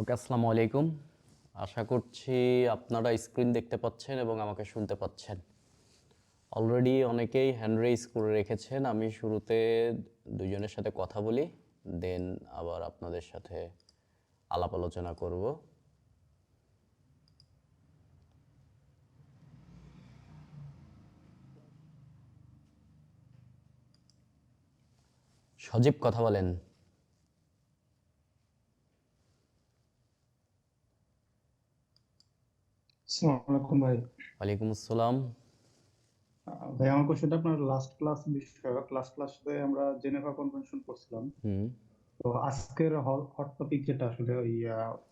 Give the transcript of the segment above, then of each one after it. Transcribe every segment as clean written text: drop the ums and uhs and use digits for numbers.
ওকে, আসসালামু আলাইকুম। আশা করছি আপনারা স্ক্রিন দেখতে পাচ্ছেন এবং আমাকে শুনতে পাচ্ছেন। অলরেডি অনেকেই হ্যান্ড রেইজ করে রেখেছেন। আমি শুরুতে দুইজনের সাথে কথা বলি, দেন আবার আপনাদের সাথে আলাপ আলোচনা করব। সজীব, কথা বলেন। আসসালামু আলাইকুম ভাই। ওয়ালাইকুম আসসালাম। ভাই আমার কোশ্চেনটা আপনার লাস্ট ক্লাস বিষয়ক। লাস্ট ক্লাসে আমরা জেনেভা কনভেনশন করছিলাম। হুম। তো আজকের হট টপিক যেটা আসলে ওই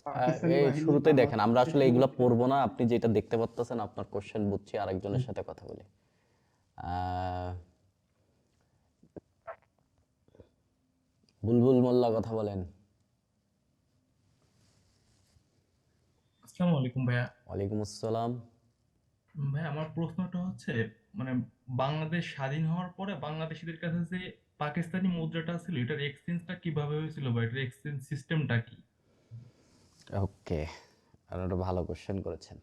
পাকিস্তানি এই বাহিনী শুরুতেই দেখেন, আমরা আসলে বাংলাদেশের এইগুলো মধ্যে। পড়বো না। আপনি যেটা দেখতে পাচ্ছেন আপনার কোশ্চেন বুঝছি, আরেকজনের সাথে কথা বলি। আহ, বুলবুল মোল্লা, কথা বলেন। আসসালামু আলাইকুম ভাইয়া। ওয়ালাইকুম আসসালাম। ভাইয়া আমার প্রশ্নটা হচ্ছে মানে বাংলাদেশ স্বাধীন হওয়ার পরে বাংলাদেশীদের কাছে যে পাকিস্তানি মুদ্রাটা ছিল এটার এক্সচেঞ্জটা কিভাবে হয়েছিল বা এটার এক্সচেঞ্জ সিস্টেমটা কি? ওকে, আর একটা ভালো কোশ্চেন করেছেন।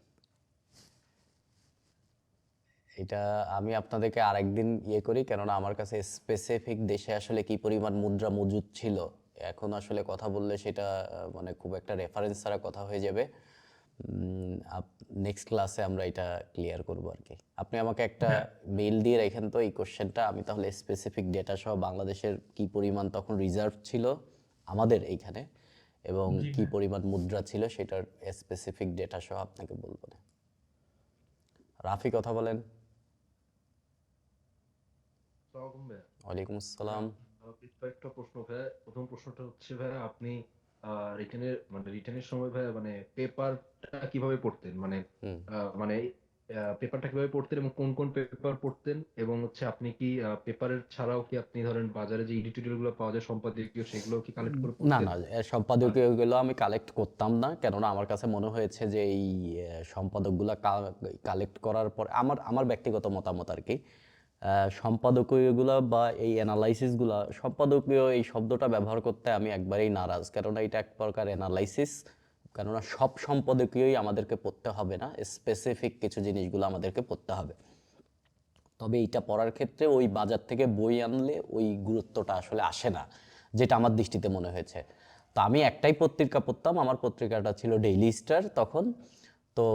এটা আমি আপনাদেরকে আরেকদিন করি, কেননা আমার কাছে স্পেসিফিক দেশে আসলে কি পরিমাণ মুদ্রা মজুদ ছিল এখন আসলে কথা বললে সেটা মানে খুব একটা রেফারেন্স ছাড়া কথা হয়ে যাবে। নেক্সট ক্লাসে আমরা এটা ক্লিয়ার করব আর কি। আপনি আমাকে একটা হ্যাঁ। মেইল দিয়ে রাখেন তো এই কোশ্চেনটা, আমি তাহলে স্পেসিফিক ডেটা সহ বাংলাদেশের কি পরিমাণ তখন রিজার্ভ ছিল আমাদের এইখানে এবং জি কি ভাইয়া। পরিমাণ মুদ্রা ছিল সেটার স্পেসিফিক ডেটা সহ আপনাকে বলবো না। রাফি, কথা বলেন। সালামালাইকুম ভাইয়া। ওয়ালাইকুম আসসালাম। হ্যাঁ, বেশ কয়েকটা প্রশ্ন ভাইয়া। প্রথম প্রশ্নটা হচ্ছে ভাইয়া, আপনি রিটেনের সময় ভাইয়া পেপারটা কিভাবে পড়তেন, হুম। মানে পেপারটা কিভাবে পড়তেন এবং কোন কোন পেপার পড়তেন, এবং হচ্ছে আপনি কি পেপারের ছাড়াও কি আপনি ধরেন বাজারে যে এডিটোরিয়াল গুলো পাওয়া যায় সম্পাদকীয়, সেগুলো কি কালেক্ট করে না পড়তেন? না, আর সম্পাদকীয়গুলো আমি কালেক্ট করতাম না, কেননা আমার কাছে মনে হয়েছে যে এই সম্পাদকগুলো কালেক্ট করার পর আমার আমার ব্যক্তিগত মতামত আর কি, সম্পাদকীয়গুলো বা এই অ্যানালাইসিসগুলো, সম্পাদকীয় এই শব্দটা ব্যবহার করতে আমি একবারেই নারাজ, কেননা এটা এক প্রকার অ্যানালাইসিস। কেননা সব সম্পাদকীয়ই আমাদেরকে পড়তে হবে না, স্পেসিফিক কিছু জিনিসগুলো আমাদেরকে পড়তে হবে। তবে এইটা পড়ার ক্ষেত্রে ওই বাজার থেকে বই আনলে ওই গুরুত্বটা আসলে আসে না, যেটা আমার দৃষ্টিতে মনে হয়েছে। তো আমি একটাই পত্রিকা পড়তাম, আমার পত্রিকাটা ছিল ডেইলি স্টার তখন। তো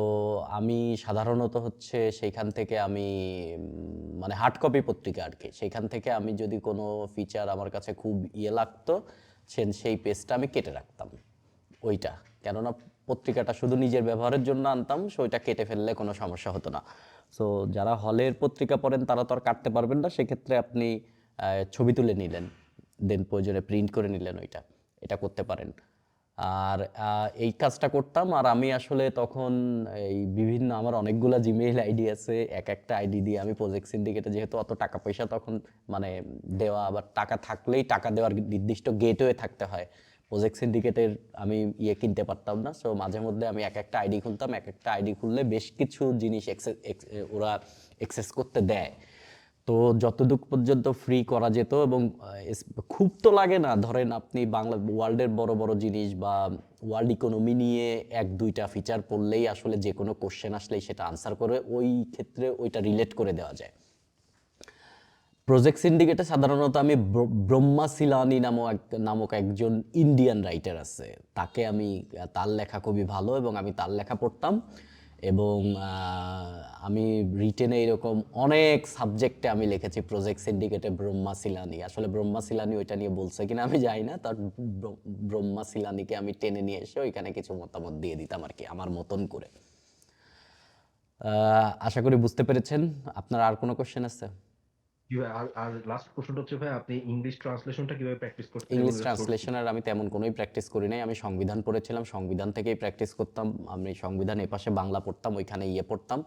আমি সাধারণত হচ্ছে সেইখান থেকে আমি মানে হার্ড কপি পত্রিকা আর কি, সেইখান থেকে আমি যদি কোনো ফিচার আমার কাছে খুব লাগতো সেই পেজটা আমি কেটে রাখতাম ওইটা, কেননা পত্রিকাটা শুধু নিজের ব্যবহারের জন্য আনতাম, সো ওইটা কেটে ফেললে কোনো সমস্যা হতো না। সো যারা হলের পত্রিকা পড়েন তারা তো আর কাটতে পারবেন না, সেক্ষেত্রে আপনি ছবি তুলে নিলেন, দেন প্রয়োজনে প্রিন্ট করে নিলেন, ওইটা এটা করতে পারেন। আর এই কাজটা করতাম। আর আমি আসলে তখন এই বিভিন্ন আমার অনেকগুলা জিমেইল আইডি আছে, এক একটা আইডি দিয়ে আমি প্রজেক্ট সিন্ডিকেটে, যেহেতু অত টাকা পয়সা তখন মানে দেওয়া, আবার টাকা থাকলেই টাকা দেওয়ার নির্দিষ্ট গেটওয়ে থাকতে হয়, প্রজেক্ট সিন্ডিকেটের আমি কিনতে পারতাম না। সো মাঝে মধ্যে আমি এক একটা আইডি খুলতাম, এক একটা আইডি খুললে বেশ কিছু জিনিস ওরা এক্সেস করতে দেয়। তো যতটুকু পর্যন্ত ফ্রি করা যেত, এবং খুব তো লাগে না, ধরেন আপনি বাংলা ওয়ার্ল্ডের বড় বড় জিনিস বা ওয়ার্ল্ড ইকোনমি নিয়ে এক দুইটা ফিচার পড়লেই আসলে যে কোনো কোশ্চেন আসলেই সেটা আনসার করে ওই ক্ষেত্রে ওইটা রিলেট করে দেওয়া যায়। প্রজেক্ট সিন্ডিকেটে সাধারণত আমি ব্রহ্মা সিলানি নামক একজন ইন্ডিয়ান রাইটার আছে, তাকে আমি তার লেখা খুবই ভালো এবং আমি তার লেখা পড়তাম। এবং আমি রিটেনে এরকম অনেক সাবজেক্টে আমি লিখেছি প্রজেক্ট সিন্ডিকেটে ব্রহ্মা সিলানি। আসলে ব্রহ্মা সিলানি ওইটা নিয়ে বলছে কিনা আমি জানি না, তার ব্রহ্মা সিলানিকে আমি টেনে নিয়ে এসে ওইখানে কিছু মতামত দিয়ে দিতাম আর কি, আমার মতন করে। আশা করি বুঝতে পেরেছেন। আপনার আর কোনো কোশ্চেন আছে? কি ভাই, আর আর লাস্ট প্রশ্নটা হচ্ছে ভাই, আপনি ইংলিশ ট্রান্সলেশনটা কিভাবে প্র্যাকটিস করতেন এবং ইংলিশ এর সোর্স কি? ট্রান্সলেশনের আমি তেমন কোনোই প্র্যাকটিস করি নাই। আমি সংবিধান পড়েছিলাম, সংবিধান থেকেই প্র্যাকটিস করতাম। আমি সংবিধান এপাশে বাংলা পড়তাম, ওইখানে পড়তাম।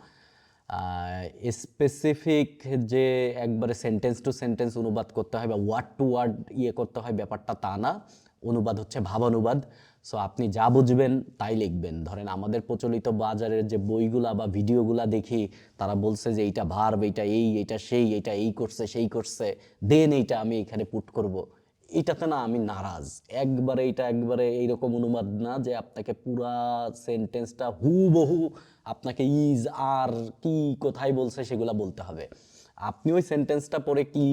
স্পেসিফিক যে একবারে সেন্টেন্স টু সেন্টেন্স অনুবাদ করতে হয় বা ওয়ার্ড টু ওয়ার্ড করতে হয়, ব্যাপারটা তা না। অনুবাদ হচ্ছে ভাবানুবাদ। সো আপনি যা বুঝবেন তাই লিখবেন। ধরেন আমাদের প্রচলিত বাজারের যে বইগুলা বা ভিডিওগুলা দেখি, তারা বলছে যে এইটা ভার্ব, এইটা এই, এইটা সেই, এইটা এই করছে সেই করছে, দেন এইটা আমি এখানে পুট করব। এটাতে না আমি নারাজ একবারে। এটা একবারে এইরকম অনুবাদ না যে আপনাকে পুরা সেন্টেন্সটা হুবহু আপনাকে ইজ আর কি কোথায় বলছে সেগুলা বলতে হবে। আপনি ওই সেন্টেন্সটা পড়ে কি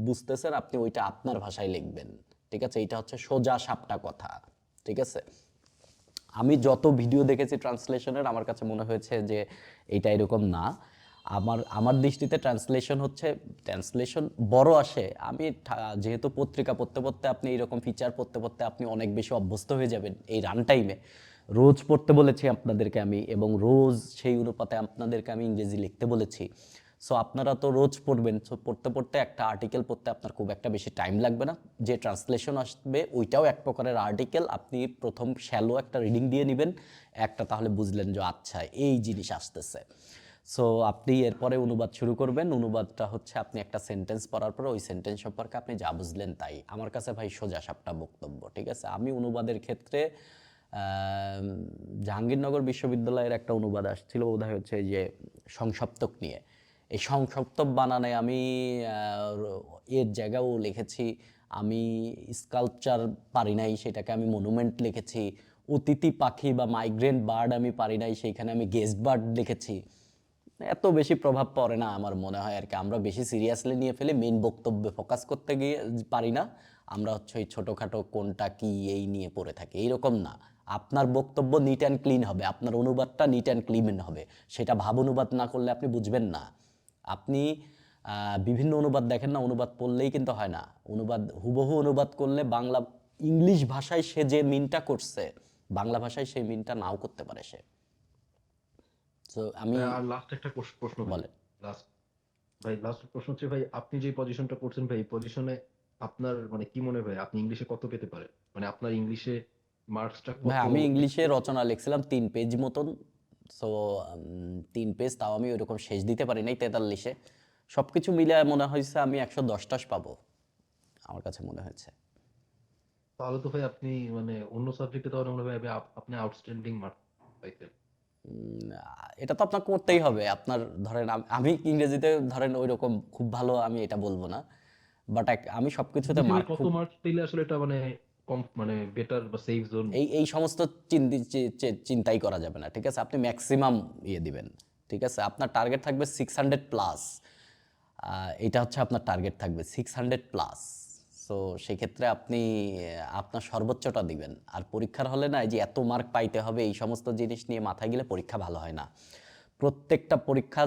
বুঝতেছেন আপনি ওইটা আপনার ভাষায় লিখবেন, ঠিক আছে? এটা হচ্ছে সোজা সাপটা কথা, ঠিক আছে? আমি যত ভিডিও দেখেছি ট্রান্সলেশনের আমার কাছে মনে হয়েছে যে এটা এরকম না। আমার আমার দৃষ্টিতে ট্রান্সলেশন বড় আসে। আমি যেহেতু পত্রিকা পড়তে পড়তে আপনি এরকম ফিচার পড়তে পড়তে আপনি অনেক বেশি অভ্যস্ত হয়ে যাবেন এই রান টাইমে। রোজ পড়তে বলেছি আপনাদেরকে আমি, এবং রোজ সেই অনুপাতে আপনাদেরকে আমি ইংরেজি লিখতে বলেছি। সো আপনারা তো রোজ পড়বেন, সো পড়তে পড়তে একটা আর্টিকেল পড়তে আপনার খুব একটা বেশি টাইম লাগবে না। যে ট্রান্সলেশন আসবে ওইটাও এক প্রকারের আর্টিকেল। আপনি প্রথম শ্যালো একটা রিডিং দিয়ে নেবেন একটা, তাহলে বুঝলেন যে আচ্ছা এই জিনিস আসতেছে। সো আপনি এরপরে অনুবাদ শুরু করবেন। অনুবাদটা হচ্ছে আপনি একটা সেন্টেন্স পড়ার পরে ওই সেন্টেন্স সম্পর্কে আপনি যা বুঝলেন তাই। আমার কাছে ভাই সোজা সাপটা বক্তব্য, ঠিক আছে? আমি অনুবাদের ক্ষেত্রে জাহাঙ্গীরনগর বিশ্ববিদ্যালয়ের একটা অনুবাদ আসছিল বোধহয় হচ্ছে এই যে সংসপ্তক নিয়ে। এই সংসপ্তক বানানে আমি এর জায়গাও লিখেছি। আমি স্কাল্পচার পারি নাই, সেটাকে আমি মনুমেন্ট লিখেছি। অতিথি পাখি বা মাইগ্রেন্ট বার্ড আমি পারি নাই, সেইখানে আমি গেস্ট বার্ড লিখেছি। এত বেশি প্রভাব পড়ে না আমার মনে হয় আর কি। আমরা বেশি সিরিয়াসলি নিয়ে ফেলি, মেইন বক্তব্যে ফোকাস করতে গিয়ে পারি না। আমরা হচ্ছে ওই ছোটোখাটো কোনটা কি এই নিয়ে পড়ে থাকি, এইরকম না। আপনার বক্তব্য নিট অ্যান্ড ক্লিন হবে, আপনার অনুবাদটা নিট অ্যান্ড ক্লিন হবে। সেটা ভাব অনুবাদ না করলে আপনি বুঝবেন না। আপনি বিভিন্ন অনুবাদ দেখেন না, অনুবাদ পড়লেই কিন্তু হয় না। অনুবাদ হুবহু অনুবাদ করলে বাংলা ইংলিশ ভাষায় সে যে মিনটা করছে বাংলা ভাষায় সেই মিনটা নাও করতে পারে সে। তো আমি আর লাস্ট একটা প্রশ্ন ভাই, বলেন। লাস্ট প্রশ্ন হচ্ছে ভাই, আপনি যে পজিশনটা করছেন ভাই, এই পজিশনে আপনার মানে কি মনে হয় আপনি ইংলিশে কত পেতে পারেন? মানে আপনার ইংলিশে মার্কসটা ভাই কত? আমি ইংলিশে রচনা লিখছিলাম 3 পেজ মতন। সো 3 পেজ, তাও আমি ওইরকম শেষ দিতে পারি নাই 43-এ। সব কিছু মিলে মনে হয়েছে আমি 110 পাবো, আমার কাছে মনে হয়েছে। তাহলে তো ভাই আপনি মানে অন্য সাবজেক্টে তাহলে মনে হয় আপনি আউটস্ট্যান্ডিং মার্ক পাইতেন। এটা তো আপনার করতেই হবে। আপনার ধরেন আমি ইংরেজিতে ধরেন ওইরকম খুব ভালো আমি এটা বলবো না, বাট আমি সব কিছুতে বুঝি ভাই মার্ক কত খুব মার্কস পেলে আসলে এটা মানে কম মানে বেটার বা সেফ জোন? এই এই সমস্ত চিন্তাই করা যাবে না, ঠিক আছে? আপনি ম্যাক্সিমাম ইয়ে দিবেন, ঠিক আছে? আপনার টার্গেট থাকবে 600+। এটা হচ্ছে আপনার টার্গেট থাকবে 600+। সো সেক্ষেত্রে আপনি আপনার সর্বোচ্চটা দিবেন। আর পরীক্ষার হলে না এই যে এত মার্ক পাইতে হবে এই সমস্ত জিনিস নিয়ে মাথায় গেলে পরীক্ষা ভালো হয় না। প্রত্যেকটা পরীক্ষা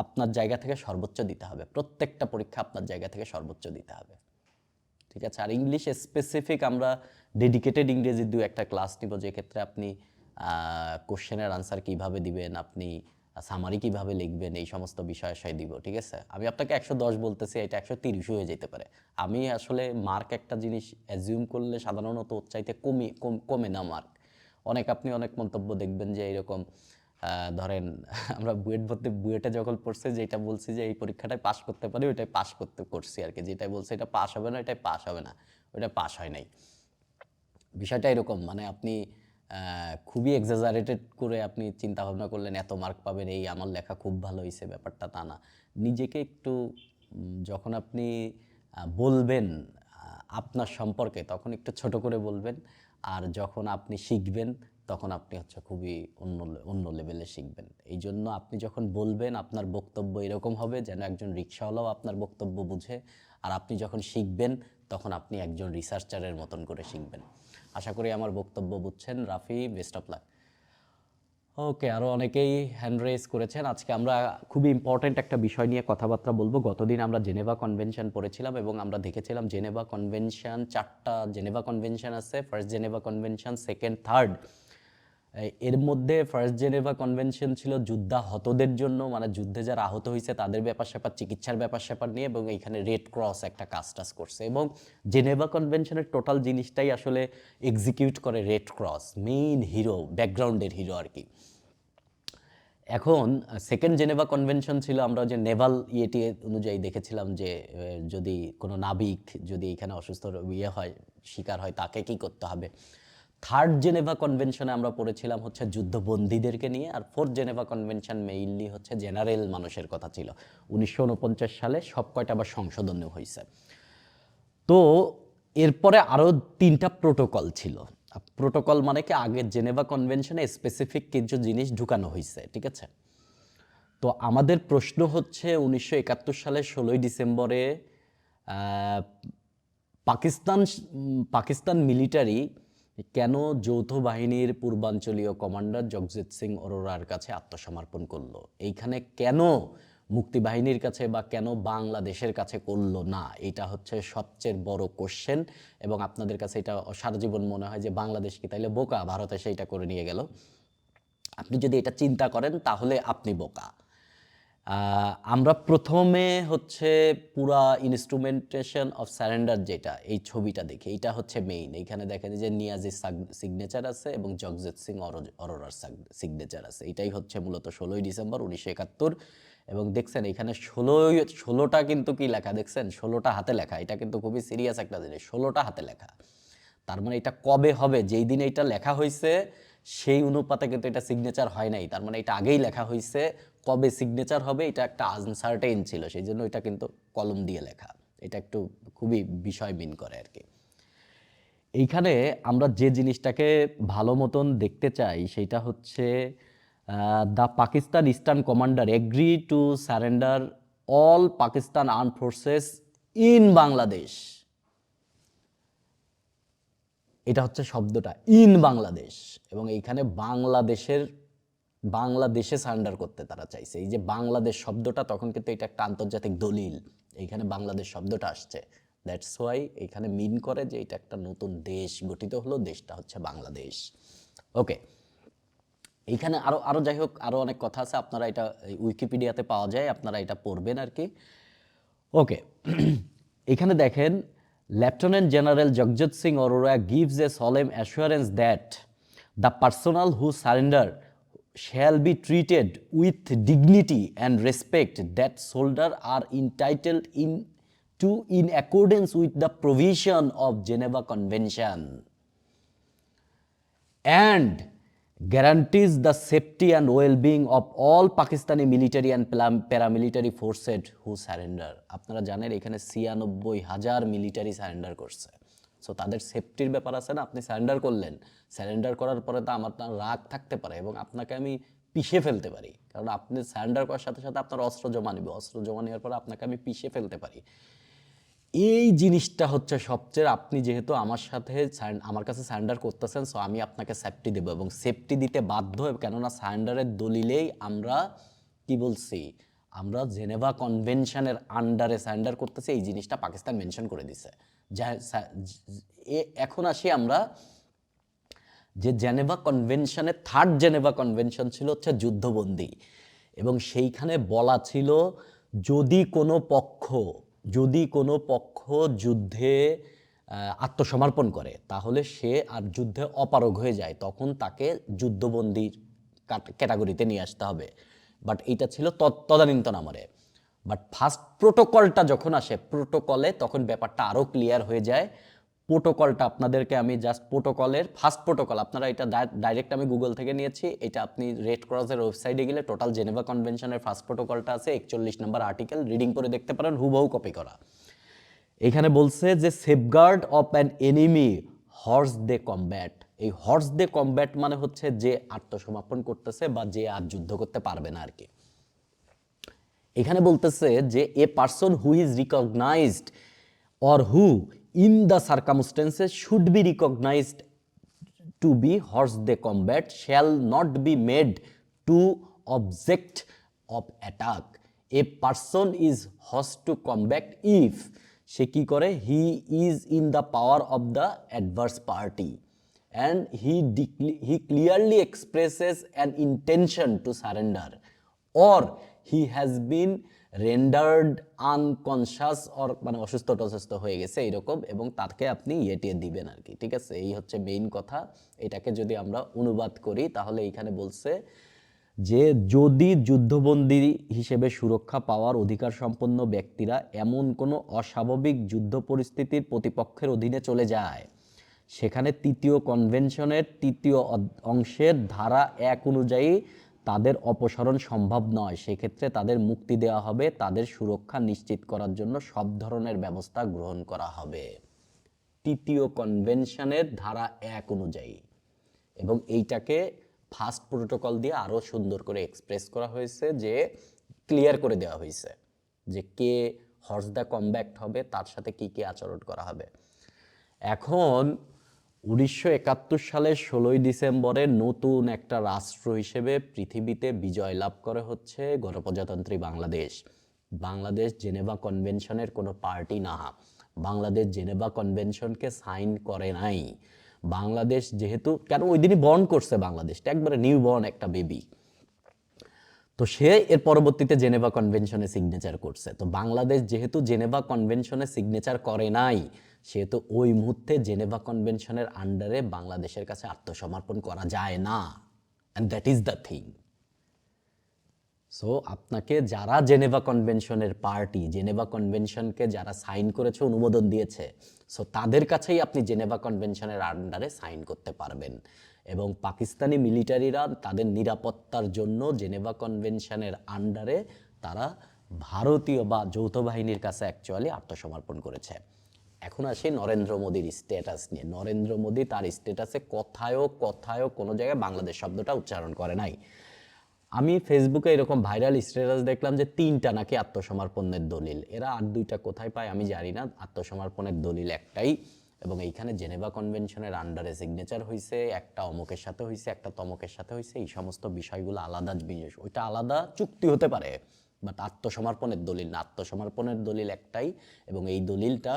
আপনার জায়গা থেকে সর্বোচ্চ দিতে হবে, প্রত্যেকটা পরীক্ষা আপনার জায়গা থেকে সর্বোচ্চ দিতে হবে, ঠিক আছে? আর ইংলিশ স্পেসিফিক আমরা ডেডিকেটেড ইংরেজির 2-একটা ক্লাস নিব, যে ক্ষেত্রে আপনি কোশ্চেনের আনসার কিভাবে দিবেন, আপনি সামারি কিভাবে লিখবেন, এই সমস্ত বিষয় দিব, ঠিক আছে? আমি আপনাকে 110 বলতেছি, এটা 130 হয়ে যেতে পারে। আমি আসলে মার্ক একটা জিনিস অ্যাজিউম করলে সাধারণত ওর চাইতে কমে না মার্ক। আপনি অনেক মন্তব্য দেখবেন যে এরকম ধরেন আমরা বুয়েটে যখন পড়ছে যেটা বলছি যে এই পরীক্ষাটায় পাস করতে পারি, ওইটাই করছি আর কি। যেটাই বলছে এটা পাস হবে না, এটাই পাস হবে না, ওইটা পাস হয় নাই। বিষয়টা এরকম, মানে আপনি খুবই এক্সাজারেটেড করে আপনি চিন্তা ভাবনা করলেন এত মার্ক পাবেন, এই আমার লেখা খুব ভালো হয়েছে, ব্যাপারটা তা না। নিজেকে একটু যখন আপনি বলবেন আপনার সম্পর্কে, তখন একটু ছোট করে বলবেন। আর যখন আপনি শিখবেন তখন আপনি হচ্ছে খুবই অন্য লেভেলে শিখবেন। এই জন্য আপনি যখন বলবেন আপনার বক্তব্য এরকম হবে যেন একজন রিক্সাওয়ালাও আপনার বক্তব্য বুঝে। আর আপনি যখন শিখবেন তখন আপনি একজন রিসার্চারের মতন করে শিখবেন। আশা করি আমার বক্তব্য বুঝছেন। Rafi, best of luck. Okay, আরও অনেকেই হ্যান্ড রেজ করেছেন। আজকে আমরা খুবই ইম্পর্ট্যান্ট একটা বিষয় নিয়ে কথাবার্তা বলবো। গতদিন আমরা জেনেভা কনভেনশন পড়েছিলাম এবং আমরা দেখেছিলাম জেনেভা কনভেনশন 4টা জেনেভা কনভেনশন আছে। First Geneva convention, second, third. এর মধ্যে ফার্স্ট জেনেভা কনভেনশন ছিল যুদ্ধাহতদের জন্য, মানে যুদ্ধে যারা আহত হয়েছে তাদের ব্যাপার স্যাপার, চিকিৎসার ব্যাপার স্যাপার নিয়ে, এবং এইখানে রেড ক্রস একটা কাজ করছে। এবং জেনেভা কনভেনশনের টোটাল জিনিসটাই আসলে এক্সিকিউট করে রেড ক্রস, মেইন হিরো, ব্যাকগ্রাউন্ডের হিরো আর কি। এখন সেকেন্ড জেনেভা কনভেনশন ছিল আমরা যে নেভাল ইয়েটি অনুযায়ী দেখেছিলাম যে যদি কোনো নাবিক যদি এখানে অসুস্থ হয়, শিকার হয়, তাকে কি করতে হবে। থার্ড জেনেভা কনভেনশনে আমরা পড়েছিলাম হচ্ছে যুদ্ধবন্দীদেরকে নিয়ে। আর ফোর্থ জেনেভা কনভেনশন মেইনলি হচ্ছে জেনারেল মানুষের কথা ছিল। 1949 সালে সব কয়টা আবার সংশোধনও হয়েছে। তো এরপরে আরও 3টা প্রোটোকল ছিল। প্রোটোকল মানে কি, আগের জেনেভা কনভেনশনে স্পেসিফিক কিছু জিনিস ঢুকানো হয়েছে, ঠিক আছে? তো আমাদের প্রশ্ন হচ্ছে 1971 সালের 16ই ডিসেম্বরে আহ, পাকিস্তান মিলিটারি কেন যৌথ বাহিনীর পূর্বাঞ্চলীয় কমান্ডার জগজিৎ সিং অরোরার কাছে আত্মসমর্পণ করলো? এইখানে কেন মুক্তিবাহিনীর কাছে বা কেন বাংলাদেশের কাছে করলো না? এটা হচ্ছে সবচেয়ে বড় কোশ্চেন। এবং আপনাদের কাছে এটা সারা জীবন মনে হয় যে বাংলাদেশ কি তাইলে বোকা, ভারতে সেইটা করে নিয়ে গেল। আপনি যদি এটা চিন্তা করেন তাহলে আপনি বোকা। আমরা প্রথমে হচ্ছে পুরা ইনস্ট্রুমেন্টেশন অফ সারেন্ডার, যেটা এই ছবিটা দেখি, এটা হচ্ছে মেইন। এইখানে দেখেন যে নিয়াজির সিগনেচার আছে এবং জগজিৎ সিং অরোরার সিগনেচার আছে। এটাই হচ্ছে মূলত 16ই ডিসেম্বর 1971। এবং দেখছেন এখানে 16টা কিন্তু কি লেখা দেখছেন, 16টা হাতে লেখা। এটা কিন্তু খুবই সিরিয়াস একটা জিনিস, 16টা হাতে লেখা। তার মানে এটা কবে হবে, যেই দিন এটা লেখা হয়েছে সেই অনুপাতে কিন্তু এটা সিগনেচার হয় নাই। তার মানে এটা আগেই লেখা হয়েছে, কবে সিগনেচার হবে এটা একটা আনসার্টেইন ছিল, সেই জন্য এটা কিন্তু কলম দিয়ে লেখা। এটা একটু খুবই বিষয় মিন করে আর কি। এইখানে আমরা যে জিনিসটাকে ভালো মতন দেখতে চাই সেটা হচ্ছে the Pakistan eastern commander agree to surrender all Pakistan arm forces in Bangladesh. এটা হচ্ছে শব্দটা, ইন বাংলাদেশ। এবং এইখানে বাংলাদেশে সারেন্ডার করতে তারা চাইছে। এই যে বাংলাদেশ শব্দটা, তখন কিন্তু এটা একটা আন্তর্জাতিক দলিল, এইখানে বাংলাদেশ শব্দটা আসছে। দ্যাটস ওয়াই এইখানে মিন করে যে এটা একটা নতুন দেশ গঠিত হলো, দেশটা হচ্ছে বাংলাদেশ। ওকে, এইখানে আরো যাই হোক, আরো অনেক কথা আছে, আপনারা এটা উইকিপিডিয়াতে পাওয়া যায়, আপনারা এটা পড়বেন আর কি। ওকে, এখানে দেখেন lieutenant general Jagjit Singh Aurora gives a solemn assurance that the personnel who surrender shall be treated with dignity and respect that soldiers are entitled in accordance with the provision of Geneva Convention and guarantees the safety and well-being of all Pakistani military and paramilitary forces who surrender. আপনারা জানেন এখানে 96,000 military surrender করছে। So তাদের সেফটির ব্যাপার আছে না, আপনি সারেন্ডার করলেন, সারেন্ডার করার পরে তো আমার রাগ থাকতে পারে এবং আপনাকে আমি পিষে ফেলতে পারি, কারণ আপনি সারেন্ডার করার সাথে সাথে আপনার অস্ত্র জমা নিবে, অস্ত্র জমা নেওয়ার পরে আপনাকে আমি পিষে ফেলতে পারি। এই জিনিসটা হচ্ছে সবচেয়ে, আপনি যেহেতু আমার কাছে সারেন্ডার করতেছেন, সো আমি আপনাকে সেফটি দেবো এবং সেফটি দিতে বাধ্য, কেননা সারেন্ডারের দলিলেই আমরা কি বলছি, আমরা জেনেভা কনভেনশনের আন্ডারে সারেন্ডার করতেছি, এই জিনিসটা পাকিস্তান মেনশন করে দিছে। এখন আসি আমরা যে জেনেভা কনভেনশনের থার্ড জেনেভা কনভেনশন ছিল হচ্ছে যুদ্ধবন্দী, এবং সেইখানে বলা ছিল যদি কোনো পক্ষ যুদ্ধে আত্মসমর্পণ করে তাহলে সে আর যুদ্ধে অপারগ হয়ে যায়, তখন তাকে যুদ্ধবন্দীর ক্যাটাগরিতে নিয়ে আসতে হবে। বাট এইটা ছিল তদানীন্তন আমলে। বাট ফার্স্ট প্রোটোকলটা যখন আসে, প্রোটোকলে তখন ব্যাপারটা আরও ক্লিয়ার হয়ে যায়। প্রোটোকলটা আপনাদেরকে আমি জাস্ট প্রোটোকলের ফার্স্ট প্রোটোকল, আপনারা এটা ডাইরেক্ট আমি গুগল থেকে নিয়েছি, এটা আপনি রেড ক্রসের ওয়েবসাইটে গেলে টোটাল জেনেভা কনভেনশনের ফার্স্ট প্রোটোকলটা আছে, 41 নম্বর আর্টিকেল, রিডিং করে দেখতে পারেন, হুবহু কপি করা। এখানে বলছে যে safeguard of an enemy hors de combat. এই হর্স দে কমব্যাট মানে হচ্ছে যে আত্মসমর্পণ করতেছে বা যে আর যুদ্ধ করতে পারবে না আর কি। এখানে বলতেছে যে a person who is recognised or who in the circumstances should be recognized to be hors de combat shall not be made to object of attack. A person is hors to combat if সে কি করে, he is in the power of the adverse party and he clearly expresses an intention to surrender or he has been rendered unconscious or মানে অসুস্থ টসুস্থ হয়ে গেছে এরকম, এবং তাকে আপনি ইয়েটিয়ে দিবেন আর কি। ঠিক আছে, এই হচ্ছে মেইন কথা। এটাকে যদি আমরা অনুবাদ করি তাহলে এইখানে বলছে যে যদি যুদ্ধবন্দী হিসেবে সুরক্ষা পাওয়ার অধিকার সম্পন্ন ব্যক্তিরা এমন কোনো অস্বাভাবিক যুদ্ধ পরিস্থিতির প্রতিপক্ষের অধীনে চলে যায়, সেখানে তৃতীয় কনভেনশনের তৃতীয় অংশের ধারা 1 অনুযায়ী তাদের অপসারণ সম্ভব নয়, সেক্ষেত্রে তাদের মুক্তি দেওয়া হবে, তাদের সুরক্ষা নিশ্চিত করার জন্য সব ধরনের ব্যবস্থা গ্রহণ করা হবে। তৃতীয় কনভেনশনের ধারা 1 অনুযায়ী, এবং এইটাকে ফার্স্ট প্রোটোকল দিয়ে আরো সুন্দর করে এক্সপ্রেস করা হয়েছে, যে ক্লিয়ার করে দেওয়া হয়েছে যে কে হর্স দ্য কমব্যাক্ট হবে, তার সাথে কি কি আচরণ করা হবে। এখন 1971 সালের 16ই ডিসেম্বরে নতুন একটা রাষ্ট্র হিসেবে পৃথিবীতে বিজয় লাভ করে হচ্ছে গণপ্রজাতন্ত্রী বাংলাদেশ। বাংলাদেশ জেনেভা কনভেনশনের কোনো পার্টি না, বাংলাদেশ জেনেভা কনভেনশনকে সাইন করে নাই। বাংলাদেশ যেহেতু, কেন ওই দিনই বর্ন করছে বাংলাদেশটা, একবারে নিউ বর্ন একটা বেবি, তো সে এর পরবর্তীতে জেনেভা কনভেনশনে সিগনেচার করছে। তো বাংলাদেশ যেহেতু জেনেভা কনভেনশনে সিগনেচার করে নাই, সেহেতু ওই মুহূর্তে জেনেভা কনভেনশনের আন্ডারে বাংলাদেশের কাছে আত্মসমর্পণ করা যায় না, and that is the thing. So আপনাকে যারা জেনেভা কনভেনশনের পার্টি, জেনেভা কনভেনশনকে যারা সাইন করেছে, অনুমোদন দিয়েছে, সো তাদের কাছেই আপনি জেনেভা কনভেনশনের আন্ডারে সাইন করতে পারবেন। এবং পাকিস্তানি মিলিটারিরা তাদের নিরাপত্তার জন্য জেনেভা কনভেনশনের আন্ডারে তারা ভারতীয় বা যৌথ বাহিনীর কাছে অ্যাকচুয়ালি আত্মসমর্পণ করেছে। এখন আসি নরেন্দ্র মোদীর স্ট্যাটাস নিয়ে। নরেন্দ্র মোদী তার স্ট্যাটাসে কোথায়ও কোনো জায়গায় বাংলাদেশ শব্দটা উচ্চারণ করে নাই। আমি ফেসবুকে এরকম ভাইরাল স্ট্যাটাস দেখলাম যে 3টা নাকি আত্মসমর্পণের দলিল, এরা আর 2টা কোথায় পায় আমি জানি না, আত্মসমর্পণের দলিল একটাই, এবং এইখানে জেনেভা কনভেনশনের আন্ডারে সিগনেচার হয়েছে, একটা অমুকের সাথে হয়েছে, একটা তমুকের সাথে হয়েছে, এই সমস্ত বিষয়গুলো আলাদা জিনিস, ওইটা আলাদা চুক্তি হতে পারে, বাট আত্মসমর্পণের দলিল না। আত্মসমর্পণের দলিল একটাই, এবং এই দলিলটা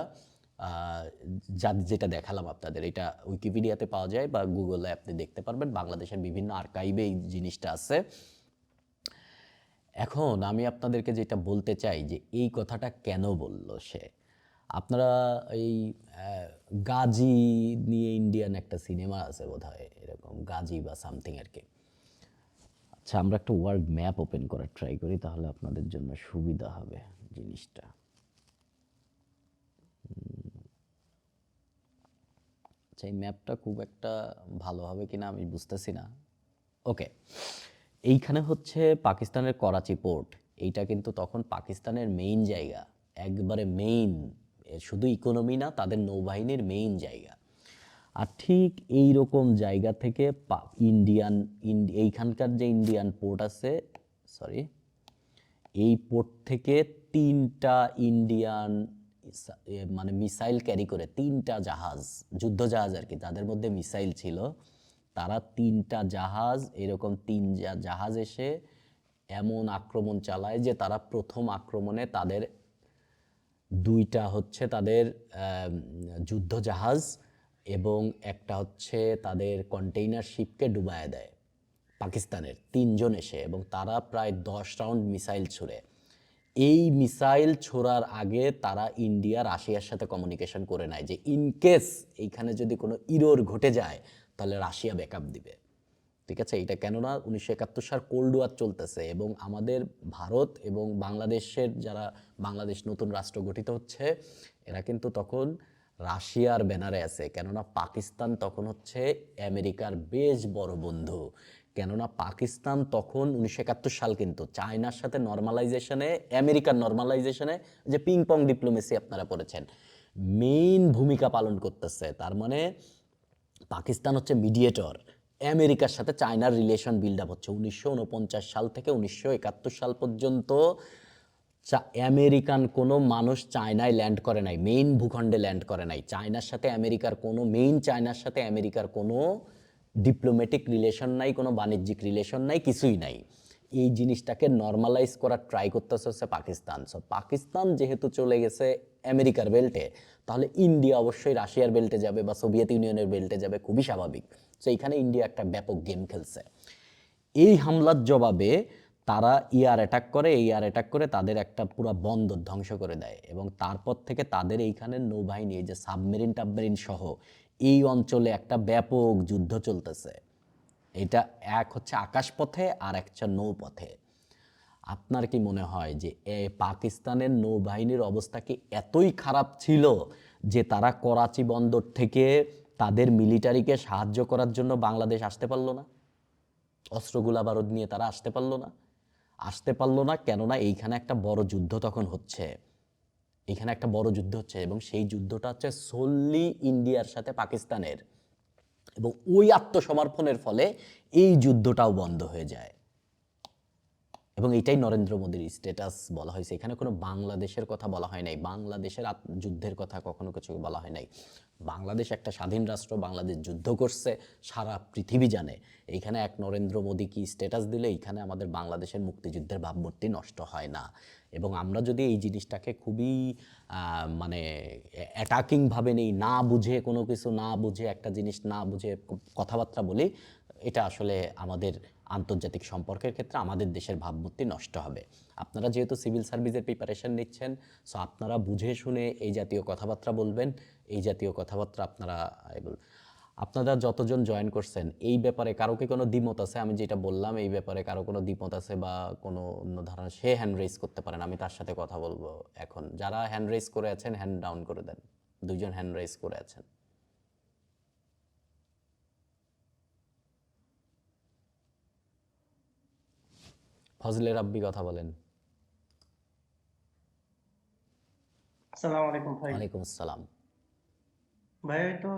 যেটা দেখালাম আপনাদের, এটা উইকিপিডিয়াতে পাওয়া যায় বা গুগলে আপনি দেখতে পারবেন, বাংলাদেশের বিভিন্ন আর্কাইভে এই জিনিসটা আছে। এখন আমি আপনাদেরকে যেটা বলতে চাই যে এই কথাটা কেন বলল সে। আপনারা এই গাজী নিয়ে ইন্ডিয়ান একটা সিনেমা আছে বোধহয়, এরকম গাজী বা সামথিং আর কি। আচ্ছা, আমরা একটা ওয়ার্ল্ড ম্যাপ ওপেন করার ট্রাই করি, তাহলে আপনাদের জন্য সুবিধা হবে জিনিসটা। আচ্ছা, এই ম্যাপটা খুব একটা ভালো হবে কিনা আমি বুঝতেছি না। ওকে, এইখানে হচ্ছে পাকিস্তানের করাচি পোর্ট। এইটা কিন্তু তখন পাকিস্তানের মেইন জায়গা, একবারে মেইন, শুধু ইকোনমি না, তাদের নৌবাহিনীর মেইন জায়গা। আর ঠিক এই রকম জায়গা থেকে এইখানকার যে ইন্ডিয়ান পোর্ট আছে, সরি, এই পোর্ট থেকে 3টা ইন্ডিয়ান মানে মিসাইল ক্যারি করে 3টা জাহাজ, যুদ্ধ জাহাজ আর কি, যাদের মধ্যে মিসাইল ছিল, তারা 3টা জাহাজ, এরকম 3 জাহাজ এসে এমন আক্রমণ চালায় যে তারা প্রথম আক্রমণে তাদের 2টা হচ্ছে তাদের যুদ্ধ জাহাজ এবং একটা হচ্ছে তাদের কন্টেইনার শিপকে ডুবায় দেয় পাকিস্তানের 3জন এসে, এবং তারা প্রায় 10 রাউন্ড মিসাইল ছুড়ে। এই মিসাইল ছোড়ার আগে তারা ইন্ডিয়া রাশিয়ার সাথে কমিউনিকেশন করে নেয় যে ইনকেস এইখানে যদি কোনো ইরোর ঘটে যায় তাহলে রাশিয়া ব্যাকআপ দিবে। ঠিক আছে, এটা কেননা 1971 সাল কোল্ড ওয়ার চলতেছে, এবং আমাদের ভারত এবং বাংলাদেশের যারা, বাংলাদেশ নতুন রাষ্ট্র গঠিত হচ্ছে, এরা কিন্তু তখন রাশিয়ার ব্যানারে আছে, কেননা পাকিস্তান তখন হচ্ছে আমেরিকার বেশ বড় বন্ধু। কেননা পাকিস্তান তখন 1971 সাল কিন্তু চায়নার সাথে নর্মালাইজেশনে, আমেরিকার নর্মালাইজেশনে, যে পিং পং ডিপ্লোমেসি আপনারা পড়েছেন, মেইন ভূমিকা পালন করতেছে। তার মানে পাকিস্তান হচ্ছে মিডিয়েটর, আমেরিকার সাথে চায়নার রিলেশন বিল্ড আপ হচ্ছে 1949 সাল থেকে 1971 সাল পর্যন্ত। আমেরিকান কোনো মানুষ চায়নায় ল্যান্ড করে নাই, মেইন ভূখণ্ডে ল্যান্ড করে নাই। চায়নার সাথে আমেরিকার কোনো, চায়নার সাথে আমেরিকার কোনো ডিপ্লোম্যাটিক রিলেশন নাই, কোনো বাণিজ্যিক রিলেশন নাই, কিছুই নাই। এই জিনিসটাকে নর্মালাইজ করার ট্রাই করতেছে হচ্ছে পাকিস্তান। সো পাকিস্তান যেহেতু চলে গেছে আমেরিকার বেল্টে, তাহলে ইন্ডিয়া অবশ্যই রাশিয়ার বেল্টে যাবে বা সোভিয়েত ইউনিয়নের বেল্টে যাবে, খুবই স্বাভাবিক। সো এইখানে ইন্ডিয়া একটা ব্যাপক গেম খেলছে। এই হামলার জবাবে তারা এয়ার অ্যাটাক করে, এই এয়ার অ্যাটাক করে তাদের একটা পুরো বন্দর ধ্বংস করে দেয়, এবং তারপর থেকে তাদের এইখানে নৌবাহিনী, এই যে সাবমেরিন টাবমেরিন সহ এই অঞ্চলে একটা ব্যাপক যুদ্ধ চলতেছে। এটা এক হচ্ছে আকাশপথে আর একটা নৌপথে। আপনার কি মনে হয় যে পাকিস্তানের নৌবাহিনীর অবস্থা কি এতই খারাপ ছিল যে তারা করাচি বন্দর থেকে তাদের মিলিটারিকে সাহায্য করার জন্য বাংলাদেশ আসতে পারলো না? অস্ত্রগুলা বারুদ নিয়ে তারা আসতে পারলো না? কেননা এইখানে একটা বড় যুদ্ধ তখন হচ্ছে, এখানে একটা বড় যুদ্ধ হচ্ছে এবং সেই যুদ্ধটা হচ্ছে সোললি ইন্ডিয়ার সাথে পাকিস্তানের, এবং ওই আত্মসমর্পণের ফলে এই যুদ্ধটাও বন্ধ হয়ে যায়। এবং এটাই নরেন্দ্র মোদীর স্ট্যাটাস বলা হয়েছে। এখানে কোনো বাংলাদেশের কথা বলা হয় নাই, বাংলাদেশের যুদ্ধের কথা কখনো কিছু বলা হয় নাই। বাংলাদেশ একটা স্বাধীন রাষ্ট্র, বাংলাদেশ যুদ্ধ করছে, সারা পৃথিবী জানে। এইখানে এক নরেন্দ্র মোদী কি স্ট্যাটাস দিলে এইখানে আমাদের বাংলাদেশের মুক্তিযুদ্ধের ভাবমূর্তি নষ্ট হয় না। এবং আমরা যদি এই জিনিসটাকে খুবই মানে অ্যাটাকিংভাবে নেই, না বুঝে কোনো কিছু না বুঝে একটা জিনিস না বুঝে কথাবার্তা বলি, এটা আসলে আমাদের আন্তর্জাতিক সম্পর্কের ক্ষেত্রে আমাদের দেশের ভাবমূর্তি নষ্ট হবে। আপনারা যেহেতু সিভিল সার্ভিসের প্রিপারেশন নিচ্ছেন, সো আপনারা বুঝে শুনে এই জাতীয় কথাবার্তা বলবেন, এই জাতীয় কথাবার্তা আপনারা যতজন জয়েন করছেন এই ব্যাপারে কারো কি কোনো দ্বিমত আছে? আমি যেটা বললাম এই ব্যাপারে কারো কোনো দ্বিমত আছে বা কোনো অন্য ধারণা, সে হ্যান্ড রেজ করতে পারেন, আমি তার সাথে কথা বলবো। এখন যারা হ্যান্ড রেজ করে আছেন হ্যান্ড ডাউন করে দেন। 2জন হ্যান্ড রেজ করে আছেন। ফজলে রাব্বি কথা বলেন। আসসালামু আলাইকুম ভাই। ওয়ালাইকুম আসসালাম। ভাই তো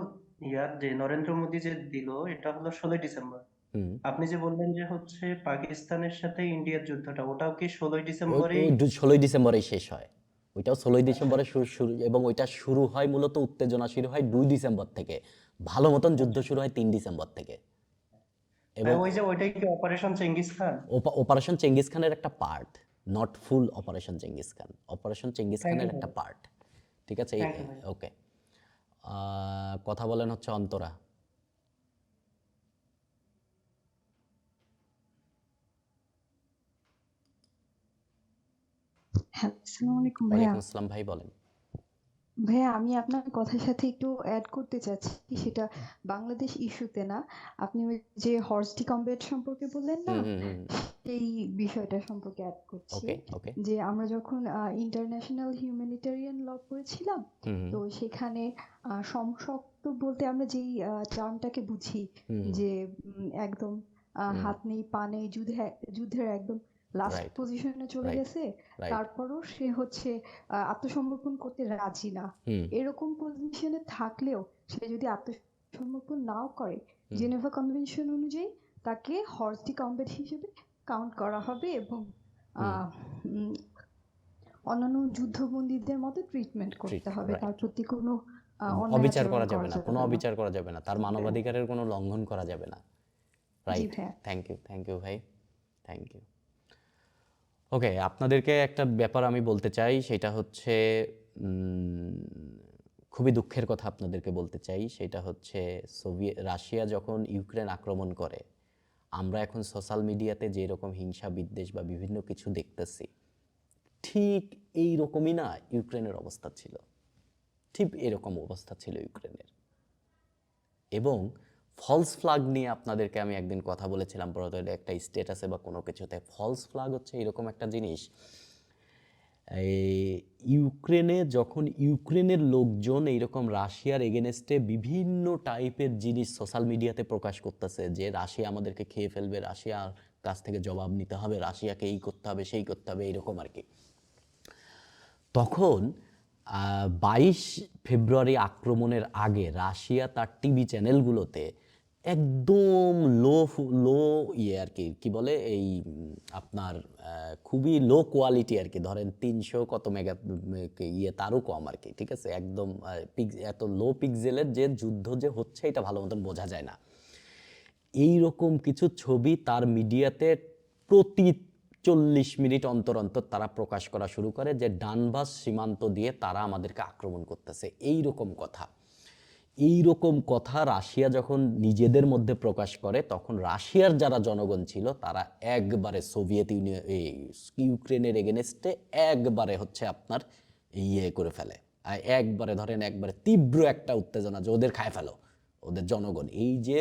যে নরেন্দ্র মোদী যে দিল এটা হলো 16 ডিসেম্বর। হুম। আপনি যে বললেন যে হচ্ছে পাকিস্তানের সাথে ইন্ডিয়ার যুদ্ধটা, ওটাও কি 16 ওই ডিসেম্বরেই? 16 ডিসেম্বরেই শেষ হয়। ওইটাও 16 ডিসেম্বরে শুরু, এবং ওইটা শুরু হয় মূলত উত্তেজনা শুরু হয় 2 ডিসেম্বর থেকে, ভালো মতন যুদ্ধ শুরু হয় 3 ডিসেম্বর থেকে। এবং ওই যে ওইটাই কি operation Genghis Khan? Operation Genghis খানের একটা part, not full operation Genghis Khan, operation Genghis thank খানের ইউ একটা ভাই। পার্ট। ঠিক আছে, থ্যাংক ইউ ভাই। ওকে। কথা বলেন হচ্ছে অন্তরা। হ্যাঁ, আসসালামু আলাইকুম ভাইয়া। ওয়ালাইকুম আসসালাম ভাই, বলেন। ভাইয়া আমি আপনার কথার সাথে একটু অ্যাড করতে চাচ্ছি, সেটা বাংলাদেশ ইস্যুতে না, আপনি ওই যে হর্সটি কমব্যাট সম্পর্কে বললেন না, হুম হুম হুম। সেই বিষয়টা সম্পর্কে অ্যাড করছি। ওকে ওকে। যে আমরা যখন ইন্টারন্যাশনাল হিউম্যানিটেরিয়ান ল পড়েছিলাম, হুম তো সেখানে সমশক্ত বলতে আমরা যেই টার্মটাকে বুঝি, হুম। যে একদম হাত নেই পা নেই, যুদ্ধের একদম লাস্ট রাইট পজিশনে চলে রাইট গেছে, রাইট। তারপরও সে হচ্ছে আত্মসমর্পণ করতে রাজি না, হুম এরকম পজিশনে থাকলেও সে যদি আত্মসমর্পণ নাও করে, হুম জেনেভা কনভেনশন অনুযায়ী তাকে হর্স ডি কমব্যাট হিসেবে কাউন্ট করা হবে এবং হুম। আহ, উম, অন্যান্য যুদ্ধবন্দীদের মতো ট্রিটমেন্ট করতে হবে, তার রাইট। প্রতি কোনো অন্যায় অবিচার আচরণ করা যাবে না, কোনো না। অবিচার করা যাবে না, তার জি ভাইয়া। মানবাধিকারের কোনো লঙ্ঘন করা যাবে না। জি রাইট। ভাইয়া। থ্যাংক ইউ ভাই, থ্যাংক ইউ। ওকে, আপনাদেরকে একটা ব্যাপার আমি বলতে চাই, সেটা হচ্ছে খুবই দুঃখের কথা আপনাদেরকে বলতে চাই, সেটা হচ্ছে রাশিয়া যখন ইউক্রেন আক্রমণ করে, আমরা এখন সোশ্যাল মিডিয়াতে যে রকম হিংসা বিদ্বেষ বা বিভিন্ন কিছু দেখতেছি, ঠিক এই রকমই না ইউক্রেনের অবস্থা ছিল, ঠিক এরকম অবস্থা ছিল ইউক্রেনের। এবং ফলস ফ্ল্যাগ নিয়ে আপনাদেরকে আমি একদিন কথা বলেছিলাম, ব্রদার, একটা স্ট্যাটাসে বা কোনো কিছুতে। ফলস ফ্ল্যাগ হচ্ছে এরকম একটা জিনিস, ইউক্রেনে যখন ইউক্রেনের লোকজন এইরকম রাশিয়ার এগেনস্টে বিভিন্ন টাইপের জিনিস সোশ্যাল মিডিয়াতে প্রকাশ করতেছে, যে রাশিয়া আমাদেরকে খেয়ে ফেলবে, রাশিয়ার কাছ থেকে জবাব নিতে হবে, রাশিয়াকে এই করতে হবে সেই করতে হবে, এইরকম আর কি। তখন 22 ফেব্রুয়ারি আক্রমণের আগে রাশিয়া তার টিভি চ্যানেলগুলোতে একদম লো আর কি কি বলে এই আপনার খুবই লো কোয়ালিটি আর কি, ধরেন 300 কত মেগা তারও কম আর কি, ঠিক আছে, একদম এত লো পিক্সেলের যে যুদ্ধ যে হচ্ছে এটা ভালো মতন বোঝা যায় না, এই রকম কিছু ছবি তার মিডিয়াতে প্রতি 40 মিনিট অন্তর অন্তর তারা প্রকাশ করা শুরু করে, যে ডানবাস সীমান্ত দিয়ে তারা আমাদেরকে আক্রমণ করতেছে। এই রকম কথা রাশিয়া যখন নিজেদের মধ্যে প্রকাশ করে, তখন রাশিয়ার যারা জনগণ ছিল তারা একবারে সোভিয়েত ইউনিয়ন ইউক্রেনের এগেনস্টে একবারে হচ্ছে আপনার করে ফেলে, একবারে ধরেন একবারে তীব্র একটা উত্তেজনা, যে ওদের খায় ফেলো ওদের জনগণ। এই যে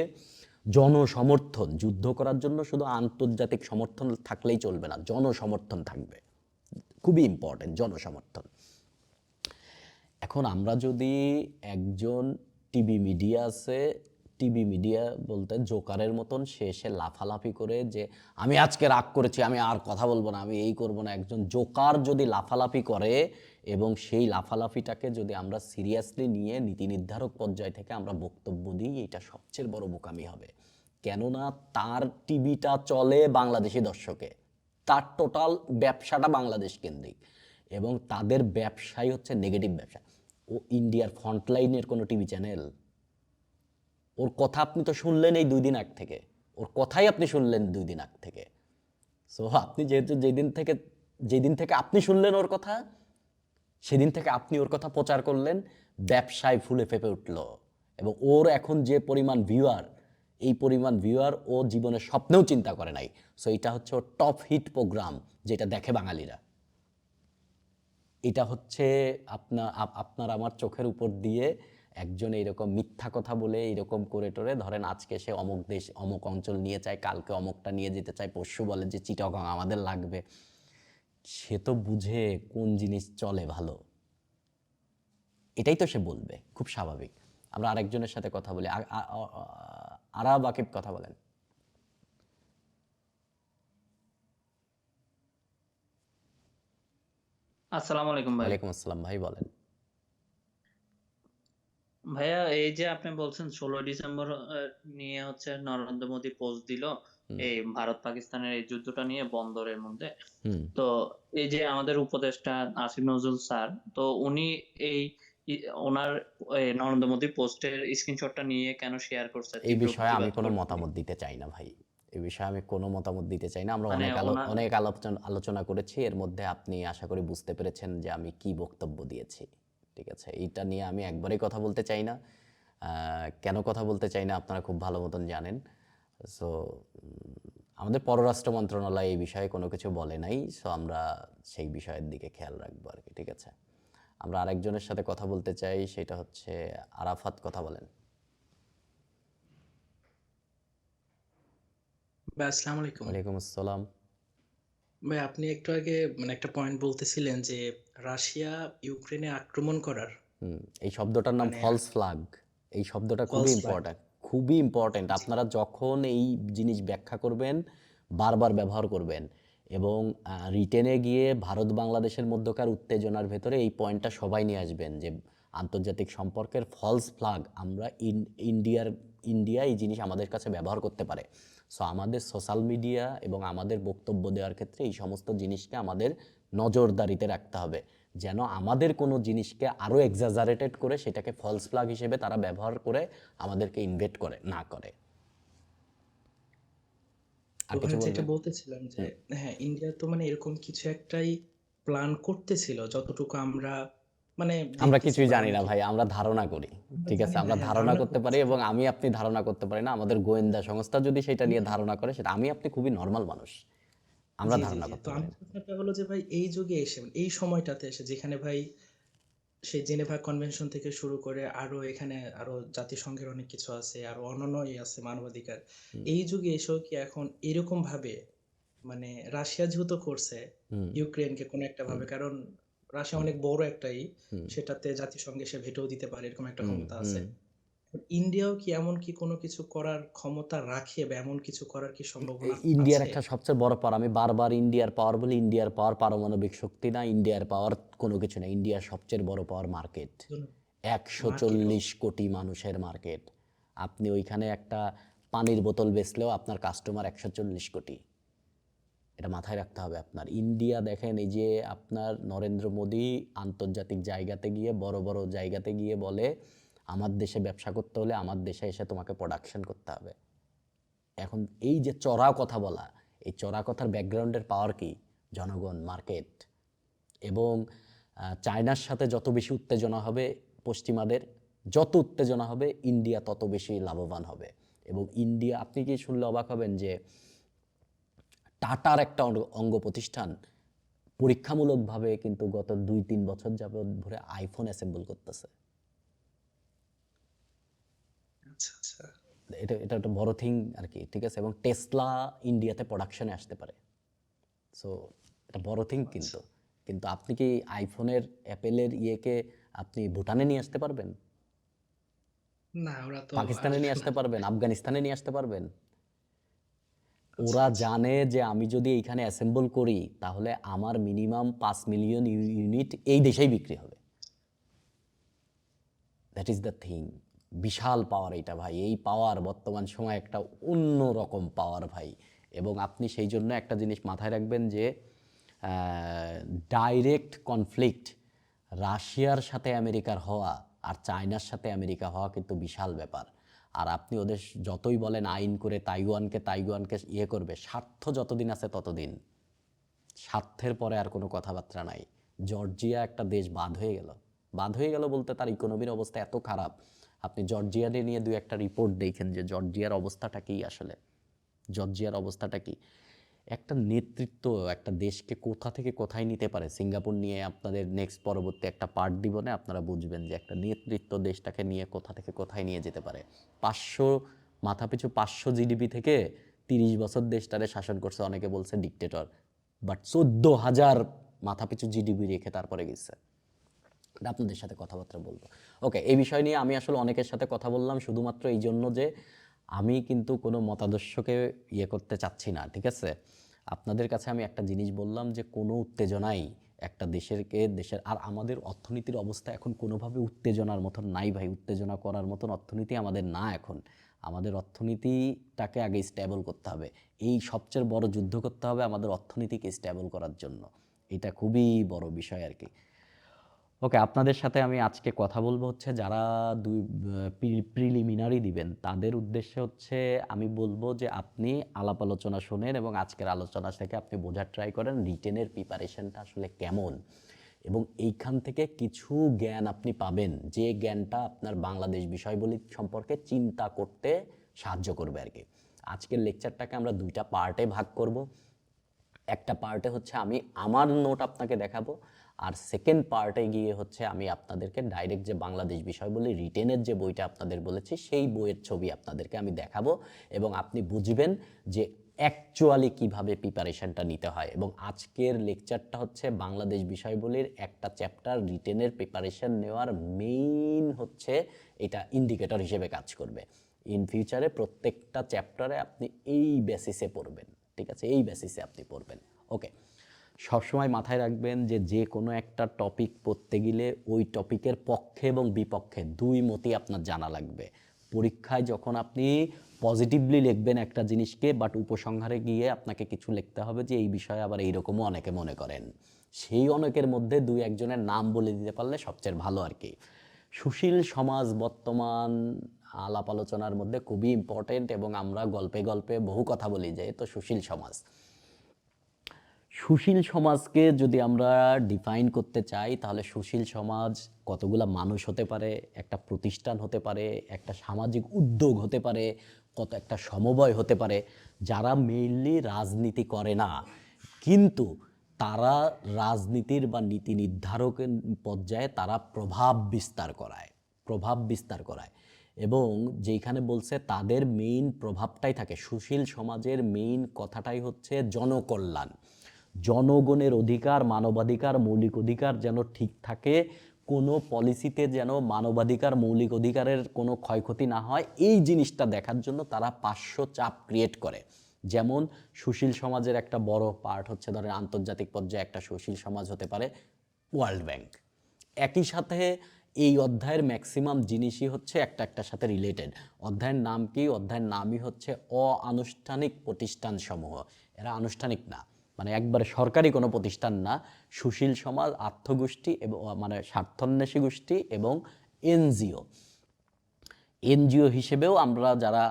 জনসমর্থন, যুদ্ধ করার জন্য শুধু আন্তর্জাতিক সমর্থন থাকলেই চলবে না, জনসমর্থন থাকবে, খুবই ইম্পর্টেন্ট জনসমর্থন। এখন আমরা যদি একজন টিভি মিডিয়া আছে, টিভি মিডিয়া বলতে জোকারের মতন সে এসে লাফালাফি করে যে আমি আজকে রাগ করেছি, আমি আর কথা বলবো না, আমি এই করবো না। একজন জোকার যদি লাফালাফি করে এবং সেই লাফালাফিটাকে যদি আমরা সিরিয়াসলি নিয়ে নীতি নির্ধারক পর্যায় থেকে আমরা বক্তব্য দিই, এটা সবচেয়ে বড় বোকামি হবে। কেননা তার টিভিটা চলে বাংলাদেশি দর্শকে, তার টোটাল ব্যবসাটা বাংলাদেশ কেন্দ্রিক এবং তাদের ব্যবসাই হচ্ছে নেগেটিভ ব্যবসা। ও ইন্ডিয়ার ফ্রন্টলাইনের কোনো টিভি চ্যানেল? ওর কথা আপনি তো শুনলেন এই 2 দিন আগ থেকে, ওর কথাই আপনি শুনলেন 2 দিন আগ থেকে। সো আপনি যেহেতু যেদিন থেকে আপনি শুনলেন ওর কথা, সেদিন থেকে আপনি ওর কথা প্রচার করলেন, ব্যবসায় ফুলে ফেঁপে উঠল এবং ওর এখন যে পরিমাণ ভিউয়ার, এই পরিমাণ ভিউয়ার ও জীবনের স্বপ্নেও চিন্তা করে নাই। সো এটা হচ্ছে ওর টপ হিট প্রোগ্রাম, যেটা দেখে বাঙালিরা। এটা হচ্ছে আপনার আমার চোখের উপর দিয়ে একজন এইরকম মিথ্যা কথা বলে এইরকম করে টোরে, ধরেন আজকে সে অমুক দেশ অমুক অঞ্চল নিয়ে চায়, কালকে অমুকটা নিয়ে যেতে চায়, পরশু বলে যে চিটাগং আমাদের লাগবে। সে তো বুঝে কোন জিনিস চলে ভালো, এটাই তো সে বলবে, খুব স্বাভাবিক। আমরা আরেকজনের সাথে কথা বলি। আরাব আকিব, কথা বলেন। আসসালামু আলাইকুম ভাই। ওয়ালাইকুম আসসালাম ভাই, বলেন। ভাইয়া, এই যে আপনি বলছেন 16 ডিসেম্বর নিয়ে হচ্ছে নরেন্দ্র মোদী পোস্ট দিল এই ভারত পাকিস্তানের এই যুদ্ধটা নিয়ে বন্দরের মধ্যে। হুম তো এই যে আমাদের উপদেষ্টা আসিফ নজরুল স্যার, তো উনি এই ওনার নরেন্দ্র মোদী পোস্টের স্ক্রিনশটটা নিয়ে কেন শেয়ার করছে, এই তীব্র বিষয়ে আমি প্রতিবাদ কোনো করছে। মতামত দিতে চাই না ভাই, এই বিষয়ে আমি কোনো মতামত দিতে চাই না। আমরা মানে অনেক আলোচনা করেছি, এর মধ্যে আপনি আশা করি বুঝতে পেরেছেন যে আমি কি বক্তব্য দিয়েছি। ঠিক আছে, এইটা নিয়ে আমি একবারেই কথা বলতে চাই না। কেন কথা বলতে চাই না আপনারা খুব ভালো মতন জানেন। সো আমাদের পররাষ্ট্র মন্ত্রণালয় এই বিষয়ে কোনো কিছু বলে নাই, সো আমরা সেই বিষয়ের দিকে খেয়াল রাখবো আর কি। ঠিক আছে, আমরা আরেকজনের সাথে কথা বলতে চাই, সেটা হচ্ছে আরাফাত, কথা বলেন। ভাই আসসালামু আলাইকুম। ওয়ালাইকুম আসসালাম। ভাই আপনি একটু আগে মানে একটা পয়েন্ট বলতেছিলেন যে রাশিয়া ইউক্রেনে আক্রমণ করার এই শব্দটার নাম মানে ফলস ফ্ল্যাগ। এই শব্দটা খুবই ফলস ফ্ল্যাগ। ইম্পর্ট্যান্ট, খুবই ইম্পর্ট্যান্ট। জি আপনারা যখন এই জিনিস ব্যাখ্যা করবেন, বারবার ব্যবহার করবেন এবং রিটেনে গিয়ে ভারত বাংলাদেশের মধ্যকার উত্তেজনার ভেতরে এই পয়েন্টটা সবাই নিয়ে আসবেন যে আন্তর্জাতিক সম্পর্কের ফলস ফ্ল্যাগ আমরা ইন্ডিয়া এই জিনিস আমাদের কাছে ব্যবহার করতে পারে। সো আমাদের সোশ্যাল মিডিয়া এবং আমাদের বক্তব্য দেওয়ার ক্ষেত্রে এই সমস্ত জিনিসকে আমাদের নজরদারিতে রাখতে হবে, যেন আমাদের কোনো জিনিসকে আরও এক্সাজারেটেড করে সেটাকে ফলস ফ্ল্যাগ হিসেবে তারা ব্যবহার করে আমাদেরকে ইনভেট করে না করে। আর তো কিছু ভাই যেটা বলবেন? বলতেছিলাম যে হ্যাঁ, ইন্ডিয়া তো মানে এরকম কিছু একটাই প্ল্যান করতেছিল, যতটুকু আমরা মানে আমরা দেখতেছি কিছুই বা জানি না অনেকে ভাই, আমরা ধারণা করি। আমরা ঠিক আছে, জানি না। আমরা হ্যাঁ, ধারণা ধারণা করতে পারি করতেছি। এবং আমি আপনি ধারণা করতে পারি না। আমাদের গোয়েন্দা সংস্থা যদি সেটা নিয়ে ধারণা করে, সেটা আমি আপনি খুবই নর্মাল মানুষ, আমরা জি জি ধারণা জি করতে তো পারি আমার না। কথাটা হলো যে ভাই এই যুগে এসে মানে এই সময়টাতে এসে যেখানে ভাই সেই জেনেভা কনভেনশন থেকে শুরু করে আরো এখানে আরো জাতিসংঘের অনেক কিছু আছে, আরো অন্যান্য আছে মানবাধিকার। এই যুগে এসেও কি এখন এরকম ভাবে মানে রাশিয়া যেহেতু করছে হুম ইউক্রেনকে কোনো একটা ভাবে, কারণ রাশিয়া অনেক বড় একটাই, হুম সেটাতে জাতিসংঘে সে ভেটোও দিতে পারে, এরকম একটা হুম ক্ষমতা আছে। হুম ইন্ডিয়াও কি এমন কি কোনো কিছু করার ক্ষমতা রাখে বা এমন কিছু করার কি সম্ভাবনা ইন্ডিয়ার আছে? একটা সবচেয়ে বড় পাওয়ার, আমি বারবার ইন্ডিয়ার পাওয়ার বলি, ইন্ডিয়ার পাওয়ার পারমাণবিক শক্তি না, ইন্ডিয়ার পাওয়ার কোনো কিছু না। ইন্ডিয়ার সবচেয়ে বড় পাওয়ার মার্কেট, মার্কেট 140 কোটি মানুষের মার্কেট। আপনি ওইখানে একটা পানির বোতল বেচলেও আপনার কাস্টমার 140 কোটি, এটা মাথায় রাখতে হবে আপনার। ইন্ডিয়া দেখেন, এই যে আপনার নরেন্দ্র মোদী আন্তর্জাতিক জায়গাতে গিয়ে, বড় বড় জায়গাতে গিয়ে বলে আমার দেশে ব্যবসা করতে হলে আমার দেশে এসে তোমাকে প্রোডাকশন করতে হবে। এখন এই যে চড়া কথা বলা, এই চড়া কথার ব্যাকগ্রাউন্ডের পাওয়ার কি? জনগণ, মার্কেট। এবং চায়নার সাথে যত বেশি উত্তেজনা হবে পশ্চিমাদের, যত উত্তেজনা হবে ইন্ডিয়া তত বেশি লাভবান হবে। এবং ইন্ডিয়া, আপনি কি শুনলে অবাক হবেন যে টাটার একটা অঙ্গ প্রতিষ্ঠান পরীক্ষামূলকভাবে কিন্তু গত 2-3 বছর যাবত ধরে আইফোন অ্যাসেম্বল করতেছে। আচ্ছা আচ্ছা। এটা এটা একটা বড় থিং আর কি। ঠিক আছে, এবং টেসলা ইন্ডিয়াতে প্রোডাকশনে আসতে পারে। সো এটা বড় থিং কিন্তু। কিন্তু আপনি কি আইফোনের অ্যাপেলের ইয়েকে আপনি ভুটানে নিয়ে আসতে পারবেন? না ওরা তো পাকিস্তানে আসবে নিয়ে না। আসতে পারবেন, আফগানিস্তানে নিয়ে আসতে পারবেন। আচ্ছা ওরা আচ্ছা জানে যে আমি যদি এইখানে অ্যাসেম্বল করি তাহলে আমার মিনিমাম 5 মিলিয়ন ইউনিট এই দেশেই বিক্রি হবে। That is the thing. বিশাল পাওয়ার এইটা ভাই, এই পাওয়ার বর্তমান সময় একটা অন্য রকম পাওয়ার ভাই। এবং আপনি সেই জন্য একটা জিনিস মাথায় রাখবেন যে ডাইরেক্ট কনফ্লিক্ট রাশিয়ার সাথে আমেরিকার হওয়া আর চায়নার সাথে আমেরিকা হওয়া কিন্তু বিশাল ব্যাপার। আর আপনি ওদের যতই বলেন আইন করে তাইওয়ানকে ইয়ে করবে, স্বার্থ যতদিন আছে ততদিন, স্বার্থের পরে আর কোনো কথাবার্তা নাই। জর্জিয়া একটা দেশ বাদ হয়ে গেল, বাদ হয়ে গেল বলতে তার ইকোনমির অবস্থা এত খারাপ। আপনি জর্জিয়া নিয়ে দুই একটা রিপোর্ট দেখেন যে জর্জিয়ার অবস্থাটা কি আসলে, জর্জিয়ার অবস্থাটা কি। একটা নেতৃত্ব একটা দেশকে কোথা থেকে কোথায় নিতে পারে। সিঙ্গাপুর নিয়ে আপনাদের নেক্সট পরবর্তী একটা পার্ট দিব না, আপনারা বুঝবেন যে একটা নেতৃত্ব দেশটাকে নিয়ে কোথা থেকে কোথায় নিয়ে যেতে পারে। 500 মাথাপিছু 500 জিডিপি থেকে 30 বছর দেশটারে শাসন করছে, অনেকে বলছে ডিক্টেটর, বাট 14,000 মাথাপিছু জিডিপি রেখে তারপরে গেছে। এটা আপনাদের সাথে কথাবার্তা বলবো। ওকে, এই বিষয় নিয়ে আমি আসলে অনেকের সাথে কথা বললাম শুধুমাত্র এই জন্য যে আমি কিন্তু কোনো মতাদর্শকে ইয়ে করতে চাচ্ছি না, ঠিক আছে। আপনাদের কাছে আমি একটা জিনিস বললাম যে কোনো উত্তেজনাই একটা দেশের আর আমাদের অর্থনীতির অবস্থা এখন কোনোভাবে উত্তেজনার মতন নাই ভাই। উত্তেজনা করার মতন অর্থনীতি আমাদের না এখন। আমাদের অর্থনীতিটাকে আগে স্টেবল করতে হবে। এই সবচেয়ে বড় যুদ্ধ করতে হবে আমাদের অর্থনীতিকে স্টেবল করার জন্য। এটা খুবই বড় বিষয় আর কি। ওকে, আপনাদের সাথে আমি আজকে কথা বলবো হচ্ছে যারা প্রিলিমিনারি দিবেন তাদের উদ্দেশ্যে হচ্ছে আমি বলবো যে আপনি আলাপ আলোচনা শোনেন এবং আজকের আলোচনা থেকে আপনি বোঝার ট্রাই করেন রিটেনের প্রিপারেশনটা আসলে কেমন, এবং এইখান থেকে কিছু জ্ঞান আপনি পাবেন যে জ্ঞানটা আপনার বাংলাদেশ বিষয়বলী সম্পর্কে চিন্তা করতে সাহায্য করবে আর কি। আজকের লেকচারটাকে আমরা দুইটা পার্টে ভাগ করব। একটা পার্টে হচ্ছে আমি আমার নোট আপনাকে দেখাবো, আর সেকেন্ড পার্টে গিয়ে হচ্ছে আমি আপনাদেরকে ডাইরেক্ট যে বাংলাদেশ বিষয়বলী রিটেনের যে বইটা আপনাদের বলেছি সেই বইয়ের ছবি আপনাদেরকে আমি দেখাবো, এবং আপনি বুঝবেন যে অ্যাকচুয়ালি কিভাবে প্রিপারেশনটা নিতে হয়। এবং আজকের লেকচারটা হচ্ছে বাংলাদেশ বিষয়বলীর একটা চ্যাপ্টার রিটেনের প্রিপারেশন নেওয়ার মেইন হচ্ছে এটা ইন্ডিকেটর হিসেবে কাজ করবে। ইন ফিউচারে প্রত্যেকটা চ্যাপ্টারে আপনি এই বেসিসে পড়বেন, ঠিক আছে, এই বেসিসে আপনি পড়বেন। ওকে, সবসময় মাথায় রাখবেন যে যে কোনো একটা টপিক পড়তে গেলে ওই টপিকের পক্ষে এবং বিপক্ষে দুই মতই আপনার জানা লাগবে। পরীক্ষায় যখন আপনি পজিটিভলি লিখবেন একটা জিনিসকে, বাট উপসংহারে গিয়ে আপনাকে কিছু লিখতে হবে যে এই বিষয়ে আবার এইরকমও অনেকে মনে করেন, সেই অনেকের মধ্যে দুই একজনের নাম বলে দিতে পারলে সবচেয়ে ভালো আর কি। সুশীল সমাজ বর্তমান আলাপ আলোচনার মধ্যে খুবই ইম্পর্টেন্ট, এবং আমরা গল্পে গল্পে বহু কথা বলি যে তো সুশীল সমাজ। সুশীল সমাজকে যদি আমরা ডিফাইন করতে চাই তাহলে সুশীল সমাজ কতগুলা মানুষ হতে পারে, একটা প্রতিষ্ঠান হতে পারে, একটা সামাজিক উদ্যোগ হতে পারে, কত একটা সমবায় হতে পারে, যারা মেইনলি রাজনীতি করে না কিন্তু তারা রাজনীতির বা নীতি নির্ধারকের পর্যায়ে তারা প্রভাব বিস্তার করায় এবং যেখানে বলছে তাদের মেইন প্রভাবটাই থাকে। সুশীল সমাজের মেইন কথাটাই হচ্ছে জনকল্যাণ, জনগণের অধিকার, মানবাধিকার, মৌলিক অধিকার যেন ঠিক থাকে, কোনো পলিসিতে যেন মানবাধিকার মৌলিক অধিকারের কোনো ক্ষয়ক্ষতি না হয়, এই জিনিসটা দেখার জন্য তারা 500 চাপ ক্রিয়েট করে। যেমন সুশীল সমাজের একটা বড় পার্ট হচ্ছে ধরেন আন্তর্জাতিক পর্যায়ে একটা সুশীল সমাজ হতে পারে ওয়ার্ল্ড ব্যাংক। একই সাথে এই অধ্যায়ের ম্যাক্সিমাম জিনিসই হচ্ছে একটার সাথে রিলেটেড। অধ্যায়ের নাম কি? অধ্যায়ের নামই হচ্ছে অআনুষ্ঠানিক প্রতিষ্ঠানসমূহ। এরা আনুষ্ঠানিক না, মানে একবারে সরকারি কোনো প্রতিষ্ঠান না। সুশীল সমাজ, আর্থগোষ্ঠী এবং মানে স্বার্থান্বেষী গোষ্ঠী এবং এনজিও হিসেবেও আমরা যারা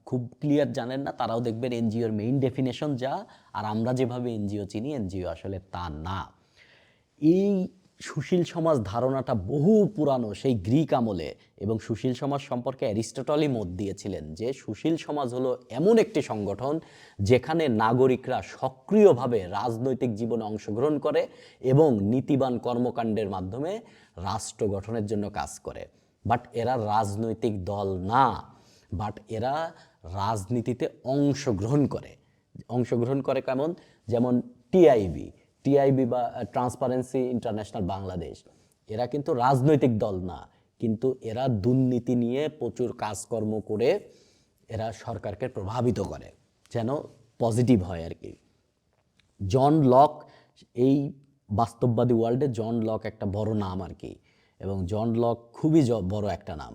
খুব ক্লিয়ার জানেন না তারাও দেখবেন এনজিওর মেইন ডেফিনেশন যা, আর আমরা যেভাবে এনজিও চিনি এনজিও আসলে তা না। এই সুশীল সমাজ ধারণাটা বহু পুরানো, সেই গ্রিক আমলে, এবং সুশীল সমাজ সম্পর্কে অ্যারিস্টটলই মত দিয়েছিলেন যে সুশীল সমাজ হলো এমন একটি সংগঠন যেখানে নাগরিকরা সক্রিয়ভাবে রাজনৈতিক জীবনে অংশগ্রহণ করে এবং নীতিবান কর্মকাণ্ডের মাধ্যমে রাষ্ট্র গঠনের জন্য কাজ করে। বাট এরা রাজনৈতিক দল না, বাট এরা রাজনীতিতে অংশগ্রহণ করে কেমন? যেমন টিআইবি বা ট্রান্সপারেন্সি ইন্টারন্যাশনাল বাংলাদেশ, এরা কিন্তু রাজনৈতিক দল না, কিন্তু এরা দুর্নীতি নিয়ে প্রচুর কাজকর্ম করে এরা সরকারকে প্রভাবিত করে যেন পজিটিভ হয় আর কি। জন লক, এই বাস্তববাদী ওয়ার্ল্ডে জন লক একটা বড় নাম আর কি, এবং জন লক খুবই বড় একটা নাম।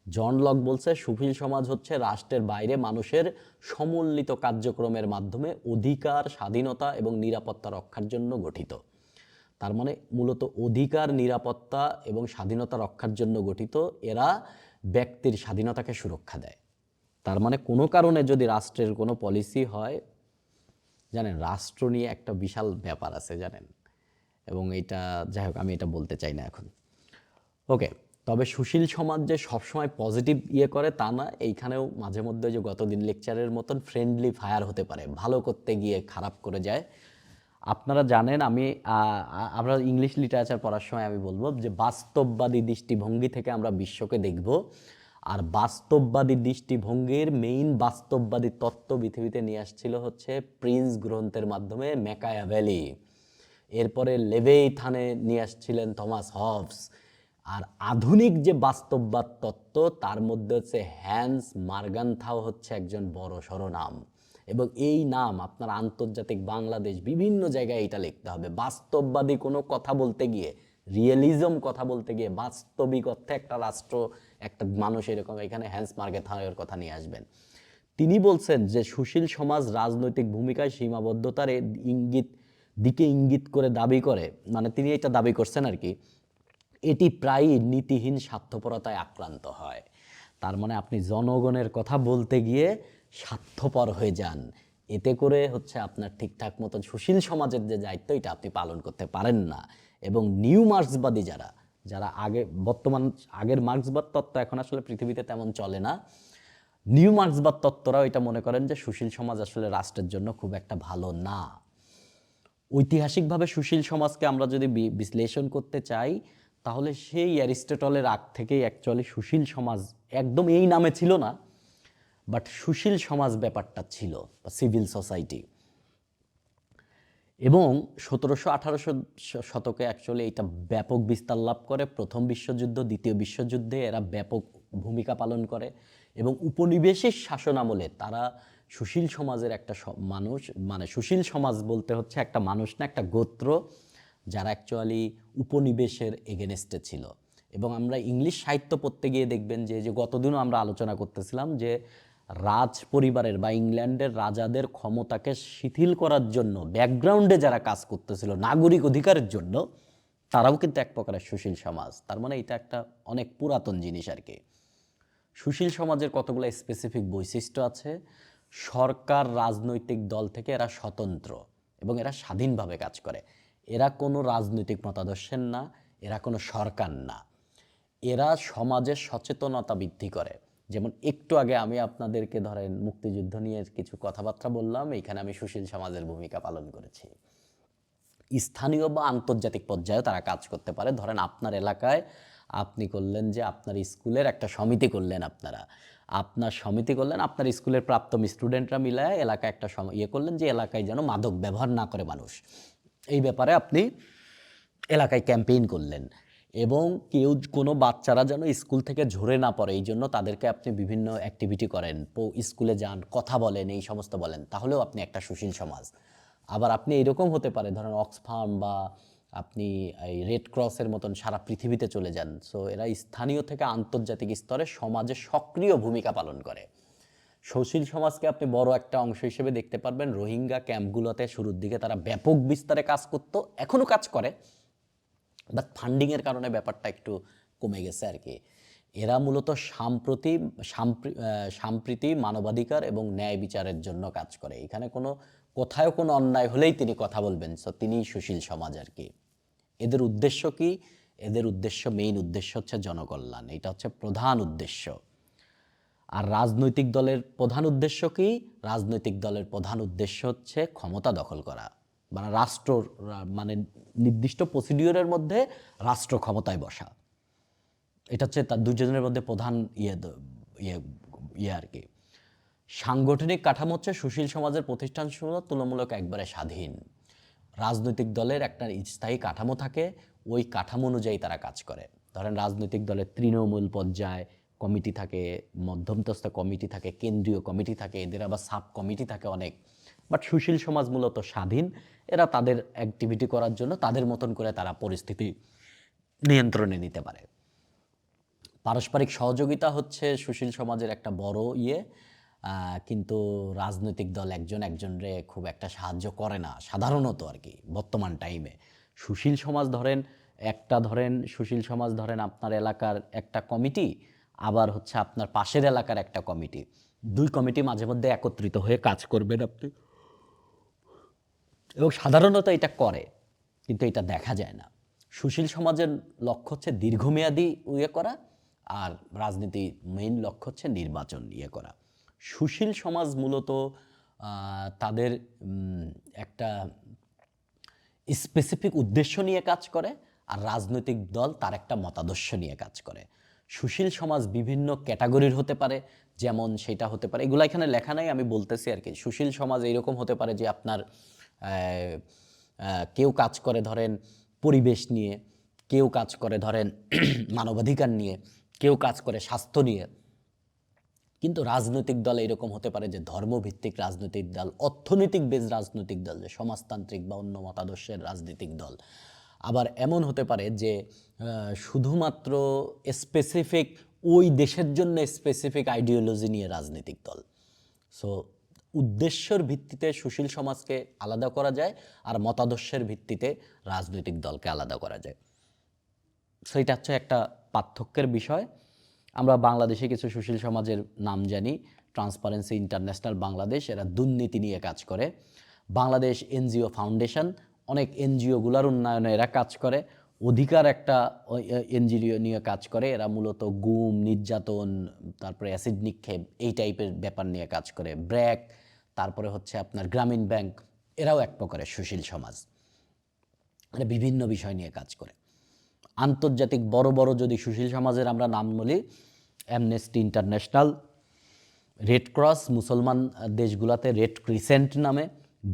জন লক বলছে সুশীল সমাজ হচ্ছে রাষ্ট্রের বাইরে মানুষের সমন্বিত কার্যক্রমের মাধ্যমে অধিকার, স্বাধীনতা এবং নিরাপত্তা রক্ষার জন্য গঠিত। তার মানে মূলত অধিকার, নিরাপত্তা এবং স্বাধীনতা রক্ষার জন্য গঠিত। এরা ব্যক্তির স্বাধীনতাকে সুরক্ষা দেয়। তার মানে কোনো কারণে যদি রাষ্ট্রের কোনো পলিসি হয়, জানেন রাষ্ট্র নিয়ে একটা বিশাল ব্যাপার আছে জানেন, এবং এইটা যাই হোক আমি এটা বলতে চাই না এখন। ওকে, তবে সুশীল সমাজ যে সবসময় পজিটিভ করে তা না, এইখানেও মাঝে মধ্যে যে গতদিন লেকচারের মতন ফ্রেন্ডলি ফায়ার হতে পারে, ভালো করতে গিয়ে খারাপ করে যায়। আপনারা জানেন আমরা ইংলিশ লিটারেচার পড়ার সময় আমি বলবো যে বাস্তববাদী দৃষ্টিভঙ্গি থেকে আমরা বিশ্বকে দেখব, আর বাস্তববাদী দৃষ্টিভঙ্গির মেইন বাস্তববাদী তত্ত্ব পৃথিবীতে নিয়ে আসছিল হচ্ছে প্রিন্স গ্রন্থের মাধ্যমে ম্যাকিয়াভেলি, এরপরে লেভিথানে নিয়ে আসছিলেন থমাস হবস, আর আধুনিক যে বাস্তববাদ তত্ত্ব তার মধ্যে হচ্ছে হ্যান্স মার্গানথাও হচ্ছে একজন বড় সড় নাম, এবং এই নাম আপনার আন্তর্জাতিক বাংলাদেশ বিভিন্ন জায়গায় এটা লিখতে হবে। বাস্তববাদী কোনো কথা বলতে গিয়ে, রিয়েলিজম কথা বলতে গিয়ে বাস্তবিক অর্থে একটা রাষ্ট্র, একটা মানুষ এরকম, এখানে হ্যান্স মার্গানথাওয়ের কথা নিয়ে আসবেন। তিনি বলছেন যে সুশীল সমাজ রাজনৈতিক ভূমিকায় সীমাবদ্ধতার দিকে ইঙ্গিত করে দাবি করে, মানে তিনি এটা দাবি করছেন আর কি, এটি প্রায়ই নীতিহীন স্বার্থপরতায় আক্রান্ত হয়। তার মানে আপনি জনগণের কথা বলতে গিয়ে স্বার্থপর হয়ে যান, এতে করে হচ্ছে আপনার ঠিকঠাক মতো সুশীল সমাজের যে দায়িত্ব এটা আপনি পালন করতে পারেন না। এবং নিউ মার্ক্সবাদী যারা আগের মার্ক্সবাদ তত্ত্ব এখন আসলে পৃথিবীতে তেমন চলে না, নিউ মার্ক্সবাদ তত্ত্বরাও এটা মনে করেন যে সুশীল সমাজ আসলে রাষ্ট্রের জন্য খুব একটা ভালো না। ঐতিহাসিকভাবে সুশীল সমাজকে আমরা যদি বিশ্লেষণ করতে চাই, তাহলে সেই অ্যারিস্টটলের আগ থেকেই অ্যাকচুয়ালি সুশীল সমাজ একদম এই নামে ছিল না, বাট সুশীল সমাজ ব্যাপারটা ছিল, বা সিভিল সোসাইটি। এবং 1700-1800 শতকে অ্যাকচুয়ালি এটা ব্যাপক বিস্তার লাভ করে। প্রথম বিশ্বযুদ্ধ, দ্বিতীয় বিশ্বযুদ্ধে এরা ব্যাপক ভূমিকা পালন করে, এবং উপনিবেশিক শাসন আমলে তারা সুশীল সমাজের একটা মানুষ, মানে সুশীল সমাজ বলতে হচ্ছে একটা মানুষ না, একটা গোত্র যারা অ্যাকচুয়ালি উপনিবেশের এগেনস্টে ছিল। এবং আমরা ইংলিশ সাহিত্য পড়তে গিয়ে দেখবেন যে গতদিনও আমরা আলোচনা করতেছিলাম যে রাজ পরিবারের বা ইংল্যান্ডের রাজাদের ক্ষমতাকে শিথিল করার জন্য ব্যাকগ্রাউন্ডে যারা কাজ করতেছিল নাগরিক অধিকারের জন্য, তারাও কিন্তু এক প্রকারের সুশীল সমাজ। তার মানে এটা একটা অনেক পুরাতন জিনিস আর কি। সুশীল সমাজের কতগুলো স্পেসিফিক বৈশিষ্ট্য আছে। সরকার, রাজনৈতিক দল থেকে এরা স্বতন্ত্র এবং এরা স্বাধীনভাবে কাজ করে। এরা কোনো রাজনৈতিক মতাদর্শের না, এরা কোনো সরকার না। এরা সমাজের সচেতনতা বৃদ্ধি করে। যেমন একটু আগে আমি আপনাদেরকে ধরেন মুক্তিযুদ্ধ নিয়ে কিছু কথাবার্তা বললাম, এইখানে আমি সুশীল সমাজের ভূমিকা পালন করেছি। স্থানীয় বা আন্তর্জাতিক পর্যায়ে তারা কাজ করতে পারে। ধরেন আপনার এলাকায় আপনি করলেন যে আপনার স্কুলের একটা সমিতি করলেন, আপনার স্কুলের প্রাপ্ত স্টুডেন্টরা মিলায় এলাকায় একটা করলেন যে এলাকায় যেন মাদক ব্যবহার না করে মানুষ, এই ব্যাপারে আপনি এলাকায় ক্যাম্পেইন করলেন। এবং কোনো বাচ্চারা যেন স্কুল থেকে ঝরে না পড়ে, এই জন্য তাদেরকে আপনি বিভিন্ন অ্যাক্টিভিটি করেন, স্কুলে যান, কথা বলেন, এই সমস্ত বলেন, তাহলেও আপনি একটা সুশীল সমাজ। আবার আপনি এরকম হতে পারে, ধরেন অক্সফাম বা আপনি এই রেড ক্রসের মতন সারা পৃথিবীতে চলে যান। সো এরা স্থানীয় থেকে আন্তর্জাতিক স্তরে সমাজে সক্রিয় ভূমিকা পালন করে। সুশীল সমাজকে আপনি বড় একটা অংশ হিসেবে দেখতে পারবেন রোহিঙ্গা ক্যাম্পগুলোতে। শুরুর দিকে তারা ব্যাপক বিস্তারে কাজ করতো, এখনও কাজ করে, বাট ফান্ডিংয়ের কারণে ব্যাপারটা একটু কমে গেছে আর কি। এরা মূলত সাম্প্রতি মানবাধিকার এবং ন্যায় বিচারের জন্য কাজ করে। এখানে কোথাও কোনো অন্যায় হলেই তিনি কথা বলবেন, সো তিনিই সুশীল সমাজ আর কি। এদের উদ্দেশ্য কি? এদের মেইন উদ্দেশ্য হচ্ছে জনকল্যাণ, এটা হচ্ছে প্রধান উদ্দেশ্য। আর রাজনৈতিক দলের প্রধান উদ্দেশ্য কি? রাজনৈতিক দলের প্রধান উদ্দেশ্য হচ্ছে ক্ষমতা দখল করা, মানে নির্দিষ্ট প্রসিডিওরের মধ্যে রাষ্ট্র ক্ষমতায় বসা। এটা হচ্ছে তার দুজনের মধ্যে প্রধান আর কি। সাংগঠনিক কাঠামো হচ্ছে সুশীল সমাজের প্রতিষ্ঠানসমূহ তুলনামূলক একবারে স্বাধীন। রাজনৈতিক দলের একটা স্থায়ী কাঠামো থাকে, ওই কাঠামো অনুযায়ী তারা কাজ করে। ধরেন রাজনৈতিক দলের তৃণমূল পর্যায়ে কমিটি থাকে, মধ্যমস্থ কমিটি থাকে, কেন্দ্রীয় কমিটি থাকে, এদের আবার সাব কমিটি থাকে অনেক। বাট সুশীল সমাজ মূলত স্বাধীন, এরা তাদের অ্যাক্টিভিটি করার জন্য তাদের মতন করে তারা পরিস্থিতি নিয়ন্ত্রণে নিতে পারে। পারস্পরিক সহযোগিতা হচ্ছে সুশীল সমাজের একটা বড় কিন্তু রাজনৈতিক দল একজনরে খুব একটা সাহায্য করে না সাধারণত আর কি বর্তমান টাইমে। সুশীল সমাজ ধরেন সুশীল সমাজ ধরেন আপনার এলাকার একটা কমিটি, আবার হচ্ছে আপনার পাশের এলাকার একটা কমিটি, দুই কমিটি মাঝে মধ্যে একত্রিত হয়ে কাজ করবেন আপনি, এবং সাধারণত এটা করে, কিন্তু এটা দেখা যায় না। সুশীল সমাজের লক্ষ্য হচ্ছে দীর্ঘমেয়াদী করা, আর রাজনীতি মেইন লক্ষ্য হচ্ছে নির্বাচন করা। সুশীল সমাজ মূলত তাদের একটা স্পেসিফিক উদ্দেশ্য নিয়ে কাজ করে, আর রাজনৈতিক দল তার একটা মতাদর্শ নিয়ে কাজ করে। সুশীল সমাজ বিভিন্ন ক্যাটাগরির হতে পারে, যেমন সেটা হতে পারে, এগুলো এখানে লেখা নাই, আমি বলতেছি আর কি। সুশীল সমাজ এইরকম হতে পারে যে আপনার কেউ কাজ করে ধরেন পরিবেশ নিয়ে, কেউ কাজ করে ধরেন মানবাধিকার নিয়ে, কেউ কাজ করে স্বাস্থ্য নিয়ে। কিন্তু রাজনৈতিক দল এরকম হতে পারে যে ধর্মভিত্তিক রাজনৈতিক দল, অর্থনৈতিক বেজ রাজনৈতিক দল, যে সমাজতান্ত্রিক বা অন্য মতাদর্শের রাজনৈতিক দল। আবার এমন হতে পারে যে শুধুমাত্র স্পেসিফিক ওই দেশের জন্য স্পেসিফিক আইডিওলজি নিয়ে রাজনৈতিক দল। সো উদ্দেশ্যের ভিত্তিতে সুশীল সমাজকে আলাদা করা যায়, আর মতাদর্শের ভিত্তিতে রাজনৈতিক দলকে আলাদা করা যায়। সো এটা হচ্ছে একটা পার্থক্যের বিষয়। আমরা বাংলাদেশে কিছু সুশীল সমাজের নাম জানি। ট্রান্সপারেন্সি ইন্টারন্যাশনাল বাংলাদেশ, এরা দুর্নীতি নিয়ে কাজ করে। বাংলাদেশ এনজিও ফাউন্ডেশন, অনেক এনজিওগুলোর উন্নয়নে এরা কাজ করে। অধিকার একটা এনজিও নিয়ে কাজ করে, এরা মূলত গুম, নির্যাতন, তারপরে অ্যাসিড নিক্ষেপ, এই টাইপের ব্যাপার নিয়ে কাজ করে। ব্র্যাক, তারপরে হচ্ছে আপনার গ্রামীণ ব্যাংক, এরাও এক প্রকারের সুশীল সমাজ, মানে বিভিন্ন বিষয় নিয়ে কাজ করে। আন্তর্জাতিক বড় বড় যদি সুশীল সমাজের আমরা নাম বলি, অ্যামনেস্টি ইন্টারন্যাশনাল, রেড ক্রস, মুসলমান দেশগুলোতে রেড ক্রিসেন্ট নামে,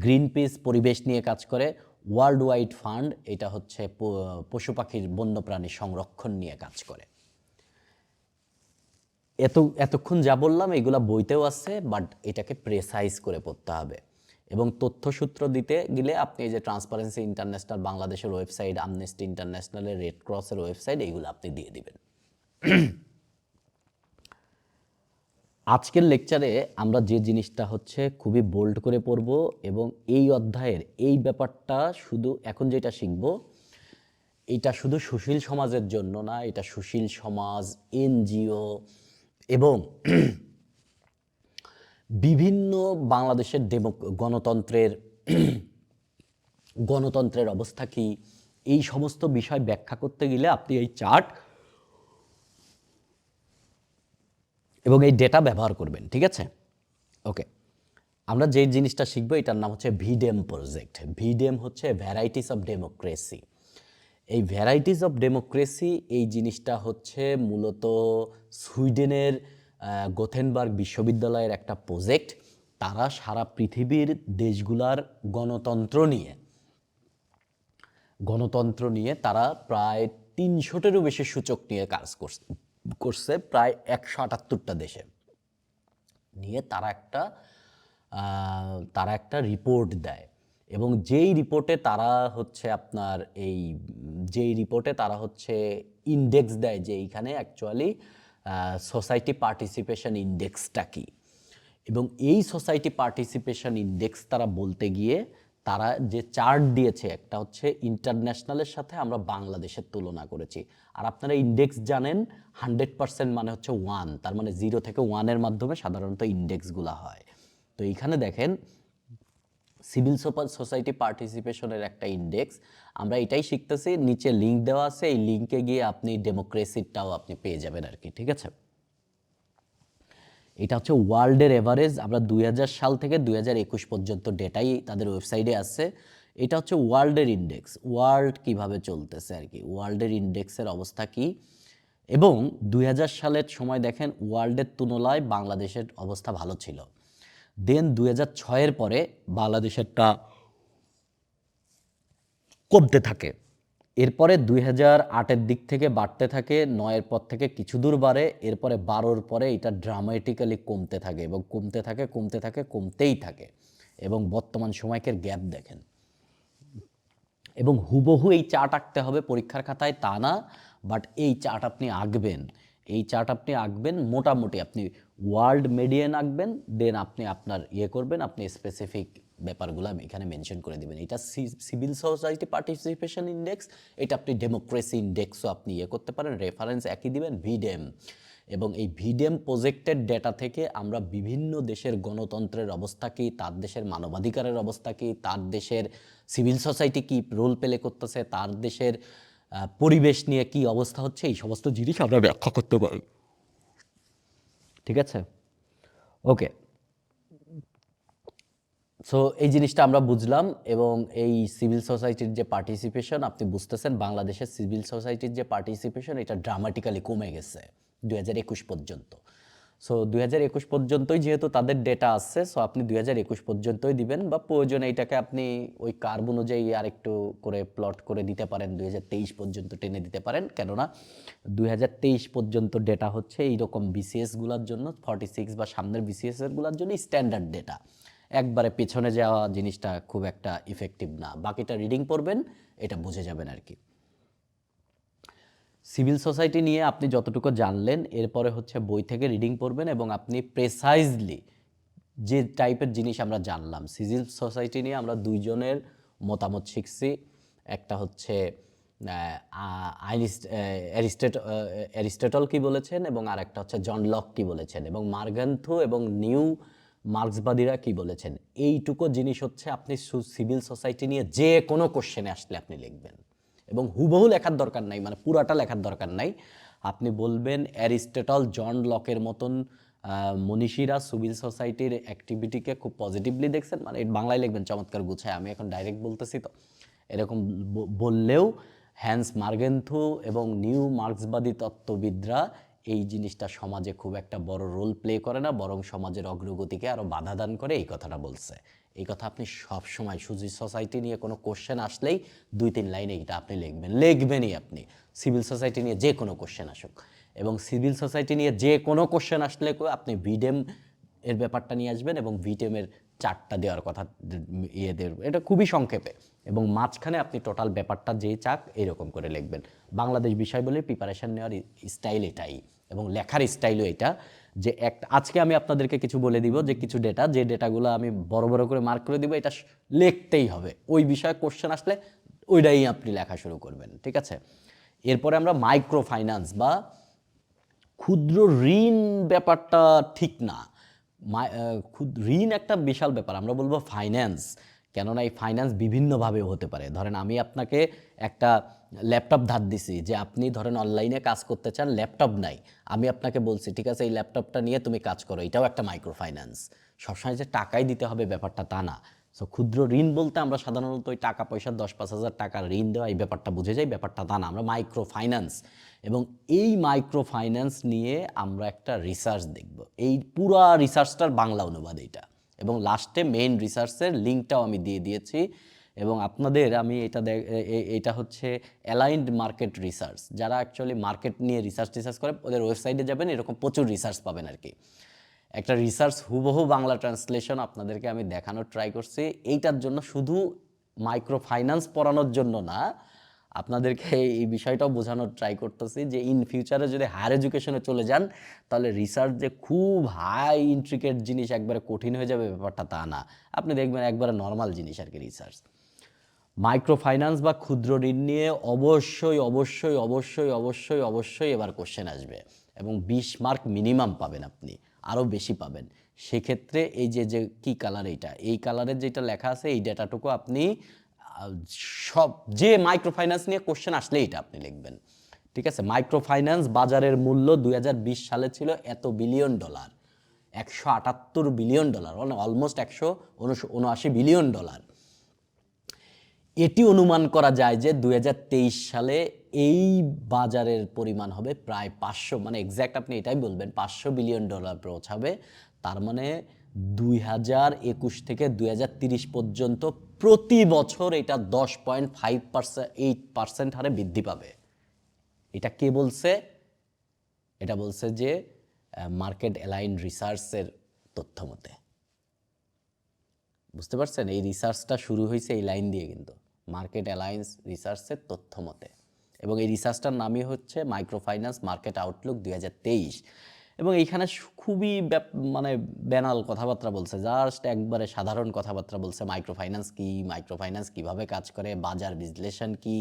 গ্রিন পিস পরিবেশ নিয়ে কাজ করে, ওয়ার্ল্ড ওয়াইড ফান্ড, এটা হচ্ছে পশু পাখির বন্যপ্রাণী সংরক্ষণ নিয়ে কাজ করে। এতক্ষণ যা বললাম এগুলা বইতেও আছে, বাট এটাকে প্রেসাইজ করে পড়তে হবে। এবং তথ্যসূত্র দিতে গেলে আপনি এই যে ট্রান্সপারেন্সি ইন্টারন্যাশনাল বাংলাদেশের ওয়েবসাইট, আমনেস্টি ইন্টারন্যাশনালের, রেড ক্রসের ওয়েবসাইট, এগুলো আপনি দিয়ে দিবেন। আজকের লেকচারে আমরা যে জিনিসটা হচ্ছে খুবই বোল্ড করে পড়ব, এবং এই অধ্যায়ের এই ব্যাপারটা শুধু এখন যেটা শিখব, এটা শুধু সুশীল সমাজের জন্য না, এটা সুশীল সমাজ, এনজিও এবং বিভিন্ন বাংলাদেশের গণতন্ত্রের অবস্থা কি, এই সমস্ত বিষয় ব্যাখ্যা করতে গেলে আপনি এই চার্ট এবং এই ডেটা ব্যবহার করবেন, ঠিক আছে? ওকে, আমরা যে জিনিসটা শিখবো এটার নাম হচ্ছে ভিডেম প্রজেক্ট। ভিডেম হচ্ছে ভ্যারাইটিস অফ ডেমোক্রেসি। এই ভ্যারাইটিস অফ ডেমোক্রেসি এই জিনিসটা হচ্ছে মূলত সুইডেনের গোথেনবার্গ বিশ্ববিদ্যালয়ের একটা প্রজেক্ট। তারা সারা পৃথিবীর দেশগুলার গণতন্ত্র নিয়ে তারা প্রায় 300টিরও বেশি সূচক নিয়ে কাজ করছে, প্রায় 178টা দেশে নিয়ে তারা একটা রিপোর্ট দেয়। এবং যেই রিপোর্টে তারা হচ্ছে ইন্ডেক্স দেয় যে এইখানে অ্যাকচুয়ালি সোসাইটি পার্টিসিপেশন ইন্ডেক্সটা কি। এবং এই সোসাইটি পার্টিসিপেশন ইন্ডেক্স তারা বলতে গিয়ে তারা যে চার্ট দিয়েছে, একটা হচ্ছে ইন্টারন্যাশনালের সাথে আমরা বাংলাদেশের তুলনা করেছি। আর আপনারা ইন্ডেক্স জানেন 100% মানে হচ্ছে 1, তার মানে 0 থেকে 1-এর মাধ্যমে সাধারণত ইন্ডেক্সগুলো হয়। তো এইখানে দেখেন সিভিল সোসাইটি পার্টিসিপেশনের একটা ইন্ডেক্স, আমরা এটাই শিখতেছি। নিচে লিঙ্ক দেওয়া আছে, এই লিঙ্কে গিয়ে আপনি ডেমোক্রেসিটাও আপনি পেয়ে যাবেন আর কি, ঠিক আছে? এটা হচ্ছে ওয়ার্ল্ডের এভারেজ। আমরা 2000 সাল থেকে 2021 পর্যন্ত ডেটাই তাদের ওয়েবসাইটে আছে। এটা হচ্ছে ওয়ার্ল্ডের ইন্ডেক্স, ওয়ার্ল্ড কিভাবে চলতেছে আর কি, ওয়ার্ল্ডের ইন্ডেক্সের অবস্থা কি। এবং 2000 সালের সময় দেখেন ওয়ার্ল্ডের তুলনায় বাংলাদেশের অবস্থা ভালো ছিল। দেন 2006-এর পরে বাংলাদেশেরটা কমতে থাকে, এরপরে 2008-এর দিক থেকে বাড়তে থাকে, 9-এর পর থেকে কিছু দূর বাড়ে, এরপরে 12-র পরে এটা ড্রামাটিক্যালি কমতে থাকে এবং কমতেই থাকে এবং বর্তমান সময়কের গ্যাপ দেখেন। এবং হুবহু এই চার্ট আঁকতে হবে পরীক্ষার খাতায় তা না, বাট এই চার্ট আপনি আঁকবেন মোটামুটি আপনি ওয়ার্ল্ড মিডিয়ান আঁকবেন, দেন আপনি আপনার করবেন, আপনি স্পেসিফিক ব্যাপারগুলো এখানে মেনশন করে দিবেন। এটা সিভিল সোসাইটি পার্টিসিপেশন ইন্ডেক্স, এটা আপনি ডেমোক্রেসি ইন্ডেক্সও আপনি করতে পারেন, রেফারেন্স একই দিবেন ভিডেম। এবং এই ভিডেম প্রজেক্টেড ডেটা থেকে আমরা বিভিন্ন দেশের গণতন্ত্রের অবস্থা কী, তার দেশের মানবাধিকারের অবস্থা কী, তার দেশের সিভিল সোসাইটি কী রোল প্লে করতেছে, তার দেশের পরিবেশ নিয়ে কি অবস্থা হচ্ছে, এই সমস্ত জিনিস আমরা ব্যাখ্যা করতে পারি। ঠিক আছে, ওকে। সো এই জিনিসটা আমরা বুঝলাম এবং এই সিভিল সোসাইটির যে পার্টিসিপেশন আপনি বুঝতেছেন, বাংলাদেশের সিভিল সোসাইটির যে পার্টিসিপেশন এটা ড্রামাটিক্যালি কমে গেছে 2021 পর্যন্ত। সো 2021 পর্যন্তই যেহেতু তাদের ডেটা আসছে, সো আপনি 2021 পর্যন্তই দিবেন, বা প্রয়োজনে এইটাকে আপনি ওই কার্ভ অনুযায়ী আরেকটু করে প্লট করে দিতে পারেন, 2023 পর্যন্ত টেনে দিতে পারেন। কেননা 2023 পর্যন্ত ডেটা হচ্ছে এইরকম বিসিএসগুলোর জন্য, 46 বা সামনের বিসিএসেরগুলোর জন্য স্ট্যান্ডার্ড ডেটা। একবারে পেছনে যাওয়া জিনিসটা খুব একটা ইফেক্টিভ না, বাকিটা রিডিং পড়বেন, এটা বুঝে যাবেন আর কি। সিভিল সোসাইটি নিয়ে আপনি যতটুকু জানলেন, এরপরে হচ্ছে বই থেকে রিডিং পড়বেন এবং আপনি প্রেসাইজলি যে টাইপের জিনিস আমরা জানলাম, সিভিল সোসাইটি নিয়ে আমরা দুইজনের মতামত শিখছি। একটা হচ্ছে অ্যারিস্টটল কি বলেছেন এবং আর একটা হচ্ছে জন লক কি বলেছেন এবং মার্গান্থু এবং নিউ মার্ক্সবাদীরা কি বলেছেন। এইটুকু জিনিস হচ্ছে আপনি সিভিল সোসাইটি নিয়ে যে কোনো কোশ্চেনে আসলে আপনি লিখবেন এবং হুবহু লেখার দরকার নাই, মানে পুরাটা লেখার দরকার নাই। আপনি বলবেন অ্যারিস্টটল, জন লকের মতন মনীষীরা সিভিল সোসাইটির অ্যাক্টিভিটিকে খুব পজিটিভলি দেখছেন, মানে বাংলায় লিখবেন চমৎকার গুছায়, আমি এখন ডাইরেক্ট বলতেছি তো, এরকম বললেও হ্যান্স মার্গেন্থু এবং নিউ মার্ক্সবাদী তত্ত্ববিদরা এই জিনিসটা সমাজে খুব একটা বড় রোল প্লে করে না, বরং সমাজের অগ্রগতিকে আরও বাধা দান করে, এই কথাটা বলছে। এই কথা আপনি সব সময় সিভিল সোসাইটি নিয়ে কোনো কোশ্চেন আসলেই 2-3 লাইনে এটা আপনি লিখবেনই আপনি, সিভিল সোসাইটি নিয়ে যে কোনো কোশ্চেন আসুক। এবং সিভিল সোসাইটি নিয়ে যে কোনো কোশ্চেন আসলে আপনি ভিডেম এর ব্যাপারটা নিয়ে আসবেন এবং ভিডেমের চারটা দেওয়ার কথা দেবেন, এটা খুবই সংক্ষেপে, এবং মাঝখানে আপনি টোটাল ব্যাপারটা যে চাক এরকম করে লিখবেন। বাংলাদেশ বিষয় বলে প্রিপারেশন নেওয়ার স্টাইল এটাই এবং লেখার স্টাইলও এটা, যে আজকে আমি আপনাদেরকে কিছু বলে দিব, যে কিছু ডেটা, যে ডেটাগুলো আমি বড় বড় করে মার্ক করে দিব, এটা লিখতেই হবে, ওই বিষয়ে কোশ্চেন আসলে ওইটাই আপনি লেখা শুরু করবেন। ঠিক আছে, এরপরে আমরা মাইক্রো ফাইন্যান্স বা ক্ষুদ্র ঋণ ব্যাপারটা ঠিক না, ঋণ একটা বিশাল ব্যাপার, আমরা বলবো ফাইন্যান্স, কেননা এই ফাইন্যান্স বিভিন্নভাবে হতে পারে। ধরেন আমি আপনাকে একটা ল্যাপটপ ধার দিছি, যে আপনি ধরেন অনলাইনে কাজ করতে চান, ল্যাপটপ নাই, আমি আপনাকে বলছি ঠিক আছে এই ল্যাপটপটা নিয়ে তুমি কাজ করো, এটাও একটা মাইক্রো ফাইন্যান্স। সবসময় যে টাকাই দিতে হবে ব্যাপারটা তা না। সো ক্ষুদ্র ঋণ বলতে আমরা সাধারণত ওই টাকা পয়সা 10-5 হাজার টাকার ঋণ দেওয়া, এই ব্যাপারটা বুঝে যাই, ব্যাপারটা তা না, আমরা মাইক্রো ফাইন্যান্স। এবং এই মাইক্রো ফাইন্যান্স নিয়ে আমরা একটা রিসার্চ দেখব, এই পুরা রিসার্চটার বাংলা অনুবাদ এইটা, এবং লাস্টে মেইন রিসার্চের লিঙ্কটাও আমি দিয়ে দিয়েছি। এবং আপনাদের আমি এটা হচ্ছে অ্যালাইন্ড মার্কেট রিসার্চ, যারা অ্যাকচুয়ালি মার্কেট নিয়ে রিসার্চ করে ওদের ওয়েবসাইটে যাবেন, এরকম প্রচুর রিসার্চ পাবেন আর কি। একটা রিসার্চ হুবহু বাংলা ট্রান্সলেশন আপনাদেরকে আমি দেখানোর ট্রাই করছি, এইটার জন্য শুধু মাইক্রো ফাইন্যান্স পড়ানোর জন্য না, আপনাদেরকে এই বিষয়টাও বোঝানোর ট্রাই করতেছি যে ইন ফিউচারে যদি হায়ার এডুকেশনে চলে যান, তাহলে রিসার্চ যে খুব হাই ইন্ট্রিকেট জিনিস, একবারে কঠিন হয়ে যাবে ব্যাপারটা তা না, আপনি দেখবেন একবারে নর্মাল জিনিস আর কি রিসার্চ। মাইক্রো ফাইন্যান্স বা ক্ষুদ্র ঋণ নিয়ে অবশ্যই অবশ্যই অবশ্যই অবশ্যই অবশ্যই এবার কোশ্চেন আসবে এবং 20 মার্ক মিনিমাম পাবেন, আপনি আরও বেশি পাবেন। সেক্ষেত্রে এই যে কি কালার, এই কালারের যেটা লেখা আছে এই ডেটাটুকু আপনি সব যে মাইক্রো ফাইন্যান্স নিয়ে কোশ্চেন আসলে এটা আপনি লিখবেন। ঠিক আছে, মাইক্রো ফাইন্যান্স বাজারের মূল্য 2020 সালে ছিল $1 বিলিয়ন, $178 বিলিয়ন, মানে অলমোস্ট $179 বিলিয়ন। এটি অনুমান করা যায় যে 2023 সালে এই বাজারের পরিমাণ হবে প্রায় 500, মানে এক্স্যাক্ট আপনি এটাই বলবেন $500 বিলিয়ন পৌঁছাবে। তার মানে 2021 থেকে 2030 পর্যন্ত প্রতি বছর এটা 10.8% হারে বৃদ্ধি পাবে। এটা কে বলছে? এটা বলছে যে মার্কেট অ্যালাইন রিসার্চের তথ্য মতে। বুঝতে পারছেন? এই রিসার্চটা শুরু হয়েছে এই লাইন দিয়ে, কিন্তু মার্কেট অ্যালায়েন্স রিসার্চের তথ্য মতে। এবং এই রিসার্চটার নামই হচ্ছে মাইক্রো ফাইন্যান্স মার্কেট আউটলুক 2023। এবং এইখানে খুবই মানে ব্যানাল কথাবার্তা বলছে, জাস্ট একবারে সাধারণ কথাবার্তা বলছে। মাইক্রো ফাইন্যান্স কি, মাইক্রো ফাইন্যান্স কীভাবে কাজ করে, বাজার বিশ্লেষণ কি,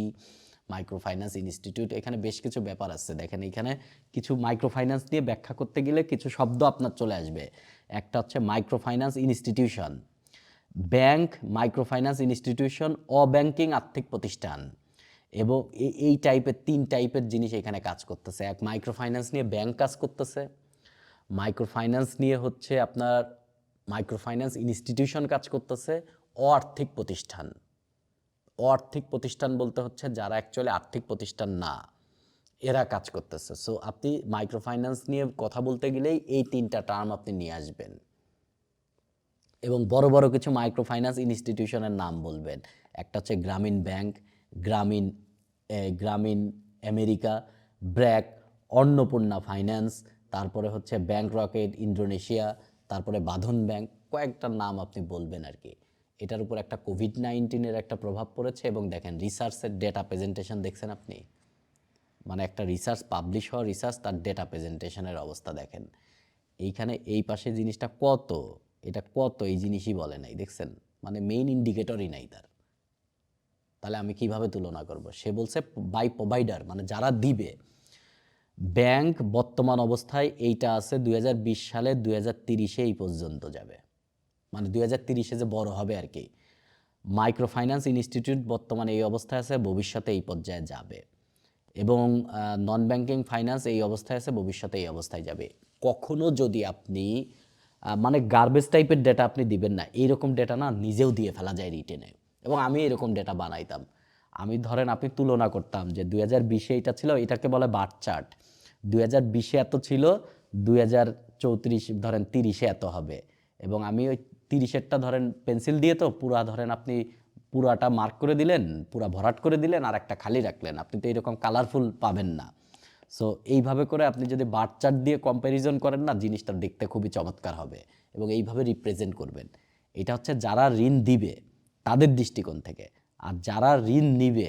মাইক্রো ফাইন্যান্স ইনস্টিটিউট, এখানে বেশ কিছু ব্যাপার আছে। দেখেন এখানে কিছু মাইক্রো ফাইন্যান্স নিয়ে ব্যাখ্যা করতে গেলে কিছু শব্দ আপনার চলে আসবে। একটা হচ্ছে micro finance institution, bank, micro finance institution, অব্যাংকিং আর্থিক প্রতিষ্ঠান। এবং এই টাইপের 3 টাইপের জিনিস এখানে কাজ করতেছে। এক মাইক্রো ফাইন্যান্স নিয়ে ব্যাংক কাজ করতেছে, মাইক্রো ফাইন্যান্স নিয়ে হচ্ছে আপনার মাইক্রো ফাইন্যান্স ইনস্টিটিউশন কাজ করতেছে, আর্থিক প্রতিষ্ঠান। আর্থিক প্রতিষ্ঠান বলতে হচ্ছে যারা অ্যাকচুয়ালি আর্থিক প্রতিষ্ঠান না, এরা কাজ করতেছে। সো আপনি মাইক্রো ফাইন্যান্স নিয়ে কথা বলতে গেলেই এই 3টা টার্ম আপনি নিয়ে আসবেন এবং বড় বড় কিছু মাইক্রো ফাইন্যান্স ইনস্টিটিউশনের নাম বলবেন। একটা হচ্ছে গ্রামীণ ব্যাংক, গ্রামীণ আমেরিকা, ব্র্যাক, অন্নপূর্ণা ফাইন্যান্স, তারপরে হচ্ছে ব্যাংক রকেট ইন্দোনেশিয়া, তারপরে বাঁধন ব্যাংক, কয়েকটা নাম আপনি বলবেন আর কি। এটার উপর একটা কোভিড-19 একটা প্রভাব পড়েছে। এবং দেখেন রিসার্চের ডেটা প্রেজেন্টেশন দেখছেন আপনি, মানে একটা রিসার্চ পাবলিশ হওয়া রিসার্চ, তার ডেটা প্রেজেন্টেশনের অবস্থা দেখেন। এইখানে এই পাশে জিনিসটা কত, এটা কত, এই জিনিসই বলে নাই, দেখছেন? মানে মেইন ইন্ডিকেটরই নাই তার। তাহলে আমি কিভাবে তুলনা করব? সে বলছে বাই প্রোভাইডার, মানে যারা দিবে। ব্যাংক বর্তমান অবস্থায় এইটা আছে 2020 সালে 2030-এ এই পর্যন্ত যাবে, মানে 2030-এ যে বড় হবে আর কি। মাইক্রো ফাইন্যান্স ইনস্টিটিউট বর্তমানে এই অবস্থায় আছে, ভবিষ্যতে এই পর্যায়ে যাবে। এবং নন ব্যাংকিং ফাইন্যান্স এই অবস্থায় আছে, ভবিষ্যতে এই অবস্থায় যাবে। কখনো যদি আপনি মানে গার্বেজ টাইপের ডেটা আপনি দিবেন না, এইরকম ডেটা না নিজেও দিয়ে ফেলা যায় রিটেনে। এবং আমি এরকম ডেটা বানাইতাম। আমি ধরেন আপনি তুলনা করতাম যে 2020-এ এটা ছিল, এটাকে বলে বার চার্ট। 2020-এ এত ছিল, 2034 ধরেন 30-এ এত হবে। এবং আমি ওই 30-এরটা ধরেন পেন্সিল দিয়ে তো পুরা ধরেন আপনি পুরাটা মার্ক করে দিলেন, পুরা ভরাট করে দিলেন, আর একটা খালি রাখলেন। আপনি তো এরকম কালারফুল পাবেন না। সো এইভাবে করে আপনি যদি বার চার্ট দিয়ে কম্প্যারিজন করেন না, জিনিসটা দেখতে খুবই চমৎকার হবে এবং এইভাবে রিপ্রেজেন্ট করবেন। এটা হচ্ছে যারা ঋণ দিবে তাদের দৃষ্টিকোণ থেকে, আর যারা ঋণ নিবে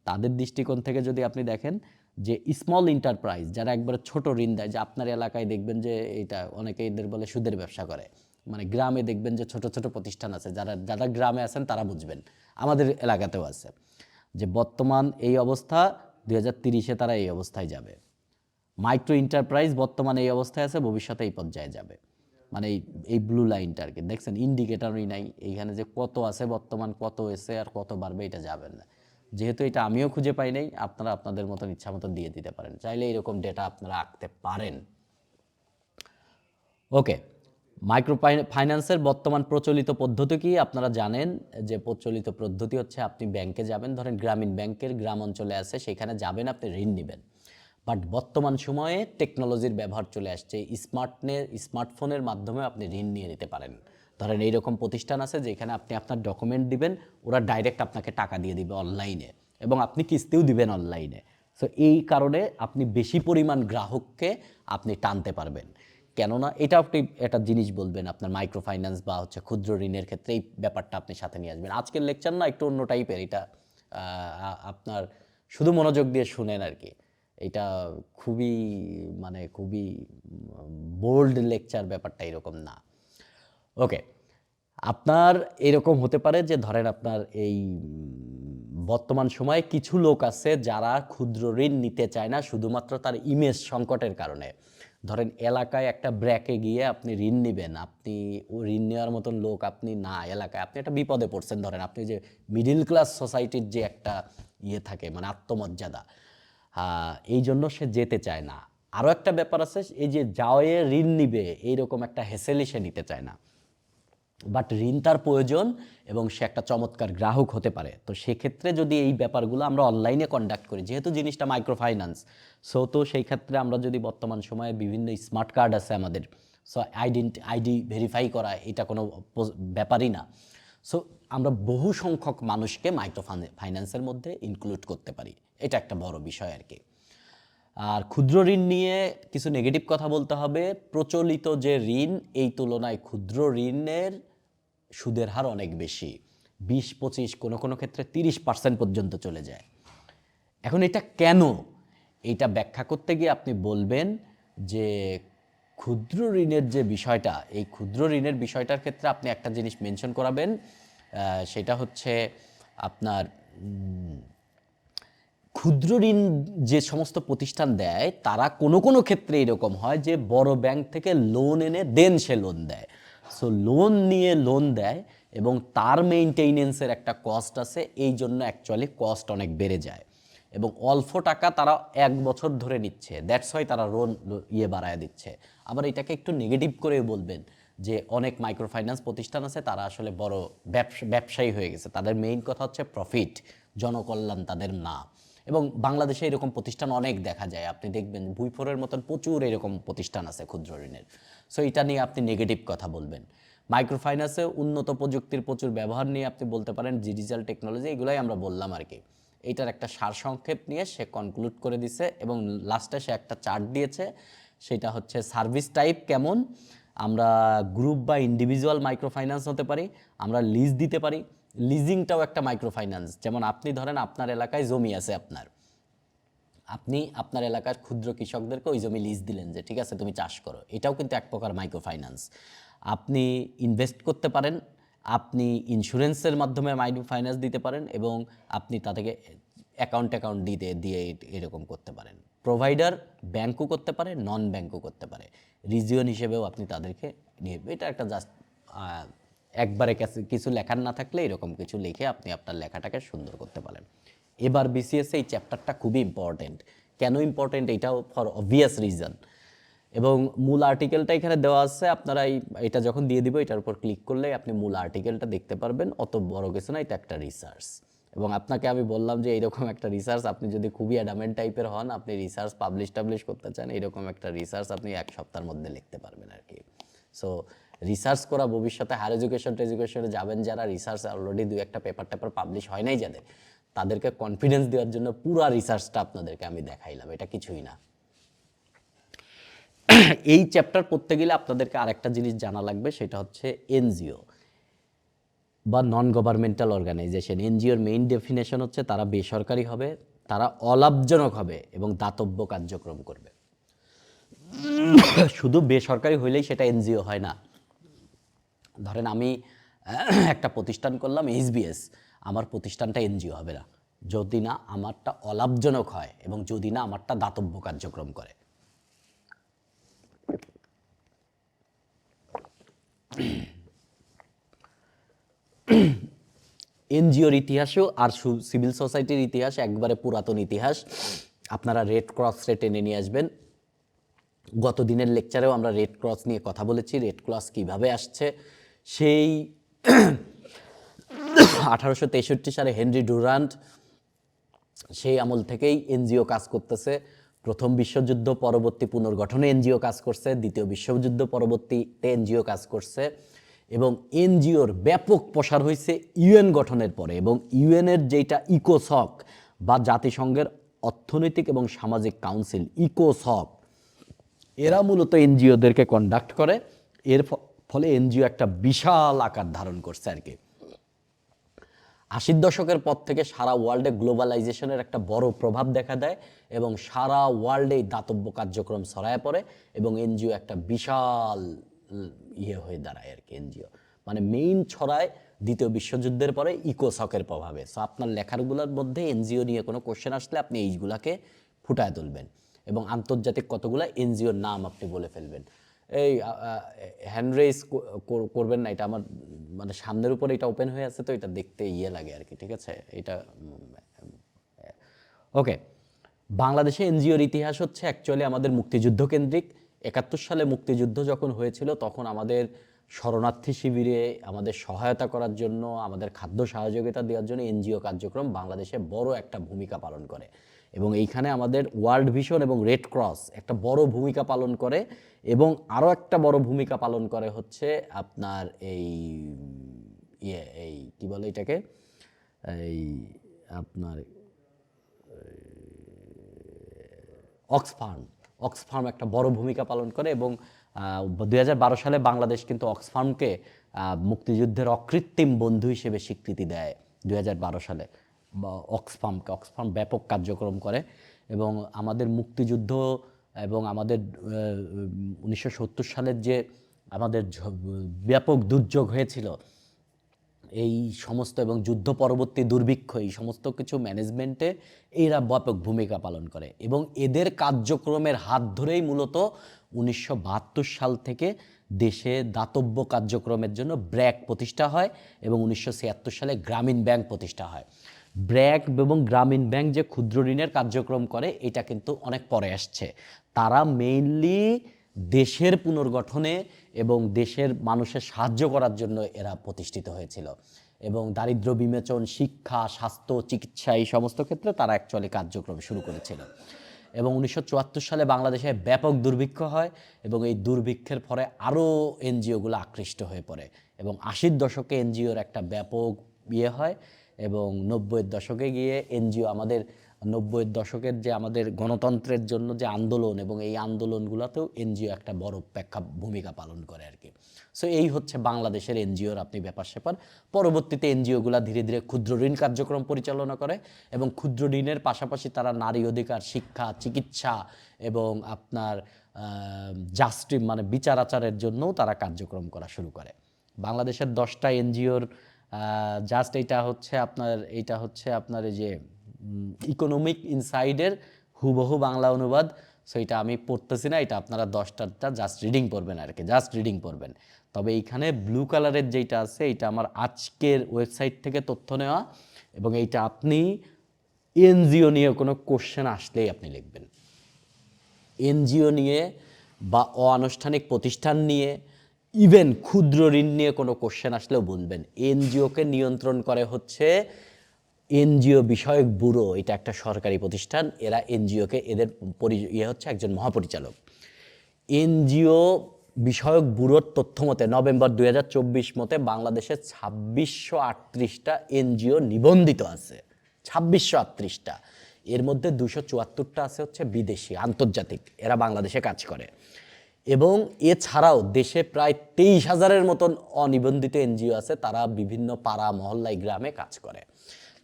তাদের দৃষ্টিকোণ থেকে যদি আপনি দেখেন যে স্মল এন্টারপ্রাইজ, যারা একবারে ছোট ঋণ দেয়, যে আপনার এলাকায় দেখবেন যে এটা অনেকে এদের বলে সুদের ব্যবসা করে, মানে গ্রামে দেখবেন যে ছোট ছোট প্রতিষ্ঠান আছে, যারা গ্রামে আছেন তারা বুঝবেন, আমাদের এলাকাতেও আছে, যে বর্তমান এই অবস্থা 2030-এ তারা এই অবস্থায় যাবে। মাইক্রো এন্টারপ্রাইজ বর্তমানে এই অবস্থায় আছে, ভবিষ্যতে এই পর্যায়ে যাবে। মানে এই ব্লু লাইনটা আর কি দেখছেন, ইন্ডিকেটরই নাই এইখানে যে কত আছে বর্তমান, কত এসে আর কত বাড়বে, এটা যাবেন না। যেহেতু এটা আমিও খুঁজে পাই নাই, আপনারা আপনাদের মতন ইচ্ছা মতো দিয়ে দিতে পারেন, চাইলে এরকম ডেটা আপনারা আঁকতে পারেন। ওকে, মাইক্রো ফাইন্যান্সের বর্তমান প্রচলিত পদ্ধতি কি আপনারা জানেন? যে প্রচলিত পদ্ধতি হচ্ছে আপনি ব্যাংকে যাবেন, ধরেন গ্রামীণ ব্যাংকের গ্রাম অঞ্চলে আছে, সেখানে যাবেন, আপনি ঋণ নেবেন। বাট বর্তমান সময়ে টেকনোলজির ব্যবহার চলে আসছে, স্মার্টফোনের মাধ্যমে আপনি ঋণ নিয়ে নিতে পারেন। ধরেন এইরকম প্রতিষ্ঠান আছে যেখানে আপনি আপনার ডকুমেন্ট দিবেন, ওরা ডাইরেক্ট আপনাকে টাকা দিয়ে দিবে অনলাইনে, এবং আপনি কিস্তিও দিবেন অনলাইনে। সো এই কারণে আপনি বেশি পরিমাণ গ্রাহককে আপনি টানতে পারবেন। কেননা এটা আপনি একটা জিনিস বলবেন আপনার মাইক্রো ফাইন্যান্স বা হচ্ছে ক্ষুদ্র ঋণের ক্ষেত্রে এই ব্যাপারটা আপনি সাথে নিয়ে আসবেন। আজকের লেকচার না একটু অন্য টাইপের, এটা আপনার শুধু মনোযোগ দিয়ে শুনেন আর কি। এটা খুবই বোল্ড লেকচার, ব্যাপারটা এরকম না। ওকে, আপনার এরকম হতে পারে যে ধরেন আপনার এই বর্তমান সময়ে কিছু লোক আছে যারা ক্ষুদ্র ঋণ নিতে চায় না, শুধুমাত্র তার ইমেজ সংকটের কারণে। ধরেন এলাকায় একটা ব্র্যাকে গিয়ে আপনি ঋণ নেবেন, আপনি ঋণ নেওয়ার মতন লোক আপনি না এলাকায়, আপনি একটা বিপদে পড়ছেন। ধরেন আপনি যে মিডিল ক্লাস সোসাইটির যে একটা ইয়ে থাকে, মানে আত্মমর্যাদা, এই জন্য সে যেতে চায় না। আরও একটা ব্যাপার আছে, এই যে যাওয়ে ঋণ নিবে এইরকম একটা হেসেলি সে নিতে চায় না, বাট ঋণ তার প্রয়োজন এবং সে একটা চমৎকার গ্রাহক হতে পারে। তো সেক্ষেত্রে যদি এই ব্যাপারগুলো আমরা অনলাইনে কন্ডাক্ট করি, যেহেতু জিনিসটা মাইক্রো ফাইন্যান্স, সো তো সেই ক্ষেত্রে আমরা যদি বর্তমান সময়ে বিভিন্ন স্মার্ট কার্ড আছে আমাদের, সো আইডি ভেরিফাই করা এটা কোনো ব্যাপারই না। সো আমরা বহু সংখ্যক মানুষকে মাইক্রো ফাইন্যান্সের মধ্যে ইনক্লুড করতে পারি, এটা একটা বড় বিষয় আর কি। আর ক্ষুদ্র ঋণ নিয়ে কিছু নেগেটিভ কথা বলতে হবে। প্রচলিত যে ঋণ, এই তুলনায় ক্ষুদ্র ঋণের সুদের হার অনেক বেশি, 20-25, কোনো ক্ষেত্রে 30% পর্যন্ত চলে যায়। এখন এটা কেন, এইটা ব্যাখ্যা করতে গিয়ে আপনি বলবেন যে ক্ষুদ্র ঋণের যে বিষয়টা, এই ক্ষুদ্র ঋণের বিষয়টার ক্ষেত্রে আপনি একটা জিনিস মেনশন করাবেন, সেটা হচ্ছে আপনার ক্ষুদ্র ঋণ যে সমস্ত প্রতিষ্ঠান দেয় তারা কোনো ক্ষেত্রে এরকম হয় যে বড় ব্যাংক থেকে লোন এনে দেন সে লোন দেয়। সো লোন নিয়ে লোন দেয় এবং তার মেইনটেইনেন্সের একটা কস্ট আছে, এই জন্য অ্যাকচুয়ালি কস্ট অনেক বেড়ে যায় এবং অল্প টাকা তারা 1 বছর ধরে নিচ্ছে, দ্যাটস ওয়াই তারা লোন বাড়ায় দিচ্ছে। আবার এটাকে একটু নেগেটিভ করে বলবেন যে অনেক মাইক্রো ফাইন্যান্স প্রতিষ্ঠান আছে তারা আসলে বড় ব্যবসায়ী হয়ে গেছে, তাদের মেইন কথা হচ্ছে প্রফিট, জনকল্যাণ তাদের না। এবং বাংলাদেশে এরকম প্রতিষ্ঠান অনেক দেখা যায়, আপনি দেখবেন ভুইফোরের মতন প্রচুর এরকম প্রতিষ্ঠান আছে ক্ষুদ্র ঋণের। সো এটা নিয়ে আপনি নেগেটিভ কথা বলবেন। মাইক্রো ফাইন্যান্সে উন্নত প্রযুক্তির প্রচুর ব্যবহার নিয়ে আপনি বলতে পারেন, ডিজিটাল টেকনোলজি, এগুলাই আমরা বললাম আর কি। এইটার একটা সারসংক্ষেপ নিয়ে সে কনক্লুড করে দিছে এবং লাস্টে সে একটা চার্ট দিয়েছে, সেটা হচ্ছে সার্ভিস টাইপ কেমন, আমরা গ্রুপ বা ইন্ডিভিজুয়াল মাইক্রো ফাইন্যান্স হতে পারি, আমরা লিজ দিতে পারি, লিজিংটাও একটা মাইক্রো ফাইন্যান্স। যেমন আপনি ধরেন আপনার এলাকায় জমি আছে, আপনি আপনার এলাকার ক্ষুদ্র কৃষকদেরকে ওই জমি লিজ দিলেন যে ঠিক আছে তুমি চাষ করো, এটাও কিন্তু এক প্রকার মাইক্রো ফাইন্যান্স। আপনি ইনভেস্ট করতে পারেন, আপনি ইন্স্যুরেন্সের মাধ্যমে মাইক্রো ফাইন্যান্স দিতে পারেন এবং আপনি তাদেরকে অ্যাকাউন্ট দিয়ে এরকম করতে পারেন। প্রোভাইডার ব্যাংকও করতে পারে, নন ব্যাংকও করতে পারে, রিজিয়ন হিসেবেও আপনি তাদেরকে নিয়ে, এটা একটা জাস্ট একবারে কিছু লেখার না থাকলে এরকম কিছু লিখে আপনি আপনার লেখাটাকে সুন্দর করতে পারেন। এবার বিসিএস এই চ্যাপ্টারটা খুবই ইম্পর্টেন্ট। কেন ইম্পর্টেন্ট, এটাও ফর অবভিয়াস রিজন। এবং মূল আর্টিকেলটা এখানে দেওয়া আছে, আপনারা এটা যখন দিয়ে দিব এটার উপর ক্লিক করলেই আপনি মূল আর্টিকেলটা দেখতে পারবেন। অত বড় কিছু না, এটা একটা রিসার্চ। এবং আপনাকে আমি বললাম যে এইরকম একটা রিসার্চ, আপনি যদি খুবই অ্যাডামেন্ট টাইপের হন, আপনি রিসার্চ পাবলিশ করতে চান, এরকম একটা রিসার্চ আপনি 1 সপ্তাহের মধ্যে লিখতে পারবেন আর কি। সো রিসার্চ করা, ভবিষ্যতে হায়ার এডুকেশনে যাবেন যারা, রিসার্চ অলরেডি 2-1টা পেপার পাবলিশ হয় নাই যাদের, তাদেরকে কনফিডেন্স দেওয়ার জন্য পুরো রিসার্চটা আপনাদেরকে আমি দেখাইলাম, এটা কিছুই না। এই চ্যাপ্টার পড়তে গেলে আপনাদেরকে আরেকটা জিনিস জানা লাগবে, সেটা হচ্ছে এনজিও বা নন গভর্নমেন্টাল অর্গানাইজেশন। এনজিওর মেইন ডেফিনেশন হচ্ছে তারা বেসরকারি হবে, তারা অলাভজনক হবে এবং দাতব্য কার্যক্রম করবে। শুধু বেসরকারি হইলেই সেটা এনজিও হয় না। ধরেন আমি একটা প্রতিষ্ঠান করলাম এইচবিএস, আমার প্রতিষ্ঠানটা এনজিও হবে না যদি না আমারটা অলাভজনক হয় এবং যদি না আমারটা দাতব্য কার্যক্রম করে। এনজিওর ইতিহাসও আর সিভিল সোসাইটির ইতিহাস একবারে পুরাতন ইতিহাস। আপনারা রেড ক্রসে টেনে নিয়ে আসবেন। গত দিনের লেকচারেও আমরা রেড ক্রস নিয়ে কথা বলেছি, রেড ক্রস কীভাবে আসছে। সেই 1863 সালে হেনরি ডুরান্ট, সেই আমল থেকেই এনজিও কাজ করতেছে। প্রথম বিশ্বযুদ্ধ পরবর্তী পুনর্গঠনে এনজিও কাজ করছে, দ্বিতীয় বিশ্বযুদ্ধ পরবর্তীতে এনজিও কাজ করছে এবং এনজিওর ব্যাপক প্রসার হয়েছে ইউএন গঠনের পরে। এবং ইউএনের যেটা ইকোসক বা জাতিসংঘের অর্থনৈতিক এবং সামাজিক কাউন্সিল, ইকোসক, এরা মূলত এনজিওদেরকে কন্ডাক্ট করে। এর ফলে এনজিও একটা বিশাল আকার ধারণ করছে আর কি। 80-র দশকের পর থেকে সারা ওয়ার্ল্ডে গ্লোবালাইজেশনের একটা বড় প্রভাব দেখা দেয় এবং সারা ওয়ার্ল্ডেই দাতব্য কার্যক্রম ছড়ায় পড়ে এবং এনজিও একটা বিশাল হয়ে দাঁড়ায় আর কি। এনজিও মানে মেইন ছড়ায় দ্বিতীয় বিশ্বযুদ্ধের পরে ইকোসকের প্রভাবে। সো আপনার লেখাগুলোর মধ্যে এনজিও নিয়ে কোনো কোশ্চেন আসলে আপনি এইগুলাকে ফুটায় তুলবেন এবং আন্তর্জাতিক কতগুলো এনজিওর নাম আপনি বলে ফেলবেন। এই হ্যান্ড রেজ করবেন না, এটা আমার মানে সামনের উপরে এটা ওপেন হয়ে আছে তো এটা দেখতে লাগে আর কি, ঠিক আছে। এটা ওকে। বাংলাদেশে এনজিওর ইতিহাস হচ্ছে অ্যাকচুয়ালি আমাদের মুক্তিযুদ্ধ কেন্দ্রিক। 71 সালে মুক্তিযুদ্ধ যখন হয়েছিল তখন আমাদের শরণার্থী শিবিরে আমাদের সহায়তা করার জন্য, আমাদের খাদ্য সহযোগিতা দেওয়ার জন্য এনজিও কার্যক্রম বাংলাদেশে বড় একটা ভূমিকা পালন করে এবং এইখানে আমাদের ওয়ার্ল্ড ভিশন এবং রেড ক্রস একটা বড় ভূমিকা পালন করে, এবং আরও একটা বড় ভূমিকা পালন করে হচ্ছে আপনার এই কি বলে এটাকে, এই আপনার অক্সফার্ম একটা বড় ভূমিকা পালন করে। এবং 2012 সালে বাংলাদেশ কিন্তু অক্সফার্মকে মুক্তিযুদ্ধের অকৃত্রিম বন্ধু হিসেবে স্বীকৃতি দেয় 2012 সালে। অক্সফার্ম ব্যাপক কার্যক্রম করে, এবং আমাদের মুক্তিযুদ্ধ এবং আমাদের 1970 সালের যে আমাদের ব্যাপক দুর্যোগ হয়েছিল এই সমস্ত, এবং যুদ্ধ পরবর্তী দুর্ভিক্ষ, এই সমস্ত কিছু ম্যানেজমেন্টে এরা ব্যাপক ভূমিকা পালন করে। এবং এদের কার্যক্রমের হাত ধরেই মূলত 1972 সাল থেকে দেশে দাতব্য কার্যক্রমের জন্য ব্র্যাক প্রতিষ্ঠা হয়, এবং 1976 সালে গ্রামীণ ব্যাংক প্রতিষ্ঠা হয়। ব্র্যাক এবং গ্রামীণ ব্যাংক যে ক্ষুদ্র ঋণের কার্যক্রম করে এটা কিন্তু অনেক পরে আসছে। তারা মেইনলি দেশের পুনর্গঠনে এবং দেশের মানুষের সাহায্য করার জন্য এরা প্রতিষ্ঠিত হয়েছিল, এবং দারিদ্র্য বিমোচন, শিক্ষা, স্বাস্থ্য, চিকিৎসা এই সমস্ত ক্ষেত্রে তারা অ্যাকচুয়ালি কার্যক্রম শুরু করেছিল। এবং 1974 সালে বাংলাদেশে ব্যাপক দুর্ভিক্ষ হয়, এবং এই দুর্ভিক্ষের ফলে আরও এনজিওগুলো আকৃষ্ট হয়ে পড়ে, এবং 80-র দশকে এনজিওর একটা ব্যাপক হয়, এবং 90-এর দশকে গিয়ে এনজিও আমাদের 90-এর দশকের যে আমাদের গণতন্ত্রের জন্য যে আন্দোলন, এবং এই আন্দোলনগুলোতেও এনজিও একটা বড় ভূমিকা পালন করে আর কি। সো এই হচ্ছে বাংলাদেশের এনজিওর আপনি ব্যাপার স্যাপার। পরবর্তীতে এনজিওগুলো ধীরে ধীরে ক্ষুদ্র ঋণ কার্যক্রম পরিচালনা করে, এবং ক্ষুদ্র ঋণের পাশাপাশি তারা নারী অধিকার, শিক্ষা, চিকিৎসা এবং আপনার জাস্টিস মানে বিচার আচারের জন্যও তারা কার্যক্রম করা শুরু করে। বাংলাদেশের 10টা এনজিওর জাস্ট এইটা হচ্ছে আপনার এই যে ইকোনমিক ইনসাইডের হুবহু বাংলা অনুবাদ। সো এটা আমি পড়তেছি না, এটা আপনারা 10টা জাস্ট রিডিং পড়বেন আর কি, জাস্ট রিডিং পড়বেন। তবে এইখানে ব্লু কালারের যেটা আছে এটা আমার আজকের ওয়েবসাইট থেকে তথ্য নেওয়া, এবং এইটা আপনি এনজিও নিয়ে কোনো কোশ্চেন আসলেই আপনি লিখবেন। এনজিও নিয়ে বা অনানুষ্ঠানিক প্রতিষ্ঠান নিয়ে, ইভেন ক্ষুদ্র ঋণ নিয়ে কোনো কোশ্চেন আসলেও বলবেন। এনজিওকে নিয়ন্ত্রণ করে হচ্ছে এনজিও বিষয়ক ব্যুরো, এটা একটা সরকারি প্রতিষ্ঠান। এরা এনজিওকে এদের হচ্ছে একজন মহাপরিচালক। এনজিও বিষয়ক ব্যুরোর তথ্য মতে নভেম্বর 2024 মতে বাংলাদেশে 2638টা এনজিও নিবন্ধিত আছে, 2638টা। এর মধ্যে 274টা আছে হচ্ছে বিদেশি, আন্তর্জাতিক, এরা বাংলাদেশে কাজ করে। এবং এছাড়াও দেশে প্রায় 23,000-এর মতন অনিবন্ধিত এনজিও আছে, তারা বিভিন্ন পাড়া মহল্লায় গ্রামে কাজ করে।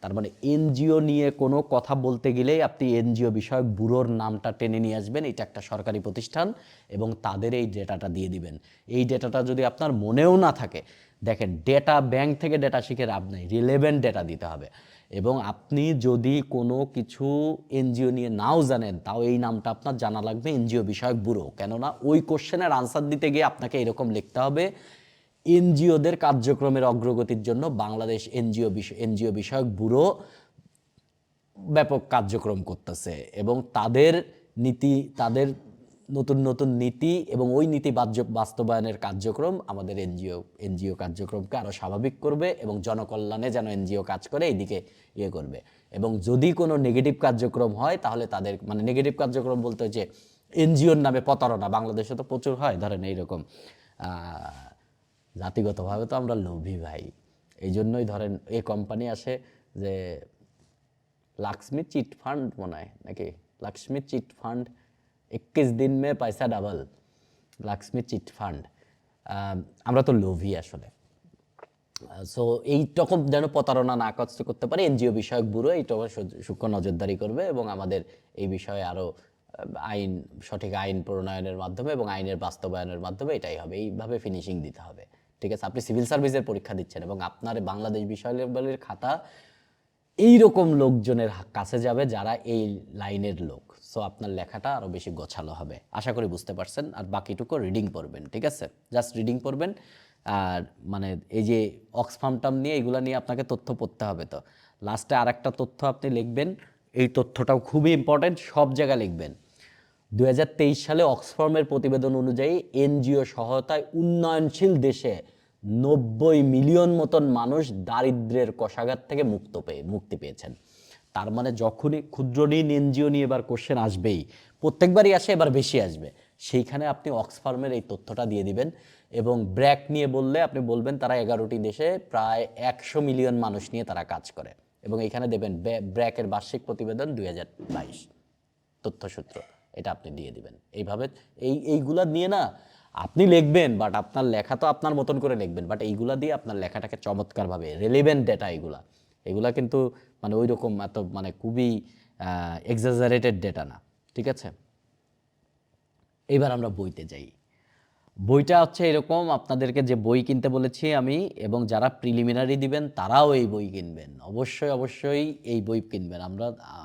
তার মানে এনজিও নিয়ে কোনো কথা বলতে গেলেই আপনি এনজিও বিষয়ক ব্যুরোর নামটা টেনে নিয়ে আসবেন। এটা একটা সরকারি প্রতিষ্ঠান, এবং তাদের এই ডেটাটা দিয়ে দিবেন। এই ডেটাটা যদি আপনার মনেও না থাকে, দেখেন ডেটা ব্যাংক থেকে ডেটা শিখে লাভ নেই, রিলেভেন্ট ডেটা দিতে হবে। এবং আপনি যদি কোনো কিছু এনজিও নিয়ে নাও জানেন, তাও এই নামটা আপনার জানা লাগবে, এনজিও বিষয়ক ব্যুরো। কেননা ওই কোশ্চেনের আনসার দিতে গিয়ে আপনাকে এরকম লিখতে হবে, এনজিওদের কার্যক্রমের অগ্রগতির জন্য বাংলাদেশ এনজিও বিষয়ক ব্যুরো ব্যাপক কার্যক্রম করতেছে, এবং তাদের নতুন নতুন নীতি এবং ওই নীতি বাস্তবায়নের কার্যক্রম আমাদের এনজিও কার্যক্রমকে আরও স্বাভাবিক করবে, এবং জনকল্যাণে যেন এনজিও কাজ করে এইদিকে করবে। এবং যদি কোনো নেগেটিভ কার্যক্রম হয় তাহলে তাদের মানে নেগেটিভ কার্যক্রম বলতে হচ্ছে এনজিওর নামে প্রতারণা, বাংলাদেশে তো প্রচুর হয়, ধরেন এইরকম জাতিগতভাবে তো আমরা লোভী ভাই, এই জন্যই ধরেন এই কোম্পানি আসে যে লক্ষ্মী চিট ফান্ড মনে হয় নাকি, লক্ষ্মী চিট ফান্ড 21 দিন মে পয়সা ডাবল, লক্ষ্মী চিট ফান্ড। আমরা তো লোভী আসলে। সো এইরকম যেন প্রতারণা না করতে পারে এনজিও বিষয়ক ব্যুরো এইটা সূক্ষ্ম নজরদারি করবে, এবং আমাদের এই বিষয়ে আরও সঠিক আইন প্রণয়নের মাধ্যমে এবং আইনের বাস্তবায়নের মাধ্যমে এটাই হবে, এইভাবে ফিনিশিং দিতে হবে। ঠিক আছে, আপনি সিভিল সার্ভিসের পরীক্ষা দিচ্ছেন এবং আপনার বাংলাদেশ বিষয়াবলীর খাতা এইরকম লোকজনের কাছে যাবে যারা এই লাইনের লোক। সো আপনার লেখাটা আরও বেশি গোছালো হবে। আশা করি বুঝতে পারছেন। আর বাকিটুকু রিডিং পড়বেন, ঠিক আছে, জাস্ট রিডিং পড়বেন। আর মানে এই যে অক্সফার্ম টার্ম নিয়ে এগুলো নিয়ে আপনাকে তথ্য পড়তে হবে। তো লাস্টে আর একটা তথ্য আপনি লিখবেন, এই তথ্যটাও খুবই ইম্পর্টেন্ট, সব জায়গায় লিখবেন। 2023 সালে অক্সফার্মের প্রতিবেদন অনুযায়ী এনজিও সহায়তায় উন্নয়নশীল দেশে 90 মিলিয়ন মতন মানুষ দারিদ্র্যের কষাঘাত থেকে মুক্তি পেয়েছেন। তার মানে যখনই ক্ষুদ্র ঋণ এনজিও নিয়ে এবার কোশ্চেন আসবেই, প্রত্যেকবারই আসে, এবার বেশি আসবে, সেইখানে আপনি অক্সফার্মের এই তথ্যটা দিয়ে দিবেন। এবং ব্র্যাক নিয়ে বললে আপনি বলবেন তারা 11টি দেশে প্রায় 100 মিলিয়ন মানুষ নিয়ে তারা কাজ করে, এবং এখানে দেবেন ব্র্যাকের বার্ষিক প্রতিবেদন 2022 তথ্যসূত্র, এটা আপনি দিয়ে দিবেন। এইভাবে এইগুলা নিয়ে না আপনি লিখবেন, বাট আপনার লেখা তো আপনার মতন করে লিখবেন, বাট এইগুলা দিয়ে আপনার লেখাটাকে চমৎকারভাবে রেলেভেন্ট ডেটা এগুলা কিন্তু মানে ওই রকম এত মানে খুবই এক্সাজারেটেড ডেটা না, ঠিক আছে। এবার আমরা বইতে যাই। বইটা হচ্ছে এরকম, আপনাদেরকে যে বই কিনতে বলেছি আমি, এবং যারা প্রিলিমিনারি দিবেন তারাও এই বই কিনবেন, অবশ্যই এই বই কিনবেন।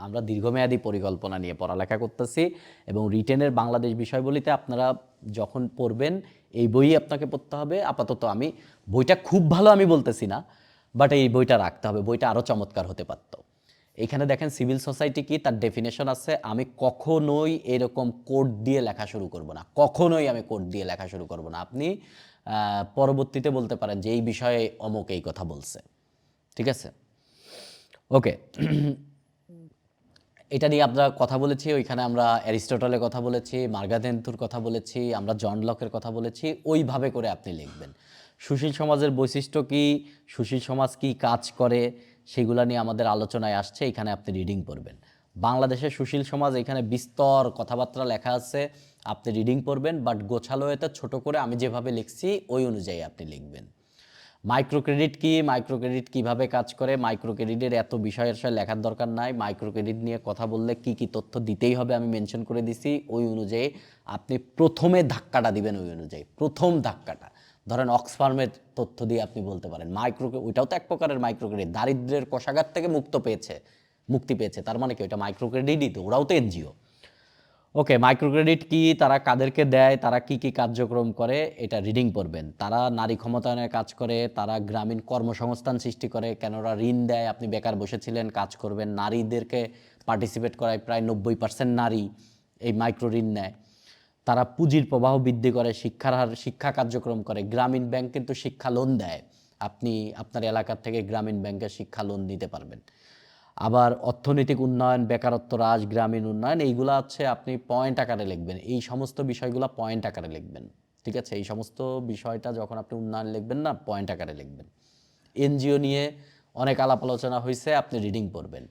আমরা দীর্ঘমেয়াদী পরিকল্পনা নিয়ে পড়ালেখা করতেছি, এবং রিটেনের বাংলাদেশ বিষয়বলিতে আপনারা যখন পড়বেন এই বই আপনাকে পড়তে হবে। আপাতত আমি বইটা খুব ভালো আমি বলতেছি না, বাট এই বইটা রাখতে হবে, বইটা আরও চমৎকার হতে পারত। এখানে দেখেন সিভিল সোসাইটি কি, তার ডেফিনেশন আছে। আমি কখনোই এরকম কোড দিয়ে লেখা শুরু করব না, কখনোই আমি কোড দিয়ে লেখা শুরু করব না। আপনি পরবর্তীতে বলতে পারেন যে এই বিষয়ে অমুক এই কথা বলছে, ঠিক আছে। ওকে, এটা নিয়ে আমরা কথা বলেছি, ওইখানে আমরা অ্যারিস্টটলের কথা বলেছি, মার্গাথেন্থুর কথা বলেছি, আমরা জন লকের কথা বলেছি। ওইভাবে করে আপনি লিখবেন। সুশীল সমাজের বৈশিষ্ট্য কি, সুশীল সমাজ কি কাজ করে, সেগুলো নিয়ে আমাদের আলোচনায় আসছে, এখানে আপনি রিডিং পড়বেন। বাংলাদেশের সুশীল সমাজ, এখানে বিস্তর কথাবার্তা লেখা আছে, আপনি রিডিং পড়বেন, বাট গোছালো এতে ছোট করে আমি যেভাবে লিখছি ওই অনুযায়ী আপনি লিখবেন। মাইক্রো ক্রেডিট কি, মাইক্রো ক্রেডিট কীভাবে কাজ করে, মাইক্রো ক্রেডিটের এত বিষয়ের সাথে লেখার দরকার নাই। মাইক্রো ক্রেডিট নিয়ে কথা বললে কি কি তথ্য দিতেই হবে আমি মেনশন করে দিছি, ওই অনুযায়ী আপনি প্রথমে ধাক্কাটা দিবেন, ওই অনুযায়ী প্রথম ধাক্কাটা ধরেন অক্সফার্মের তথ্য দিয়ে আপনি বলতে পারেন ওইটাও তো এক প্রকারের মাইক্রো ক্রেডিট, দারিদ্র্যের কোষাগার থেকে মুক্তি পেয়েছে, তার মানে কি ওইটা মাইক্রো ক্রেডিটই তো, ওরাও তো এনজিও। ওকে, মাইক্রো ক্রেডিট কি, তারা কাদেরকে দেয়, তারা কি কি কার্যক্রম করে, এটা রিডিং পড়বেন। তারা নারী ক্ষমতায়নের কাজ করে, তারা গ্রামীণ কর্মসংস্থান সৃষ্টি করে, কেন ওরা ঋণ দেয়, আপনি বেকার বসেছিলেন কাজ করবেন, নারীদেরকে পার্টিসিপেট করায়, প্রায় 90% নারী এই মাইক্রো ঋণ নেয়। তারা পুঁজির প্রবাহ বৃদ্ধি করে, শিক্ষা কার্যক্রম করে, গ্রামীণ ব্যাংক কিন্তু শিক্ষা লোন দেয়, আপনি আপনার এলাকার থেকে গ্রামীণ ব্যাংকের শিক্ষা লোন নিতে পারবেন। আবার অর্থনৈতিক উন্নয়ন, বেকারত্ব হ্রাস, গ্রামীণ উন্নয়ন, এইগুলো হচ্ছে আপনি পয়েন্ট আকারে লিখবেন, এই সমস্ত বিষয়গুলো পয়েন্ট আকারে লিখবেন, ঠিক আছে। এই সমস্ত বিষয়টা যখন আপনি উন্নয়ন লিখবেন না, পয়েন্ট আকারে লিখবেন। এনজিও নিয়ে অনেক আলাপ আলোচনা হয়েছে, আপনি রিডিং পড়বেন।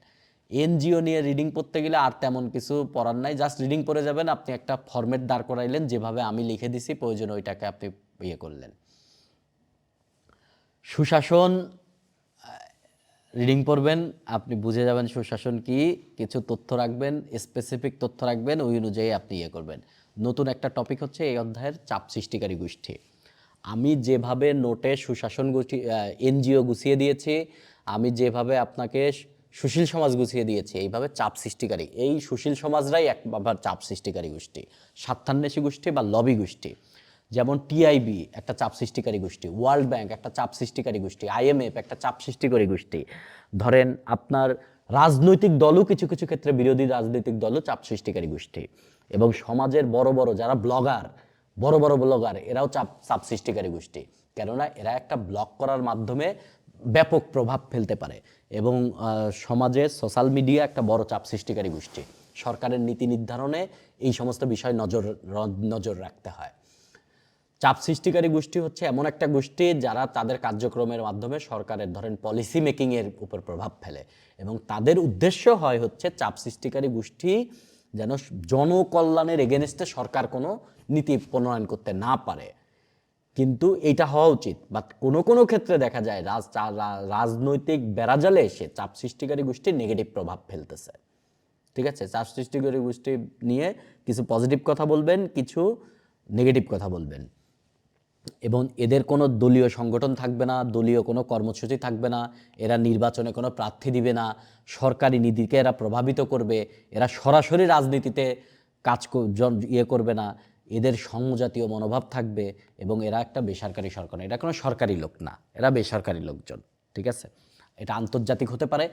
এনজিও নিয়ে রিডিং পড়তে গেলে আর তেমন কিছু পড়ার নাই, জাস্ট রিডিং পড়ে যাবেন। আপনি একটা ফরম্যাট দাঁড় করাইলেন, যেভাবে আমি লিখে দিছি, প্রয়োজন ওইটাকে আপনি করলেন। সুশাসন রিডিং পড়বেন, আপনি বুঝে যাবেন সুশাসন কি, কিছু তথ্য রাখবেন, স্পেসিফিক তথ্য রাখবেন, ওই অনুযায়ী আপনি করবেন। নতুন একটা টপিক হচ্ছে এই অধ্যায়ের চাপ সৃষ্টিকারী গোষ্ঠী। আমি যেভাবে নোটে সুশাসন গোষ্ঠী এনজিও গুছিয়ে দিয়েছি, আমি যেভাবে আপনাকে সুশীল সমাজ গুছিয়ে দিয়েছি, এইভাবে চাপ সৃষ্টিকারী, এই সুশীল সমাজরাই একবার চাপ সৃষ্টিকারী গোষ্ঠী, স্বার্থান্বেষী গোষ্ঠী বা লবি গোষ্ঠী। যেমন টিআইবি একটা চাপ সৃষ্টিকারী গোষ্ঠী, ওয়ার্ল্ড ব্যাংক একটা চাপ সৃষ্টিকারী গোষ্ঠী, আইএমএফ একটা চাপ সৃষ্টিকারী গোষ্ঠী। ধরেন আপনার রাজনৈতিক দলও কিছু কিছু ক্ষেত্রে, বিরোধী রাজনৈতিক দলও চাপ সৃষ্টিকারী গোষ্ঠী। এবং সমাজের বড় যারা বড় ব্লগার, এরাও চাপ সৃষ্টিকারী গোষ্ঠী, কেননা এরা একটা ব্লগ করার মাধ্যমে ব্যাপক প্রভাব ফেলতে পারে। এবং সমাজে সোশ্যাল মিডিয়া একটা বড় চাপ সৃষ্টিকারী গোষ্ঠী। সরকারের নীতি নির্ধারণে এই সমস্ত বিষয় নজর রাখতে হয়। চাপ সৃষ্টিকারী গোষ্ঠী হচ্ছে এমন একটা গোষ্ঠী যারা তাদের কার্যক্রমের মাধ্যমে সরকারের ধরেন পলিসি মেকিংয়ের উপর প্রভাব ফেলে, এবং তাদের উদ্দেশ্য হয় হচ্ছে চাপ সৃষ্টিকারী গোষ্ঠী যেন জনকল্যাণের এগেনস্টে সরকার কোনো নীতি প্রণয়ন করতে না পারে। কিন্তু এটা হওয়া উচিত, বা কোনো ক্ষেত্রে দেখা যায় রাজনৈতিক বেড়াজালে এসে চাপ সৃষ্টিকারী গোষ্ঠী নেগেটিভ প্রভাব ফেলতেছে, ঠিক আছে। চাপ সৃষ্টিকারী গোষ্ঠী নিয়ে কিছু পজিটিভ কথা বলবেন, কিছু নেগেটিভ কথা বলবেন। এবং এদের কোনো দলীয় সংগঠন থাকবে না, দলীয় কোনো কর্মসূচি থাকবে না, এরা নির্বাচনে কোনো প্রার্থী দিবে না, সরকারি নীতিকে এরা প্রভাবিত করবে, এরা সরাসরি রাজনীতিতে কাজ করবে না, এদের সংজাতীয় মনোভাব থাকবে, এবং এরা একটা বেসরকারি সরকার, এটা কোনো সরকারি লোক না, এরা বেসরকারি লোকজন, ঠিক আছে। এটা আন্তর্জাতিক হতে পারে,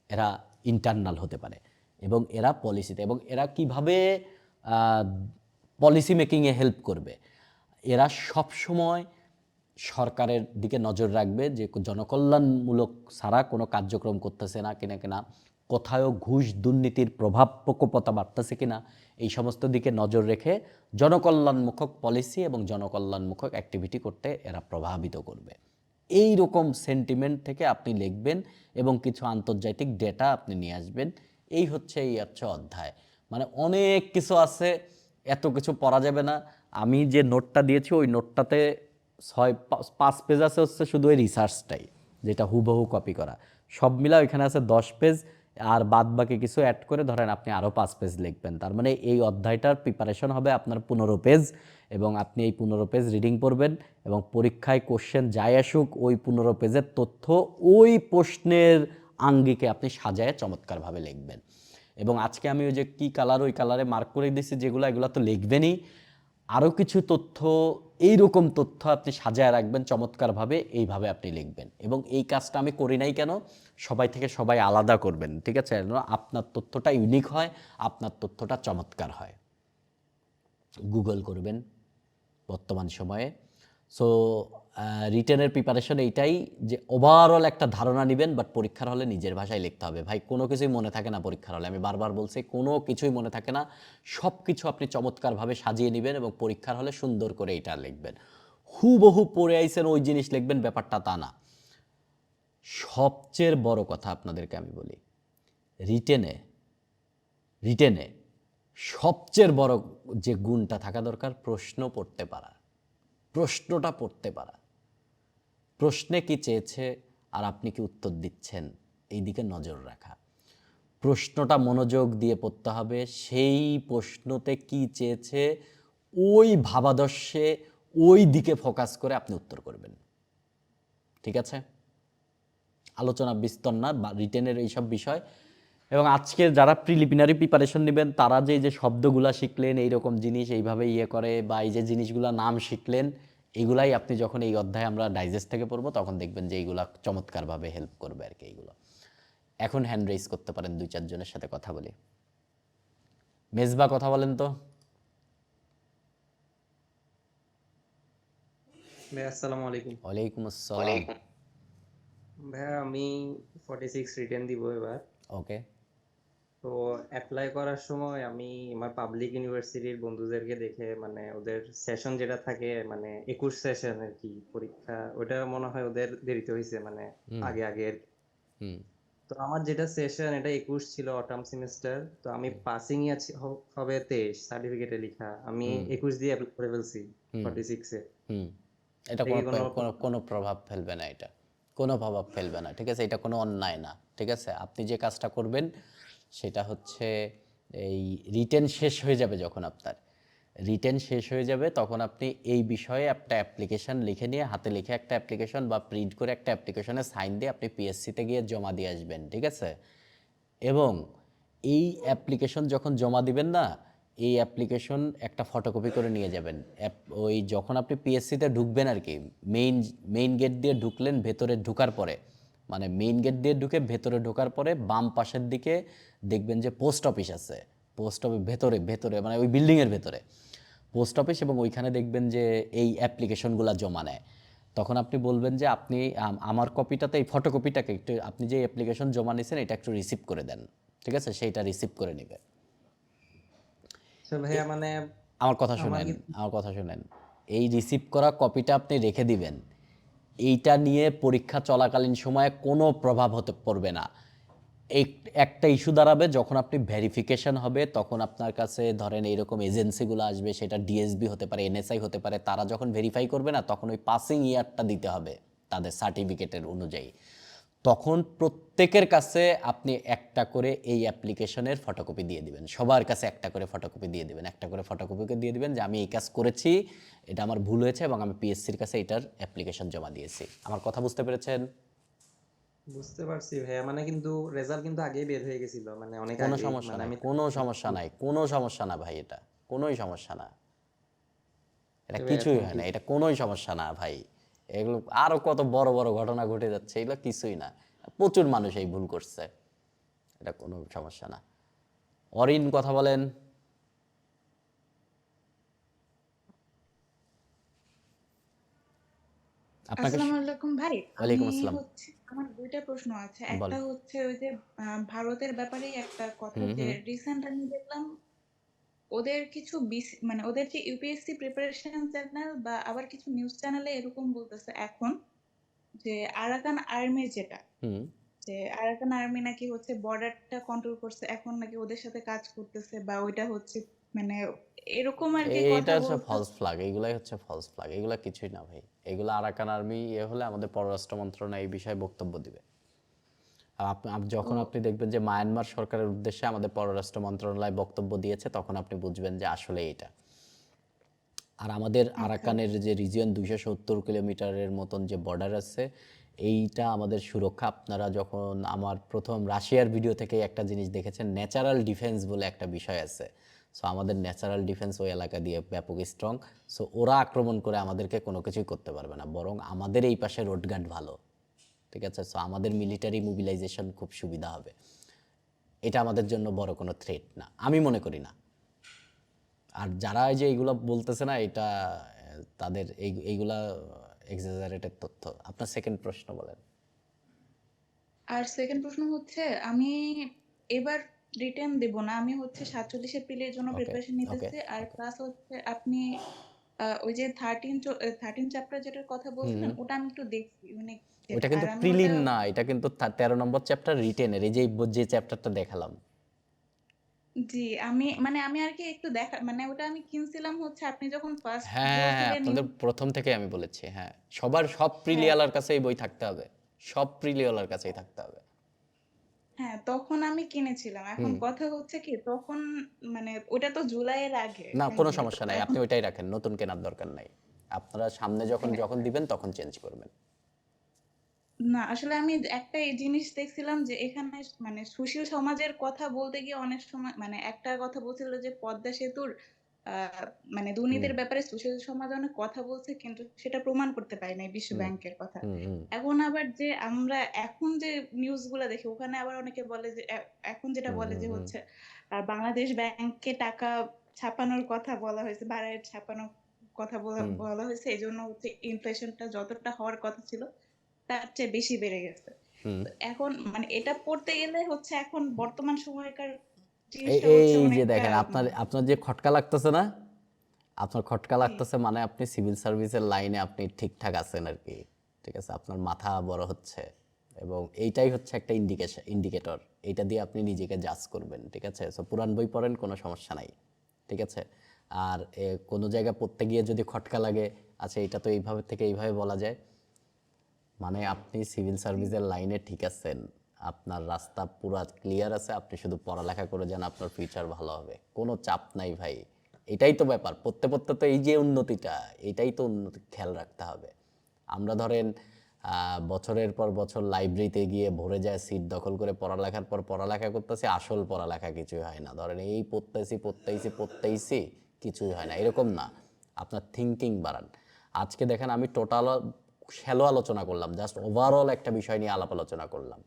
এরা ইন্টারনাল হতে পারে, এবং এরা পলিসিতে, এবং এরা কিভাবে পলিসি মেকিংয়ে হেল্প করবে, এরা সব সময় সরকারের দিকে নজর রাখবে যে জনকল্যাণমূলক ছাড়া কোনো কার্যক্রম করতেছে না কিনা, কোথাও ঘুষ দুর্নীতির প্রভাব প্রকোপতা বাড়তেছে কিনা এই সমস্ত দিকে নজর রেখে জনকল্যাণমূলক পলিসি এবং জনকল্যাণমূলক অ্যাক্টিভিটি করতে এরা প্রভাবিত করবে। এই রকম সেন্টিমেন্ট থেকে আপনি লিখবেন এবং কিছু আন্তর্জাতিক ডেটা আপনি নিয়ে আসবেন। এই হচ্ছে অধ্যায়। মানে অনেক কিছু আছে, এত কিছু পড়া যাবে না। আমি যে নোটটা দিয়েছি ওই নোটটাতে 5 পেজ আছে হচ্ছে শুধু ওই রিসার্চটাই, যেটা হুবহু কপি করা। সব মিলা ওইখানে আছে 10 পেজ, আর বাদ বাকি কিছু অ্যাড করে ধরেন আপনি আরও 5 পেজ লিখবেন। তার মানে এই অধ্যায়টার প্রিপারেশন হবে আপনার 15 পেজ, এবং আপনি এই 15 পেজ রিডিং করবেন এবং পরীক্ষায় কোশ্চেন যাই আসুক ওই 15 পেজের তথ্য ওই প্রশ্নের আঙ্গিকে আপনি সাজায় চমৎকারভাবে লিখবেন। এবং আজকে আমি ওই যে কী কালার ওই কালারে মার্ক করে দিয়েছি যেগুলো, এগুলো তো লিখবেনই। আরও কিছু তথ্য, এইরকম তথ্য আপনি সাজায় রাখবেন চমৎকারভাবে, এইভাবে আপনি লিখবেন। এবং এই কাজটা আমি করি নাই কেন, সবাই থেকে সবাই আলাদা করবেন, ঠিক আছে, যেন আপনার তথ্যটা ইউনিক হয়, আপনার তথ্যটা চমৎকার হয়। গুগল করবেন বর্তমান সময়ে। সো রিটেনের প্রিপারেশন এইটাই যে ওভারঅল একটা ধারণা নেবেন, বাট পরীক্ষার হলে নিজের ভাষায় লিখতে হবে। ভাই কোনো কিছুই মনে থাকে না পরীক্ষার হলে, আমি বারবার বলছি কোনো কিছুই মনে থাকে না। সব কিছু আপনি চমৎকারভাবে সাজিয়ে নেবেন এবং পরীক্ষার হলে সুন্দর করে এটা লিখবেন। হুবহু পড়ে আইছেন ওই জিনিস লিখবেন, ব্যাপারটা তা না। সবচেয়ে বড় কথা আপনাদেরকে আমি বলি, রিটেনে সবচেয়ে বড় যে গুণটা থাকা দরকার, প্রশ্ন পড়তে পারা, প্রশ্নটা পড়তে পারা। প্রশ্নে কি চেয়েছে আর আপনি কি উত্তর দিচ্ছেন, এই দিকে নজর রাখা। প্রশ্নটা মনোযোগ দিয়ে পড়তে হবে, সেই প্রশ্নতে কি চেয়েছে ওই ভাবাদর্শে ওই দিকে ফোকাস করে আপনি উত্তর করবেন, ঠিক আছে? আলোচনা বিস্তর না বা রিটেনের এইসব বিষয়। এবং আজকে যারা প্রিলিমিনারি প্রিপারেশন নেবেন তারা যে শব্দগুলা শিখলেন, এইরকম জিনিস এইভাবে করে, বা এই যে জিনিসগুলা নাম শিখলেন, এইগুলাই আপনি যখন এই অধ্যায়ে আমরা ডাইজেস্ট থেকে পড়বো তখন দেখবেন যে এইগুলা চমৎকারভাবে হেল্প করবে আর কি এইগুলো। এখন হ্যান্ড রেইজ করতে পারেন, 2-4 জনের সাথে কথা বলি। মেজবা কথা বলেন তো। ভাই আসসালামু আলাইকুম। ওয়ালাইকুম আসসালাম। ভাইয়া আমি 46 রিটেন দিব এবার। ওকে। তো অ্যাপ্লাই করার সময় আমি আমার পাবলিক ইউনিভার্সিটির বন্ধুদেরকে দেখে, মানে ওদের সেশন যেটা থাকে, মানে 21 সেশন আর কি পরীক্ষা, ওটা মনে হয় ওদের দেরিতে হয়েছে, মানে আগে আগে আর কি। তো আমার যেটা সেশন এটা 21 ছিল, অটাম সেমিস্টার। তো আমি পাসিং হবে 23, সার্টিফিকেটে লেখা আমি 21 দিয়ে অ্যাপ্লাই করে ফেলছি 46 এ। এটা কোনো প্রভাব ফেলবে না, এটা কোনো প্রভাব ফেলবে না, ঠিক আছে? এটা কোনো অন্যায় না, ঠিক আছে? আপনি যে কাজটা করবেন সেটা হচ্ছে এই রিটেন শেষ হয়ে যাবে, যখন আপনার রিটেন শেষ হয়ে যাবে তখন আপনি এই বিষয়ে একটা অ্যাপ্লিকেশন লিখে নিয়ে, হাতে লিখে একটা অ্যাপ্লিকেশন বা প্রিন্ট করে একটা অ্যাপ্লিকেশনে সাইন দিয়ে আপনি পিএসসিতে গিয়ে জমা দিয়ে আসবেন, ঠিক আছে? এবং এই অ্যাপ্লিকেশন যখন জমা দিবেন না, এই অ্যাপ্লিকেশন একটা ফটোকপি করে নিয়ে যাবেন। ওই যখন আপনি পিএসসিতে ঢুকবেন আর কি, মেইন গেট দিয়ে ঢুকলেন, ভেতরে ঢোকার পরে, মানে মেইন গেট দিয়ে ঢুকে ভেতরে ঢোকার পরে বাম পাশের দিকে দেখবেন যে পোস্ট অফিস আছে। পোস্ট অফিস ভেতরে মানে ওই বিল্ডিংয়ের ভেতরে পোস্ট অফিস, এবং ওইখানে দেখবেন যে এই অ্যাপ্লিকেশনগুলো জমা নেয়। তখন আপনি বলবেন যে আপনি আমার কপিটাতে, এই ফটোকপিটাকে একটু, আপনি যে অ্যাপ্লিকেশন জমা নিয়েছেন এটা একটু রিসিভ করে দেন, ঠিক আছে? সেইটা রিসিভ করে নেবে। ভাইয়া মানে আমার কথা শুনেন, এই রিসিভ করা কপিটা আপনি রেখে দিবেন। এইটা নিয়ে পরীক্ষা চলাকালীন সময়ে কোনো প্রভাব পড়বে না। একটা ইস্যু দাঁড়াবে যখন আপনি ভেরিফিকেশন হবে, তখন আপনার কাছে ধরেন এইরকম এজেন্সিগুলো আসবে, সেটা ডিএসবি হতে পারে, এনএসআই হতে পারে, তারা যখন ভেরিফাই করবে না, তখন ওই পাসিং ইয়ারটা দিতে হবে তাদের সার্টিফিকেটের অনুযায়ী। তখন প্রত্যেকের কাছে আপনি একটা করে এই অ্যাপ্লিকেশনের ফটোকপি দিয়ে দিবেন, সবার কাছে একটা করে ফটোকপি দিয়ে দিবেন, একটা করে ফটোকপিকে দিয়ে দিবেন যে আমি এই কাজ করেছি, এটা আমার ভুল হয়েছে এবং আমি পিএসসির কাছে এটার অ্যাপ্লিকেশন জমা দিয়েছি। আমার কথা বুঝতে পেরেছেন? বুঝতে পারছি ভাইয়া, মানে কিন্তু রেজাল্ট কিন্তু আগেই বের হয়ে গেছিল, মানে অনেক কোনো আগে, সমস্যা মানে নাই, আমি কোনো সমস্যা না ভাই, এটা কোনোই সমস্যা না, এটা ভাইয়া কিছুই থ্যাংক হয় ইউ। না, এটা কোনোই সমস্যা না ভাই। এগুলো আরো কত বড় বড় ঘটনা ঘটে যাচ্ছে, এগুলো কিছুই না। প্রচুর মানুষ এই ভুল করছে, এটা কোনো সমস্যা না। অরিন কথা বলেন। আপনাকে আসসালামু আলাইকুম ভাই। ওয়ালাইকুম আমি আসসালাম। হচ্ছে আমার ২ টা প্রশ্ন আছে। একটা বলেন। হচ্ছে ওই যে ভারতের ব্যাপারেই একটা কথা হুম, যে হুম। রিসেন্ট আমি দেখলাম ওদের কিছু মানে ওদের যে ইউপিএসসি প্রিপারেশন চ্যানেল বা আবার কিছু নিউজ চ্যানেলে এরকম বলতেছে এখন যে আরাকান আর্মি যেটা, হুম। যে আরাকান আর্মি নাকি হচ্ছে বর্ডারটা কন্ট্রোল করছে, এখন নাকি ওদের সাথে কাজ করতেছে বা ওইটা হচ্ছে মানে এরকম আরকি এটা কথা হচ্ছে ফলস বলতেছে। ফ্ল্যাগ, এগুলাই হচ্ছে ফলস ফ্ল্যাগ, এগুলা কিছুই না ভাই। এগুলো আরাকান আর্মি হলে আমাদের পররাষ্ট্র মন্ত্রণালয় এই বিষয়ে বক্তব্য দিবে। আর তো যখন আপনি দেখবেন যে মায়ানমার সরকারের উদ্দেশ্যে আমাদের পররাষ্ট্র মন্ত্রণালয় বক্তব্য দিয়েছে, তখন আপনি বুঝবেন যে আসলে এটা। আর আমাদের আচ্ছা আরাকানের যে রিজিয়ন 270 কিলোমিটারের মতন যে বর্ডার আছে, এইটা আমাদের সুরক্ষা। আপনারা যখন আমার প্রথম রাশিয়ার ভিডিও থেকে একটা জিনিস দেখেছেন, ন্যাচারাল ডিফেন্স বলে একটা বিষয় আছে। সো আমাদের ন্যাচারাল ডিফেন্স ওই এলাকা দিয়ে ব্যাপক স্ট্রং। সো ওরা আক্রমণ করে আমাদেরকে কোনো কিছুই করতে পারবে না, বরং আমাদের এই পাশে রোডগার্ড ভালো, ঠিক আছে। সো আমাদের মিলিটারি মোবিলাইজেশন খুব সুবিধা হবে। এটা আমাদের জন্য বড় কোনো থ্রেট না, আমি মনে করি না। আর যারা এই যে এইগুলা বলতেছে না, এটা তাদের এইগুলা এক্সাজারেটেড তথ্য। আপনার সেকেন্ড প্রশ্ন বলেন। আর সেকেন্ড প্রশ্ন হচ্ছে আমি এবার রিটেন দেব না, আমি হচ্ছে 47 এপ্রিলের জন্য ওকে, প্রিপারেশন ওকে, নিতেছি। আর ওকে। প্লাস হচ্ছে আপনি ওই যে 13 চ্যাপ্টার যেটার কথা হুম, বলছিলেন হুম। ওটা আমি একটু দেখছি মানে ওইটা আর কিন্তু আমি ওটা প্রিলিম না, এটা কিন্তু 13 নম্বর চ্যাপ্টার রিটেনের, এই যে চ্যাপ্টারটা দেখালাম। জি আমি মানে আমি আর কি একটু দেখা মানে ওটা আমি কিনছিলাম হচ্ছে আপনি যখন ফার্স্ট হ্যাঁ, হ্যাঁ, হ্যাঁ, বলছিলেন আপনাদের প্রথম থেকে আমি বলেছি, হ্যাঁ। সব হ্যাঁ প্রিলিওয়ালার কাছে এই বই থাকতে হবে। সব প্রিলিওয়ালার কাছেই থাকতে হবে। হ্যাঁ তখন আমি কিনেছিলাম। এখন হুম। কথা হচ্ছে কি তখন মানে ওটা তো জুলাইয়ের আগে না, কোনো কাহিনী, তো সমস্যা নাই। এখন আপনি ওইটাই রাখেন, নতুন কেনার দরকার নাই। আপনারা সামনে যখন হ্যাঁ যখন দিবেন তখন চেঞ্জ করবেন। না আসলে আমি একটা এই জিনিস দেখছিলাম যে এখানে মানে সুশীল সমাজের কথা বলতে গিয়ে অনেক সময় মানে একটা কথা বলছিল যে পদ্মা সেতুর আহ মানে হুম, দুর্নীতির ব্যাপারে সুশীল সমাজ অনেক কথা বলছে কিন্তু সেটা প্রমাণ করতে পারে নাই বিশ্ব হুম, ব্যাংকের কথা। হুম, হুম, এখন আবার যে আমরা এখন যে নিউজ গুলা দেখি ওখানে আবার অনেকে বলে যে এখন যেটা হুম, বলে হুম, যে হুম, হচ্ছে বাংলাদেশ ব্যাংকে টাকা ছাপানোর কথা বলা হয়েছে, বাড়ায় ছাপানোর কথা হুম, বলা হয়েছে, এই জন্য হচ্ছে ইনফ্লেশনটা যতটা হওয়ার কথা ছিল তার চেয়ে বেশি বেড়ে গেছে। হুম। তো এখন মানে এটা পড়তে গেলে হচ্ছে এখন বর্তমান সময়কার এই জিনিসটা এই হচ্ছে যে অনেকটা দেখেন, আপনার যে খটকা লাগতেছে না, আপনার খটকা জি লাগতেছে মানে আপনি সিভিল সার্ভিসের লাইনে আপনি ঠিকঠাক আছেন আর কি। ঠিক আছে, আপনার মাথা বড় হচ্ছে, এবং এইটাই হচ্ছে একটা ইন্ডিকেটর। এইটা দিয়ে আপনি নিজেকে জাজ করবেন, ঠিক আছে। সো পুরান বই পড়েন, কোনো সমস্যা নাই, ঠিক আছে। আর কোনো জায়গা পড়তে গিয়ে যদি খটকা লাগে, আচ্ছা এটা তো এইভাবে থেকে এইভাবে বলা যায়, মানে আপনি সিভিল সার্ভিসের লাইনে ঠিক আছেন, আপনার রাস্তা পুরো ক্লিয়ার আছে, আপনি শুধু পড়ালেখা করে যান, আপনার ফিউচার ভালো হবে, কোনো চাপ নাই ভাই। এটাই তো ব্যাপার, পড়তে পড়তে তো এই যে উন্নতিটা, এটাই তো উন্নতি খেয়াল রাখতে হবে। আমরা ধরেন বছরের পর বছর লাইব্রেরিতে গিয়ে ভরে যায় সিট দখল করে পড়ালেখার পর পড়ালেখা করতেছি, আসল পড়ালেখা কিছুই হয় না। ধরেন এই পড়তেইছি কিছুই হয় না, এরকম না। আপনার থিঙ্কিং বাড়ান। আজকে দেখেন আমি টোটাল শ্যালো আলোচনা করলাম, জাস্ট ওভারঅল একটা বিষয় নিয়ে আলাপ আলোচনা করলাম,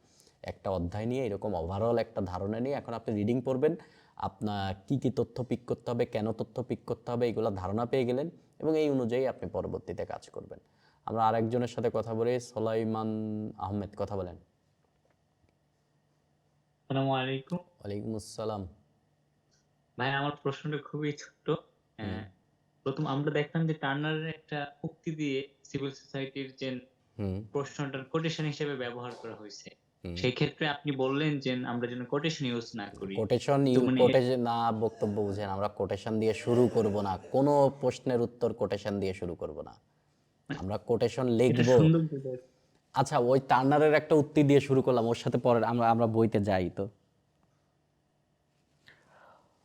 একটা অধ্যায় নিয়ে এরকম ওভারঅল একটা ধারণা নিয়ে। এখন আপনি রিডিং পড়বেন, আপনার কি তথ্য পিক করতে হবে, কেন তথ্য পিক করতে হবে, এগুলো ধারণা পেয়ে গেলেন, এবং এই অনুযায়ী আপনি পরবর্তীতে কাজ করবেন। আমরা আরেকজনের সাথে কথা বলি, সোলাইমান আহমেদ, কথা বলেন। আসসালামু আলাইকুম। ওয়ালাইকুম আসসালাম। ভাই আমার প্রশ্নটা খুবই ছোট্ট। হুম, প্রথম আমরা দেখলাম যে টার্নারের একটা উক্তি দিয়ে সিভিল সোসাইটির যে হুম, প্রশ্নটার কোটেশন হিসেবে ব্যবহার করা হয়েছে। হুম। সেই ক্ষেত্রে আপনি বললেন যে আমরা যেন কোটেশন ইউজ না করি। কোটেশন তো মানে কোটেশন না, বক্তব্য বুঝেন, আমরা কোটেশন দিয়ে শুরু করব না, কোনো প্রশ্নের উত্তর কোটেশন দিয়ে শুরু করব না। আমরা কোটেশন এটা লিখবো। সুন্দর করে আচ্ছা, ওই টার্নারের একটা উক্তি দিয়ে শুরু করলাম, ওর সাথে পরে আমরা বইতে যাই তো।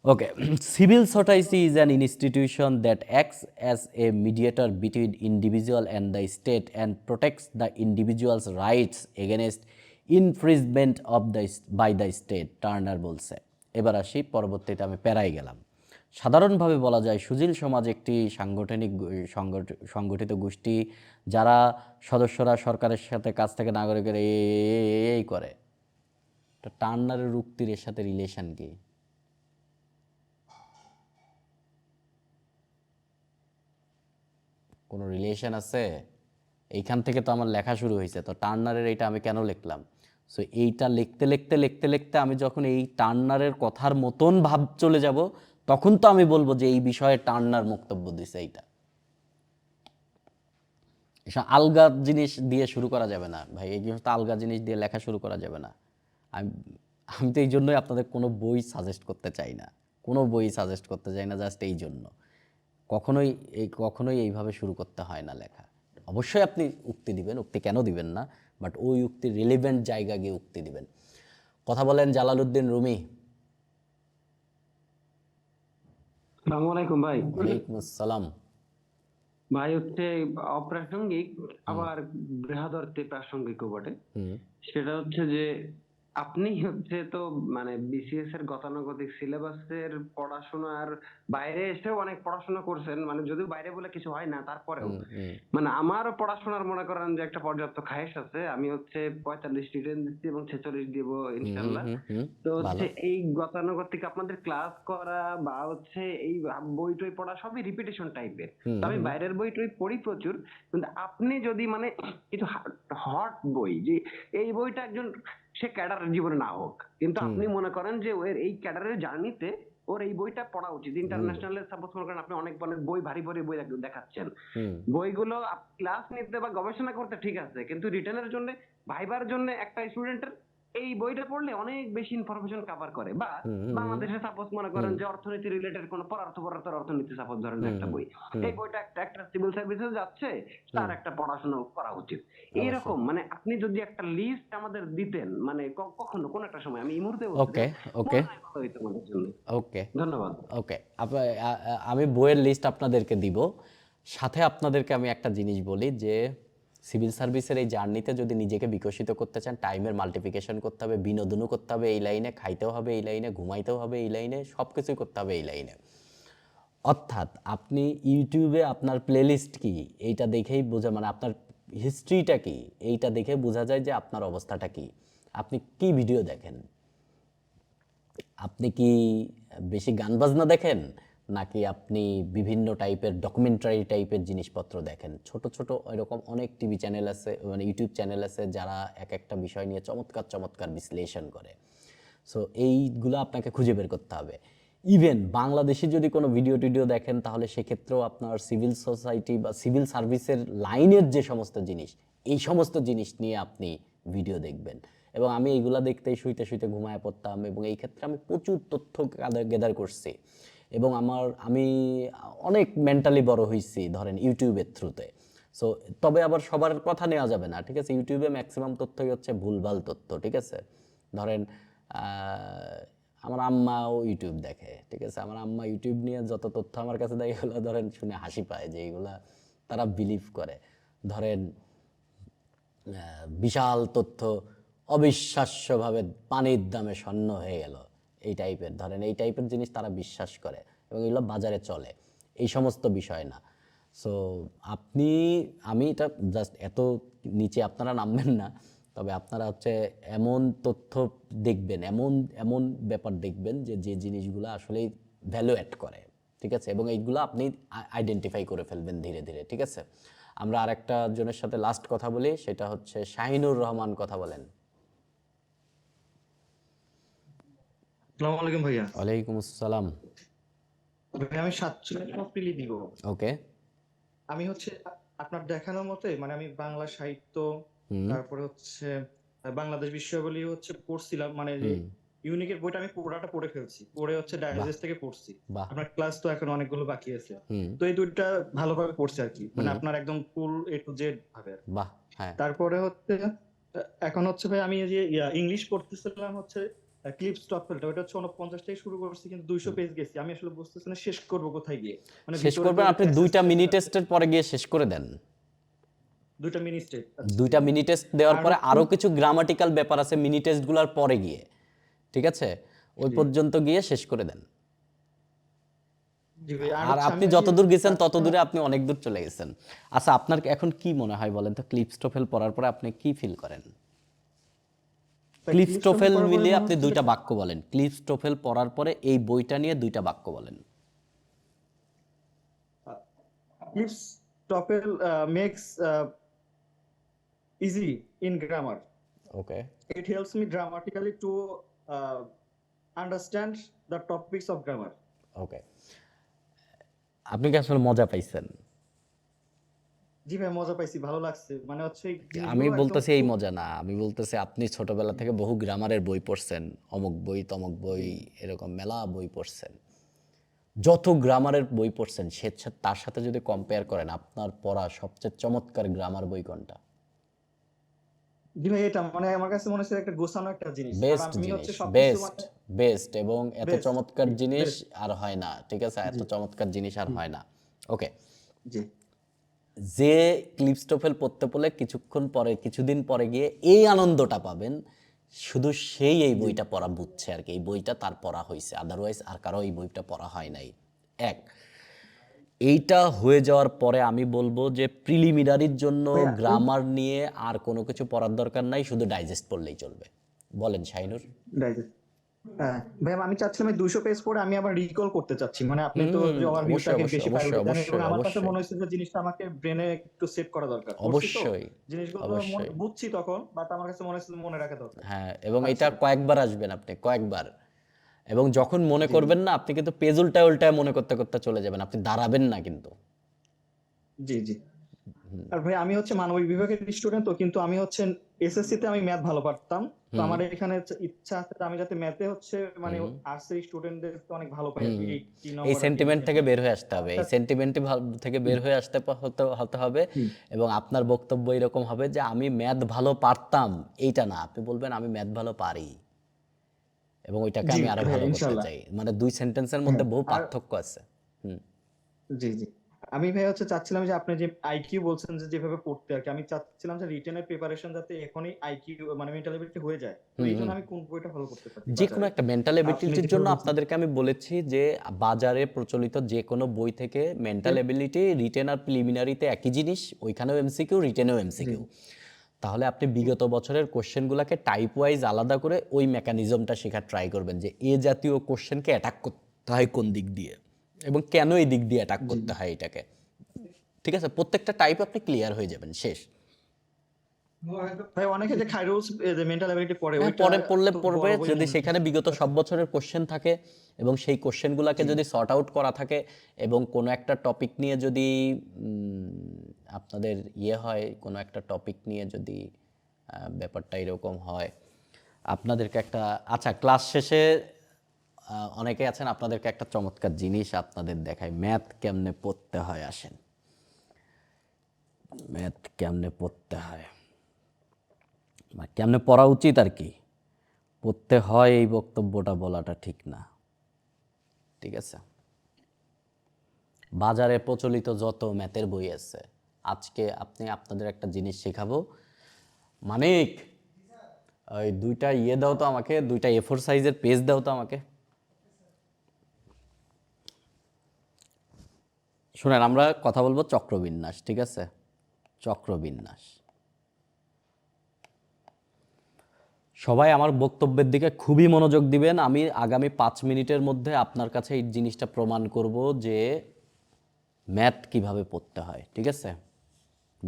Okay, civil society is an institution that acts as a mediator between individual and the state and protects the individual's rights against infringement of by the state, Turner বলছে। এবার আসি, পরবর্তীতে আমি প্যারায় গেলাম। সাধারণভাবে বলা যায় সুশীল সমাজ একটি সংগঠিত গোষ্ঠী যারা সদস্যরা সরকারের সাথে কাছ থেকে নাগরিকের এই করে। টার্নারের উক্তির এর সাথে রিলেশন কি? কোনো রিলেশন আছে? এইখান থেকে তো আমার লেখা শুরু হয়েছে, তো টার্নারের এইটা আমি কেন লিখলাম? সো এইটা লিখতে লিখতে লিখতে লিখতে আমি যখন এই টার্নারের কথার মতন ভাব চলে যাব, তখন তো আমি বলবো যে এই বিষয়ে টার্নার বক্তব্য দিছে এইটা। এসব আলগা জিনিস দিয়ে শুরু করা যাবে না ভাই, এই জিনিসটা আলগা জিনিস দিয়ে লেখা শুরু করা যাবে না। আমি আমি তো এই জন্যই আপনাদের কোনো বই সাজেস্ট করতে চাই না, কোনো বই সাজেস্ট করতে চাই না, জাস্ট এই জন্য। কখনোই এইভাবে শুরু করতে হয় না লেখা। অবশ্যই আপনি উক্তি দিবেন, উক্তি কেন দিবেন না, বাট ওই উক্তির রিলেভেন্ট জায়গা গিয়ে উক্তি দিবেন। কথা বলেন জালালউদ্দিন রুমি। আসসালামু আলাইকুম ভাই। ওয়ালাইকুম আসসালাম। ভাই হচ্ছে অপ্রাসঙ্গিক আবার বৃহদার্থে প্রাসঙ্গিকও বটে। সেটা হচ্ছে যে আপনি হচ্ছে তো মানে বিসিএস এর গতানুগতিক সিলেবাসের পড়াশোনার বাইরে এসেও অনেক পড়াশোনা করছেন, মানে যদিও বাইরে বলে কিছু হয় না তারপরেও মানে আমার পড়াশোনার মনে করেন যে একটা পর্যাপ্ত খায়েশ আছে। আমি হচ্ছে 45 রিটেন দিচ্ছি এবং 46 দিব ইনশাআল্লাহ। তো হচ্ছে এই গতানুগতিক আপনাদের ক্লাস করা বা হচ্ছে এই বই টই পড়া সবই রিপিটেশন টাইপের। তো আমি বাইরের বই টই পড়ি প্রচুর, কিন্তু আপনি যদি মানে কিছু হট বই, যে এই বইটা একজন সে ক্যাডারের জীবনে না হোক, কিন্তু আপনি মনে করেন যে ওর এই ক্যাডারের জার্নিতে ওর এই বইটা পড়া উচিত। ইন্টারন্যাশনালে সাপোজ মনে করেন আপনি অনেক বই ভারী ভারী বই দেখাচ্ছেন, বইগুলো ক্লাস নিতে বা গবেষণা করতে ঠিক আছে, কিন্তু রিটেনের জন্য ভাইবার জন্য একটা স্টুডেন্টের এই বইটা পড়লে অনেক বেশি ইনফরমেশন কভার করে। বা বাংলাদেশে সাপোজ মনে করেন যে অর্থনীতি রিলেটেড কোন পদার্থের অর্থনীতি সাপোজ ধরেন একটা বই, এই বইটা একটা সিভিল সার্ভিসে যাচ্ছে, তার একটা পড়াশোনা করা উচিত। এইরকম মানে আপনি যদি একটা লিস্ট আমাদের দিতেন, মানে কখনো কোন একটা সময়, আমি এই মুহূর্তে ওকে ওকে ওকে ধন্যবাদ। ওকে, আমি বইয়ের লিস্ট আপনাদেরকে দিব, সাথে আপনাদেরকে আমি একটা জিনিস বলি যে সিভিল সার্ভিসের এই জার্নিতে যদি নিজেকে বিকশিত করতে চান, টাইমের মাল্টিপ্লিকেশন করতে হবে, বিনোদনও করতে হবে এই লাইনে, খাইতেও হবে এই লাইনে, ঘুমাইতেও হবে এই লাইনে, সব কিছুই করতে হবে এই লাইনে। অর্থাৎ আপনি ইউটিউবে আপনার প্লেলিস্ট কি এইটা দেখেই বোঝা, মানে আপনার হিস্ট্রিটা কি এইটা দেখে বোঝা যায় যে আপনার অবস্থাটা কি। আপনি কি ভিডিও দেখেন? আপনি কি বেশি গান বাজনা দেখেন, নাকি আপনি বিভিন্ন টাইপের ডকুমেন্টারি টাইপের জিনিসপত্র দেখেন? ছোট ছোট এরকম অনেক টিভি চ্যানেল আছে, মানে ইউটিউব চ্যানেল আছে যারা এক একটা বিষয় নিয়ে চমৎকার চমৎকার বিশ্লেষণ করে। সো এইগুলো আপনাকে খুঁজে বের করতে হবে। ইভেন বাংলাদেশে যদি কোনো ভিডিও টিডিও দেখেন, তাহলে সেক্ষেত্রেও আপনার সিভিল সোসাইটি বা সিভিল সার্ভিসের লাইনের যে সমস্ত জিনিস, এই সমস্ত জিনিস নিয়ে আপনি ভিডিও দেখবেন। এবং আমি এইগুলা দেখতেই শুইতে শুইতে ঘুমায় পড়তাম, এবং এই ক্ষেত্রে আমি প্রচুর তথ্য গেদার করছি, এবং আমি অনেক মেন্টালি বড় হয়েছি ধরেন ইউটিউবের থ্রুতে। সো তবে আবার সবার কথা নেওয়া যাবে না, ঠিক আছে? ইউটিউবে ম্যাক্সিমাম তথ্যই হচ্ছে ভুলভাল তথ্য, ঠিক আছে? ধরেন আমার আম্মাও ইউটিউব দেখে, ঠিক আছে? আমার আম্মা ইউটিউব নিয়ে যত তথ্য আমার কাছে দেয়, এগুলো ধরেন শুনে হাসি পায় যে এইগুলা তারা বিলিভ করে। ধরেন বিশাল তথ্য অবিশ্বাস্যভাবে পানির দামে স্বর্ণ হয়ে গেল, এই টাইপের, ধরেন এই টাইপের জিনিস তারা বিশ্বাস করে, এবং এগুলো বাজারে চলে, এই সমস্ত বিষয় না। সো আমি এটা জাস্ট এত নিচে আপনারা নামবেন না, তবে আপনারা হচ্ছে এমন তথ্য দেখবেন, এমন ব্যাপার দেখবেন যে জিনিসগুলো আসলেই ভ্যালু অ্যাড করে, ঠিক আছে? এবং এইগুলো আপনি আইডেন্টিফাই করে ফেলবেন ধীরে ধীরে, ঠিক আছে? আমরা আরেকটা জনের সাথে লাস্ট কথা বলি, সেটা হচ্ছে শাহিনুর রহমান। কথা বলেন। আসসালামু আলাইকুম ভাইয়া। ওয়ালাইকুম আসসালাম। ভাই আমি 47 এপ্রিলই দিব। ওকে। আমি হচ্ছে আপনার দেখানোর মতে মানে আমি বাংলা সাহিত্য, তারপরে হচ্ছে বাংলাদেশ বিষয়াবলী হচ্ছে পড়ছিলাম, মানে ইউনিকের বইটা আমি পুরোটা পড়ে ফেলছি, পড়ে হচ্ছে ডাইজেস্ট থেকে পড়ছি। আপনার ক্লাস তো এখন অনেকগুলো বাকি আছে, তো এই দুইটা ভালোভাবে পড়ছি আর কি, মানে আপনার একদম ফুল A to Z ভাবে। বাহ, হ্যাঁ। তারপরে হচ্ছে এখন হচ্ছে ভাই আমি যে ইংলিশ পড়তেছিলাম হচ্ছে ক্লিপস টপফেলটা, ওটা হচ্ছে 49 থেকে শুরু করছি, কিন্তু 200 পেজ গেছি। আমি আসলে বুঝতেছি না শেষ করব কোথায় গিয়ে, মানে শেষ করবেন আপনি 2টা মিনি টেস্টের পরে গিয়ে শেষ করে দেন। 2টা মিনি টেস্ট, 2টা মিনি টেস্ট দেওয়ার পরে আরো কিছু গ্রামাটিক্যাল ব্যাপার আছে মিনি টেস্টগুলোর পরে গিয়ে, ঠিক আছে? ওই পর্যন্ত গিয়ে শেষ করে দেন। আর আপনি যতদূর গেছেন তত দূরে আপনি অনেক দূর চলে গেছেন। আচ্ছা, আপনার এখন কি মনে হয় বলেন তো, ক্লিপস টফেল পড়ার পরে আপনি কি ফিল করেন? ক্লিপস টফেল মিলিয়ে আপনি 2টা বাক্য বলেন। ক্লিপস টফেল পড়ার পরে এই বইটা নিয়ে 2টা বাক্য বলেন। Clips TOEFL makes easy in grammar. Okay. It helps me dramatically to understand the topics of grammar. Okay. আপনি কি আসলে মজা পাইছেন? জি ভাই, মজা পাইছি, ভালো লাগছে। মানে হচ্ছে এই আমি জিনিসগুলো একদম বলতেছি এই খুব মজা না, আমি বলতেছি আপনি ছোটবেলা থেকে বহু গ্রামারের বই পড়ছেন, অমুক বই তমুক বই, এরকম মেলা বই পড়ছেন। যত গ্রামারের বই পড়ছেন তার সাথে যদি কম্পেয়ার করেন, আপনার পড়া সবচেয়ে চমৎকার গ্রামার বই কোনটা? জি ভাই, এটা মানে আমার কাছে মনে হচ্ছে একটা গোছানো একটা জিনিস। আর বেস্ট আমি জিনিস, হচ্ছে সবকিছু বেস্ট মানে বেস্ট এবং এত বেস্ট। চমৎকার জি, জিনিস বেস্ট। আর হয় না, ঠিক আছে? এত জি, চমৎকার জিনিস আর জি, হয় না। ওকে, জি, যে ক্লিপস্টোফেল পড়তে পড়লে কিছুক্ষণ পরে, কিছুদিন পরে গিয়ে এই আনন্দটা পাবেন, শুধু সেই এই জি, বইটা পড়া বুঝছে আর কি, এই বইটা তার পড়া হয়েছে, আদারওয়াইজ আর কারো এই বইটা পড়া হয় নাই। এক, এইটা হয়ে যাওয়ার পরে আমি বলবো যে প্রিলিমিনারির জন্য ভাইয়া গ্রামার নিয়ে আর কোনো কিছু পড়ার দরকার নাই, শুধু ডাইজেস্ট পড়লেই চলবে। বলেন শাইনুর। ডাইজেস্ট। হ্যাঁ ভাই, আমি চাচ্ছিলাম এই 200 পেজ পড়ে আমি আবার রিকল করতে চাচ্ছি। মানে আপনি তো যে অবশ্যই ওভারভিউটাকে অবশ্যই বেশি অবশ্যই প্রায়োরিটি দেন এবং অবশ্যই আমার কাছে অবশ্যই মনে হচ্ছে যে জিনিসটা আমাকে ব্রেনে একটু সেট করা দরকার। করছি তো অবশ্যই জিনিসগুলো অবশ্যই। বুঝছি তখন, বাট আমার কাছে মনে হচ্ছে মনে রাখা দরকার। হ্যাঁ, এবং আচ্ছা এটা কয়েকবার আসবেন আপনি, কয়েকবার। এবং যখন মনে জি, জি, করবেন না, আপনি কিন্তু পেজ উল্টায় উল্টায় মনে করতে করতে চলে যাবেন, আপনি দাঁড়াবেন না কিন্তু। জি, জি। হুম আর ভাই আমি হচ্ছে মানবিক বিভাগের স্টুডেন্ট, তো কিন্তু আমি হচ্ছে এসএসসি তে আমি ম্যাথ ভালো পারতাম। তো হুম আমার এখানে ইচ্ছা আছে যে আমি যাতে ম্যাথে হচ্ছে মানে হুম আর্টসের স্টুডেন্টদের অনেক ভালো পাই আর কি, হুম 80 এই নম্বর আর কি সেন্টিমেন্ট থেকে সেন্টিমেন্ট। বের হয়ে আসতে হবে, এই সেন্টিমেন্ট থেকে বের হয়ে আসতে হতে হতে হবে। জি, এবং আপনার বক্তব্য এরকম হবে যে আমি ম্যাথ ভালো পারতাম, এইটা না, আপনি বলবেন আমি ম্যাথ ভালো পারি এবং ওইটাকে জি আমি আরো ভাই, ভালো করতে ইনশাল্লাহ। চাই। মানে দুই সেন্টেন্সের হ্যাঁ, মধ্যে বহু আর পার্থক্য আছে। হুম জি, জি। আমি ভাই হচ্ছে চাচ্ছিলাম যে আপনি যে আইকিউ বলছেন যে যেভাবে পড়তে আর কি, আমি চাচ্ছিলাম যে রিটেনের প্রিপারেশন যাতে এখনই আইকিউ মানে মেন্টাল এবিলিটি হয়ে যায়। তো হুম এই জন্য হুম আমি কোন বইটা ফলো করতে পারি যে কোনো বাজারে? একটা মেন্টাল আপনি এবিলিটির যেভাবে জন্য বলছেন। আপনাদেরকে আমি বলেছি যে বাজারে প্রচলিত যে কোনো বই থেকে মেন্টাল এবিলিটি, রিটেন আর প্রিলিমিনারিতে একই জিনিস, ওইখানেও এমসিকিউ, রিটেনেও জি, এমসিকিউ। তাহলে আপনি বিগত বছরের কোশ্চেনগুলোকে টাইপ ওয়াইজ আলাদা করে ওই মেকানিজমটা শেখার ট্রাই করবেন যে এ জাতীয় কোশ্চেনকে অ্যাটাক করতে হয় কোন দিক দিয়ে এবং কেন এই দিক দিয়ে অ্যাটাক জি, করতে হয় এটাকে। ঠিক আছে, প্রত্যেকটা টাইপ আপনি ক্লিয়ার হয়ে যাবেন, শেষ। ভাই অনেকে যে খাইরুলস যে মেন্টাল এবিলিটি পড়ে হ্যাঁ, ওইটা পরে পড়লে তো পড়বে, বড় বই যদি মনে সেখানে হয়। বিগত সব বছরের কোশ্চেন থাকে এবং সেই কোশ্চেনগুলোকে জি, যদি সর্ট আউট করা থাকে এবং কোনো একটা টপিক নিয়ে যদি আপনাদের হয়, কোনো একটা টপিক নিয়ে যদি ব্যাপারটা এরকম হয়, আপনাদেরকে একটা, আচ্ছা ক্লাস শেষে অনেকে আছেন, আপনাদেরকে একটা চমৎকার জিনিস আপনাদের দেখায়, ম্যাথ কেমনে পড়তে হয়। আসেন, ম্যাথ কেমনে পড়তে হয়, বা কেমনে পড়া উচিত আর কি, পড়তে হয় এই বক্তব্যটা বলাটা ঠিক না, ঠিক আছে? বাজারে প্রচলিত যত ম্যাথের বই আছে, আজকে আপনাদের একটা জিনিস শেখাবো। মানিক, ওই দুইটা দাও তো আমাকে, দুইটা A4 সাইজের পেজ দাও তো আমাকে। শুনেন, আমরা কথা বলবো চক্রবিন্যাস, ঠিক আছে? চক্রবিন্যাস। সবাই আমার বক্তব্যের দিকে খুবই মনোযোগ দিবেন। আমি আগামী 5 মিনিটের মধ্যে আপনার কাছে এই জিনিসটা প্রমাণ করব যে ম্যাথ কিভাবে পড়তে হয়, ঠিক আছে?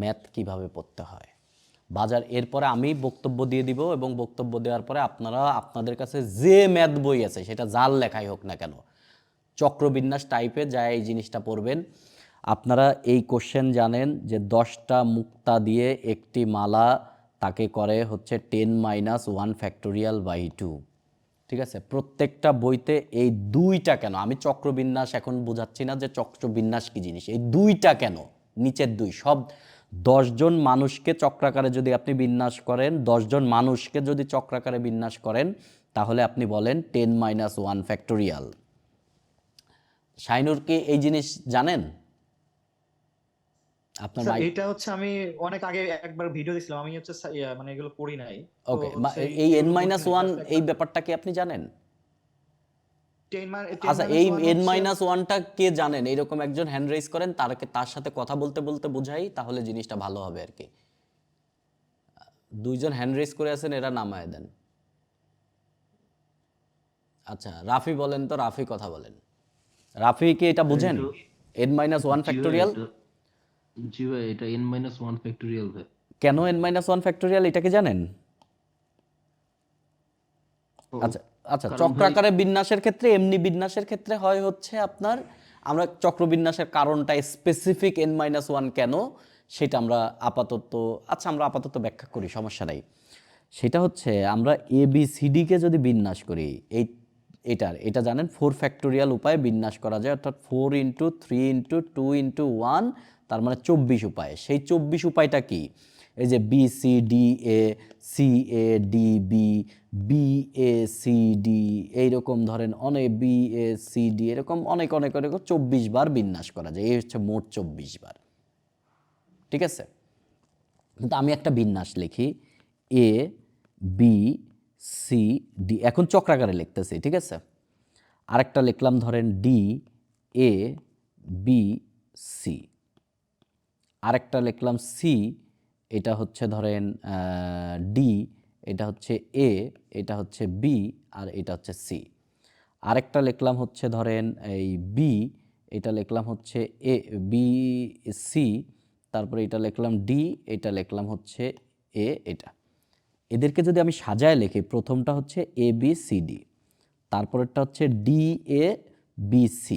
ম্যাথ কিভাবে পড়তে হয় এরপরে আমি বক্তব্য দিয়ে দিব এবং বক্তব্য দেওয়ার পরে আপনারা আপনাদের কাছে যে ম্যাথ বই আছে, সেটা যার লেখাই হোক না কেন, চক্রবিন্যাস টাইপে যায় এই জিনিসটা পড়বেন। আপনারা এই কোশ্চেন জানেন যে 10টা মুক্তা দিয়ে একটি মালা তাকে করে হচ্ছে 10 - 1 ফ্যাক্টোরিয়াল বাই 2, ঠিক আছে? প্রত্যেকটা বইতে এই দুইটা কেন, আমি চক্রবিন্যাস এখন বোঝাচ্ছি না যে চক্রবিন্যাস কি জিনিস, এই দুইটা কেন, নিচের দুই, সব 10 জন মানুষকে চক্রাকারে যদি আপনি বিন্যাস করেন, 10 জন মানুষকে যদি চক্রাকারে বিন্যাস করেন, তাহলে আপনি বলেন 10 - 1 ফ্যাক্টোরিয়াল। শাইনুর কি এই জিনিস জানেন? আপনার স্যার এটা হচ্ছে আমি অনেক আগে একবার ভিডিও দেখছিলাম, আমি হচ্ছে মানে এগুলো পড়ি নাই। তো ওকে, হচ্ছে এই এগুলো n - বলতে নাই, 1 just এই একটা ব্যাপারটা কি আপনি জানেন? 10 আচ্ছা, এই n হচ্ছে - 1টা কে জানেন? এরকম একজন হ্যান্ড রেজ করেন, তার সাথে কথা বলতে বলতে বুঝাই, তাহলে জিনিসটা ভালো হবে আর কি। দুইজন হ্যান্ড রেজ করে আছেন, এরা নামায় দেন। আচ্ছা, রাফি বলেন তো, রাফি কথা বলেন। রাফি কি এটা বুঝেন? n - 1 ফ্যাক্টোরিয়াল জি ভাই, এটা n - 1 ফ্যাক্টোরিয়াল ভাই। কেন n-1 ফ্যাক্টোরিয়াল এটা কি জানেন? আচ্ছা আচ্ছা, কারণ ভাই চক্রাকারে বিন্যাসের ক্ষেত্রে, এমনি বিন্যাসের ক্ষেত্রে হয় হচ্ছে আপনার, আমরা চক্রবিন্যাসের কারণটা স্পেসিফিক n-1 কেন সেটা আমরা আপাতত ব্যাখ্যা করি, সমস্যা নাই। সেটা হচ্ছে আমরা ABCD-কে যদি বিন্যাস করি, এটা জানেন 4 ফ্যাক্টোরিয়াল উপায়ে বিন্যাস করা যায়, অর্থাৎ 4 ইন্টু 3 ইন্টু 2 ইন্টু 1, তার মানে 24 উপায়। সেই 24 উপায়টা কি? এই যে BCDA, CADB, BACD, এইরকম ধরেন অনেক BACD, এরকম অনেক 24 বার বিন্যাস করা যায়। এই হচ্ছে মোট 24 বার, ঠিক আছে? কিন্তু আমি একটা বিন্যাস লিখি A B C D, এখন চক্রাকারে লিখতেছি, ঠিক আছে? আরেকটা লিখলাম ধরেন D A B C, আরেকটা লিখলাম C, এটা হচ্ছে ধরেন D, এটা হচ্ছে A, এটা হচ্ছে B, আর এটা হচ্ছে C। আরেকটা লিখলাম হচ্ছে ধরেন এই B, এটা লিখলাম হচ্ছে A B C, তারপরে এটা লিখলাম D, এটা লিখলাম হচ্ছে A, এটা। এদেরকে যদি আমি সাজায় লিখি, প্রথমটা হচ্ছে ABCD, তারপরেরটা হচ্ছে DABC,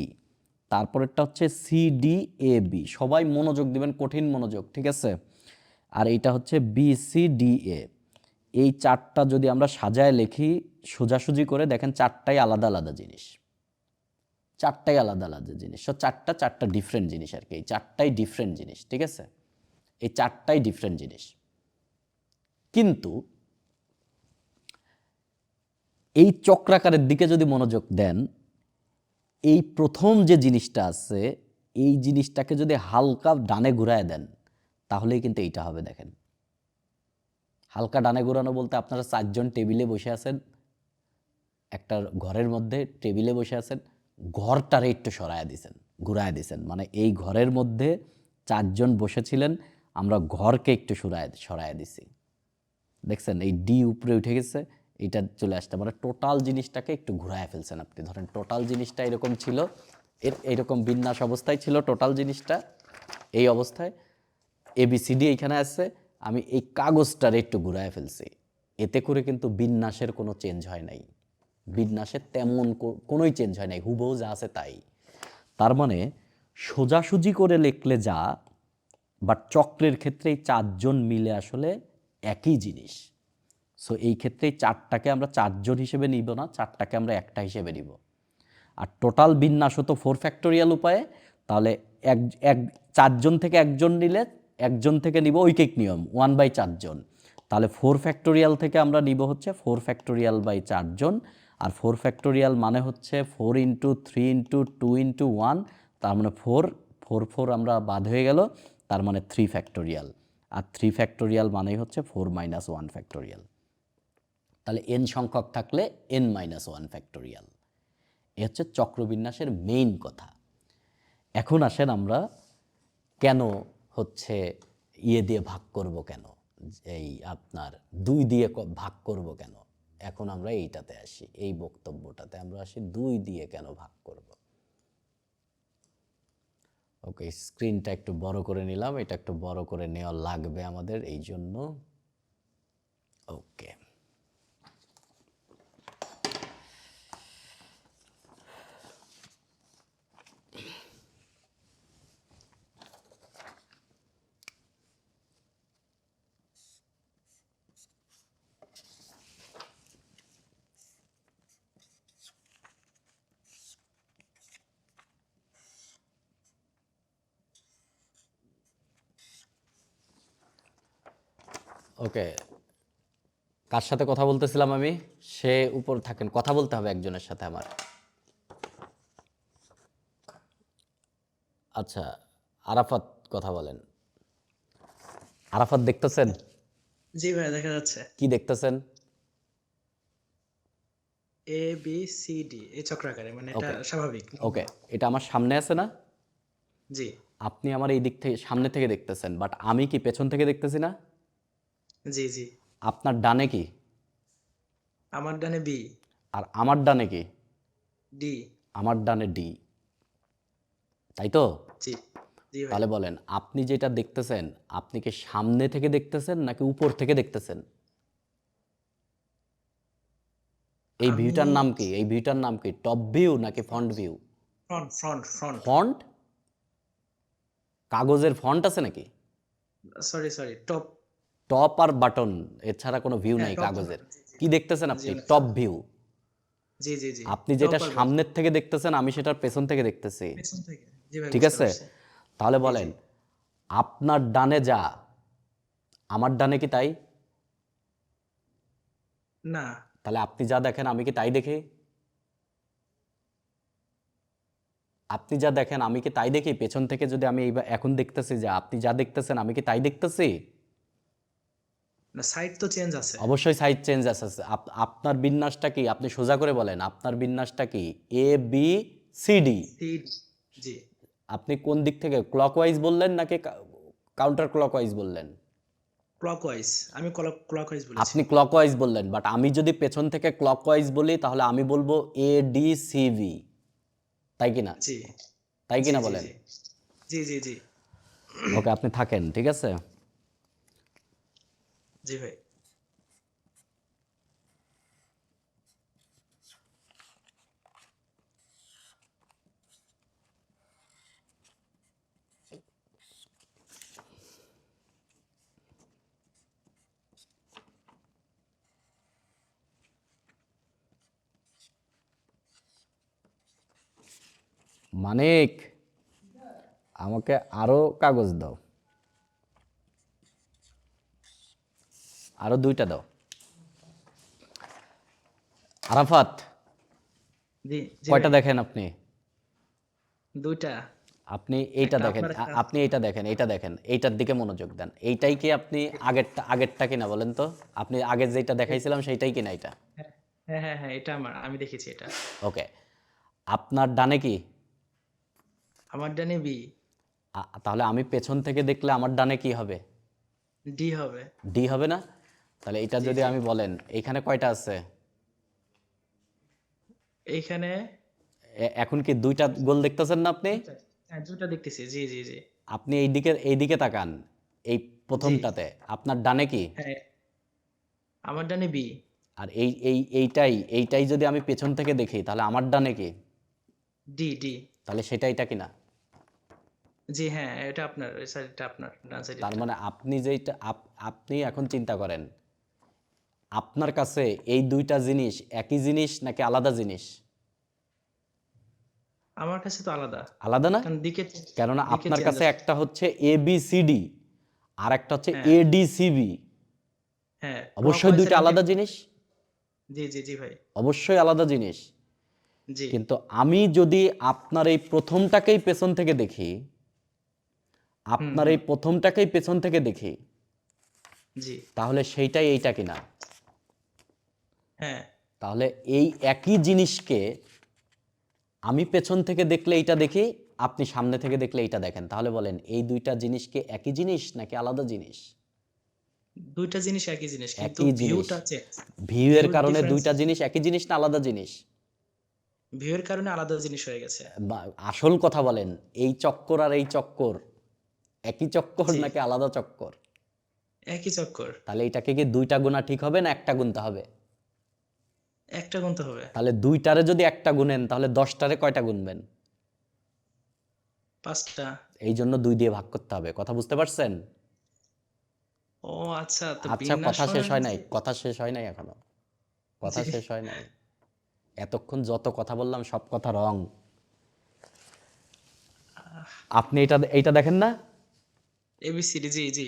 তারপরেরটা হচ্ছে CDAB। সবাই মনোযোগ দিবেন, কঠিন মনোযোগ, ঠিক আছে? আর এইটা হচ্ছে BCDA। এই চারটা যদি আমরা সাজায় লিখি সোজাসুজি করে, দেখেন চারটাই আলাদা আলাদা জিনিস, চারটাই আলাদা আলাদা জিনিস। সো চারটা ডিফারেন্ট জিনিস আর কি, এই চারটাই ডিফারেন্ট জিনিস, ঠিক আছে? এই চারটাই ডিফারেন্ট জিনিস। কিন্তু এই চক্রাকারের দিকে যদি মনোযোগ দেন, এই প্রথম যে জিনিসটা আছে, এই জিনিসটাকে যদি হালকা ডানে ঘুরায় দেন, তাহলেই কিন্তু এইটা হবে। দেখেন, হালকা ডানে ঘোরানো বলতে আপনারা 4 জন টেবিলে বসে আছেন, একটা ঘরের মধ্যে টেবিলে বসে আছেন, ঘরটারে একটু ঘুরায় দিছেন, মানে এই ঘরের মধ্যে 4 জন বসেছিলেন, আমরা ঘরকে একটু সরায় দিছি। দেখছেন এই D উপরে উঠে গেছে, এটা চলে আসতে পারে। টোটাল জিনিসটাকে একটু ঘুরায় ফেলছেন আপনি। ধরেন টোটাল জিনিসটা এরকম ছিল, এইরকম বিন্যাস অবস্থায় ছিল টোটাল জিনিসটা, এই অবস্থায় ABCD এইখানে আছে, আমি এই কাগজটার একটু ঘুরায় ফেলছি। এতে করে কিন্তু বিন্যাসের কোনো চেঞ্জ হয় নাই, বিন্যাসের তেমন কোনোই চেঞ্জ হয় নাই, হুবহু যা আছে তাই। তার মানে সোজাসুজি করে লিখলে যা, বাট চক্রের ক্ষেত্রে এই 4 জন মিলে আসলে একই জিনিস। সো এই ক্ষেত্রে 4টাকে আমরা 4 জন হিসেবে নিব না, 4টাকে আমরা একটা হিসেবে নিব। আর টোটাল বিন্যাস হতো 4 ফ্যাক্টোরিয়াল উপায়ে, তাহলে 4 জন থেকে একজন নিলে, একজন থেকে নিব ঐকিক নিয়ম 1/4 জন, তাহলে 4 ফ্যাক্টোরিয়াল থেকে আমরা নিব হচ্ছে 4 ফ্যাক্টোরিয়াল বাই 4 জন। আর 4 ফ্যাক্টোরিয়াল মানে হচ্ছে 4 ইন্টু 3 ইন্টু 2 ইন্টু 1, তার মানে 4 আমরা বাদ হয়ে গেল, তার মানে 3 ফ্যাক্টোরিয়াল। আর 3 ফ্যাক্টোরিয়াল মানেই হচ্ছে 4 - 1 ফ্যাক্টোরিয়াল। তাহলে n সংখ্যক থাকলে n-1 ফ্যাক্টোরিয়াল। এ হচ্ছে চক্রবিন্যাসের মেইন কথা। এখন আসেন আমরা কেন হচ্ছে দিয়ে ভাগ করব, কেন এই আপনার 2 দিয়ে ভাগ করব কেন, এখন আমরা এইটাতে আসি, এই বক্তব্যটাতে আমরা আসি 2 দিয়ে কেন ভাগ করব। ওকে, স্ক্রিনটা একটু বড় করে নিলাম, এটা একটু বড় করে নেওয়া লাগবে আমাদের এই জন্য। ওকে, ওকে, কার সাথে কথা বলতেছিলাম আমি? সে উপর থাকেন, কথা বলতে হবে একজনের সাথে আমার। আচ্ছা, আরাফাত কথা বলেন। আরাফাত দেখতেছেন? জি ভাই, দেখা যাচ্ছে। কি দেখতেছেন? ABCD এই চক্রাকারে, মানে এটা ওকে স্বাভাবিক। ওকে, এটা আমার সামনে আছে না? জি আপনি আমার এই দিক থেকে সামনে থেকে দেখতেছেন, বাট আমি কি পেছন থেকে দেখতেছি না? জি জি। আপনার ডানে কি? আমার ডানে B, আর আমার ডানে কি? D। আমার ডানে D, তাই তো? জি জি জি ভাই তাহলে বলেন আপনি যেটা দেখতেছেন আপনি কি সামনে থেকে দেখতেছেন নাকি উপর থেকে দেখতেছেন? এই আমি ভিউটার নাম কি? এই ভিউটার নাম কি? টপ ভিউ নাকি ফ্রন্ট ভিউ? Front font? কাগজের ফন্ট আছে নাকি? সরি টপ টপ আর বাটন এছাড়া কোনো ভিউ হ্যাঁ নাই টপ কাগজের। জি জি কি দেখতেছেন জি আপনি? না টপ ভিউ। জি জি জি আপনি টপ যেটা আর বটম সামনের থেকে দেখতেছেন আমি সেটার পেছন থেকে দেখতেছি। পেছন থেকে জি ভাই ঠিক বুঝতে আছে? পারছি তাহলে জি বলেন জি আপনার ডানে যা আমার ডানে কি তাই? না তাহলে আপনি যা দেখেন আমি কি তাই দেখি? আপনি যা দেখেন আমি কি তাই দেখি? পেছন থেকে যদি আমি এখন দেখতেছি যে আপনি যা দেখতেছেন আমি কি তাই দেখতেছি? না সাইড তো চেঞ্জ আছে অবশ্যই সাইড চেঞ্জ আছে। আপনার বিন্যাসটা কি? আপনি সোজা করে বলেন আপনার বিন্যাসটা কি? A B C D. C জি আপনি কোন দিক থেকে ক্লকওয়াইজ বললেন নাকি কাউন্টার ক্লকওয়াইজ বললেন? ক্লকওয়াইজ আমি ক্লকওয়াইজ বলেছি আপনি ক্লকওয়াইজ বললেন, বাট আমি যদি পেছন থেকে ক্লকওয়াইজ বলি তাহলে আমি বলবো এ ডি সি ভি, তাই কিনা? জি তাই জি কিনা জি বলেন? জি জি জি জি ওকে, আপনি থাকেন, ঠিক আছে? জি ভাই মানিক, আমাকে আরো কাগজ দাও, আরো 2টা দাও। আরাফাত, জি জি কয়টা ভাই দেখেন আপনি? দুইটা আপনি এইটা একটা দেখেন, আপনার একটা আপনি এইটা দেখেন, এইটা দেখেন, এইটার দিকে মনোযোগ দেন। এইটাই কি আপনি আগেরটা কিনা বলেন তো? আপনি আগে যেটা দেখাইছিলাম সেইটাই কিনা এটা? হ্যাঁ হ্যাঁ এটা আমি দেখেছি এটা ওকে, আপনার ডানে কি? আমার ডানে বি তাহলে আমি পেছন থেকে দেখলে আমার ডানে কি হবে? ডি হবে ডি হবে না? তাহলে এটা জি যদি জি আমি বলেন এখানে কয়টা আছে? এইখানে এখন কি 2টা গোল দেখতেছেন না আপনি? দুইটা হ্যাঁ দুইটা দেখতেছি জি জি জি আপনি এইদিকে তাকান, এই জি প্রথমটাতে আপনার ডানে কি? হ্যাঁ আমার ডানে বি আর এইটাই যদি আমি পেছন থেকে দেখি তাহলে আমার ডানে কি? ডি তাহলে এটা কিনা? জি হ্যাঁ এটা আপনার ওই সাইডটা আপনার ডান তার সাইডেরটা মানে আপনি এখন চিন্তা করেন আপনার কাছে এই 2টা জিনিস একই জিনিস নাকি আলাদা জিনিস? আমার কাছে তো আলাদা আলাদা না? কারণ কেননা দিকে আপনার চেঞ্জ কাছে আছে একটা হচ্ছে এ বি সি ডি আর একটা হচ্ছে হ্যাঁ এ ডি সি বি। হ্যাঁ অবশ্যই ক্লকওয়াইজ 2টা এর আলাদা জিনিস, জি জি জি ভাই অবশ্যই আলাদা জিনিস। জি কিন্তু আমি যদি আপনার এই প্রথমটাকেই পেছন থেকে দেখি, আপনার এই প্রথমটাকেই পেছন থেকে দেখি, জি তাহলে সেইটাই এইটা কিনা? হ্যাঁ তাহলে এই একই জিনিসকে আমি পেছন থেকে দেখলে এইটা দেখি, আপনি সামনে থেকে দেখলে এইটা দেখেন। তাহলে বলেন এই 2টা জিনিস কি একই জিনিস নাকি আলাদা জিনিস? দুইটা জিনিস একই জিনিস কিন্তু একই জিনিস। ভিউটা চেঞ্জ ভিউ এর ভিউর কারণে ডিফারেন্স 2টা জিনিস একই জিনিস না আলাদা জিনিস? ভিউয়ের কারণে আলাদা জিনিস হয়ে গেছে আসল কথা বলেন, এই চক্কর আর এই চক্কর একই চক্কর জি নাকি আলাদা চক্কর? একই চক্কর তাহলে এটাকে কি 2টা গুণা ঠিক হবে না একটা গুনতে হবে? একটা গুনতে হবে তাহলে 2টারে যদি একটা গুনেন তাহলে 10টারে কয়টা গুনবেন? 5টা এই জন্য 2 দিয়ে ভাগ করতে হবে। কথা বুঝতে পারছেন? ও আচ্ছা তো আচ্ছা, বিন্যাস কথা শেষ হয় নাই, হচ্ছে কথা শেষ হয় নাই এখনো, কথা জি শেষ হয় নাই। এতক্ষণ যত কথা বললাম সব কথা রং। আপনি এইটা দেখেন না? এবিসিডি জি জি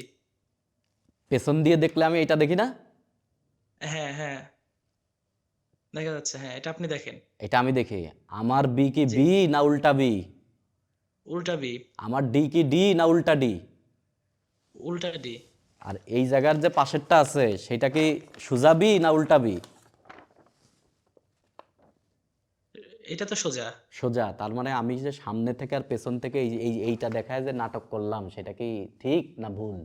পেছন দিয়ে দেখলে আমি এটা দেখি না? হ্যাঁ দেখা যাচ্ছে হ্যাঁ এটা আপনি দেখেন এটা আমি দেখি। আমার বি কি জি বি না উল্টা বি? উল্টা বি আমার ডি কি ডি না উল্টা ডি? উল্টা ডি আর এই জায়গার যে পাশেরটা আছে সেটা কি সোজা বি না উল্টা বি? এটা তো সোজা সোজা। তার মানে আমি যে সামনে থেকে আর পেছন থেকে এইটা দেখায় যে নাটক করলাম সেটা কি ঠিক না ভুল?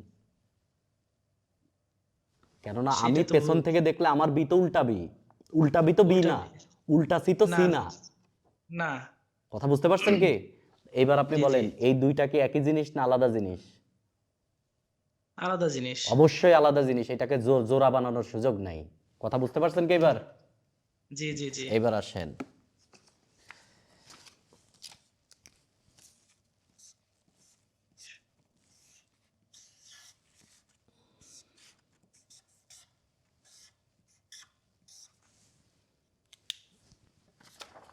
কেননা আমি সেটা তো পেছন থেকে দেখলে আমার বি তো উল্টা বি, উল্টা বি তো বি উল্টা না, বি উল্টা সি তো না সি না না। না কথা বুঝতে পারছেন কি? এইবার আপনি জি জি বলেন এই দুইটা কি একই জিনিস না আলাদা জিনিস? আলাদা জিনিস। অবশ্যই আলাদা জিনিস, এটাকে জোড়া বানানোর সুযোগ নাই। কথা বুঝতে পারছেন কি এবার? জি জি জি এইবার আসেন,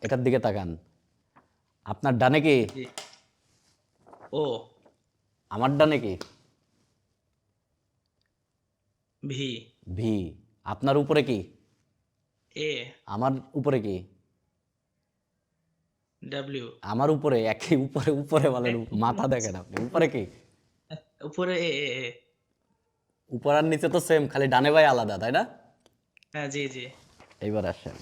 এটার দিকে তাকান। আপনার ডানে কি? জি ও আমার ডানে কি? V V. আপনার উপরে কি? এ আমার উপরে কি? ডাব্লিউ আমার উপরে একই, উপরে উপরে বলেন, মাথা দেখেন আপনি, উপরে কি? উপরে এ এ এ উপর আর নিচে তো সেম, খালি ডানে বাই আলাদা, তাই না? হ্যাঁ জি জি এইবার আসেন,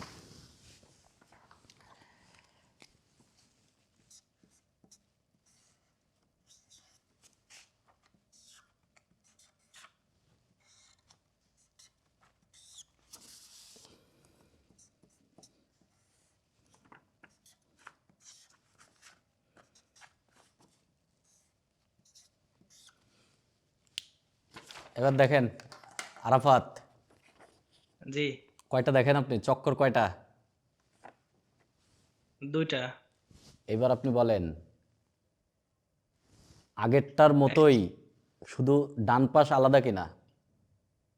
এবার দেখেন আরাফাত, জি কয়টা দেখেন আপনি, চক্কর কয়টা? দুইটা এবার আপনি বলেন আগেরটার মতোই, শুধু ডান পাশ আলাদা কিনা?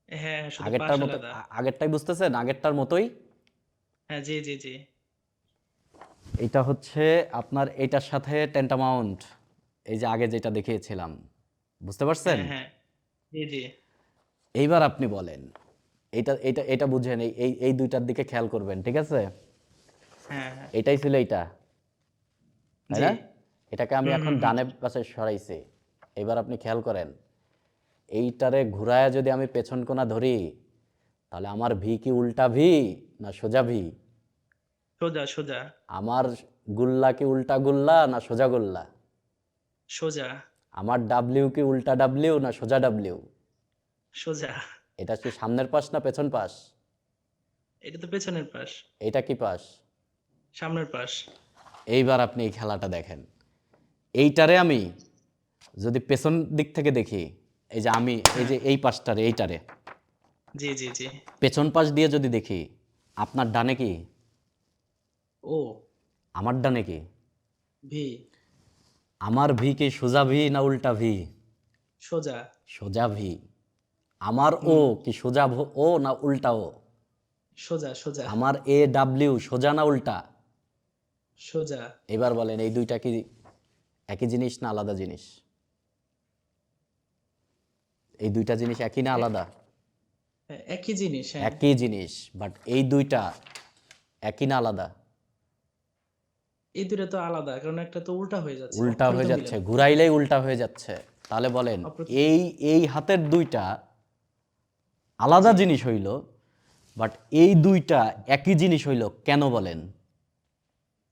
হ্যাঁ শুধু পাশ আগেরটার মতো, আলাদা। আগেরটাই বুঝতেছেন, আগেরটার মতোই। হ্যাঁ জি জি জি এটা হচ্ছে আপনার এটার সাথে ট্যান্টামাউন্ট, এই যে আগে যেটা দেখিয়েছিলাম, বুঝতে পারছেন? হ্যাঁ হ্যাঁ জি জি এইবার আপনি বলেন, এটা এটা এটা বুঝেন, এই এই এই দুইটার দিকে খেয়াল করবেন, ঠিক আছে? হ্যাঁ হ্যাঁ এটাই ছিল এইটা, তাই জি না? এটাকে আমি হুম এখন হুম হুম ডানে পাশে সরাইছি। এবার আপনি খেয়াল করেন, এইটারে ঘুরায়া যদি আমি পেছন কোনা ধরি, তাহলে আমার ভি কি উল্টা ভি না সোজা ভি? সোজা সোজা আমার গুল্লা কি উল্টা গুল্লা না সোজা গুল্লা? সোজা আমার ডাব্লিউ কি উল্টা ডাব্লিউ না সোজা ডাব্লিউ? সোজা এটা কি সামনের পাশ না পেছন পাশ? এটা তো পেছনের পাশ, এটা কি পাশ? সামনের পাশ। এইবার আপনি এই খেলাটা দেখেন, এইটারে আমি যদি পেছন দিক থেকে দেখি, এই যে আমি এই যে এই পাশটারে, এইটারে জি জি জি পেছন পাশ দিয়ে যদি দেখি, আপনার ডানে কি? ও আমার ডানে কি? ভি আমার ভি কি সোজা ভি না উল্টা ভি? সোজা সোজা ভি। আমার ও কি সোজা ও না উল্টা ও? সোজা সোজা আমার এ ডাব্লিউ সোজা না উল্টা? সোজা। এবার বলেন এই দুইটা কি একই জিনিস না আলাদা জিনিস? এই দুইটা জিনিস একই না আলাদা? একই জিনিস, হ্যাঁ একই জিনিস, বাট এই দুইটা একই না আলাদা? এই দুটো তো আলাদা, কারণ একটা তো উল্টা হয়ে যাচ্ছে, উল্টা অক্ষরই হয়ে তো যাচ্ছে, মিলে না। ঘুরাইলেই উল্টা হয়ে যাচ্ছে। তাহলে বলেন এই এই হাতের দুইটা আলাদা জিনিস হইল, বাট এই দুইটা একই জিনিস হইল কেন বলেন?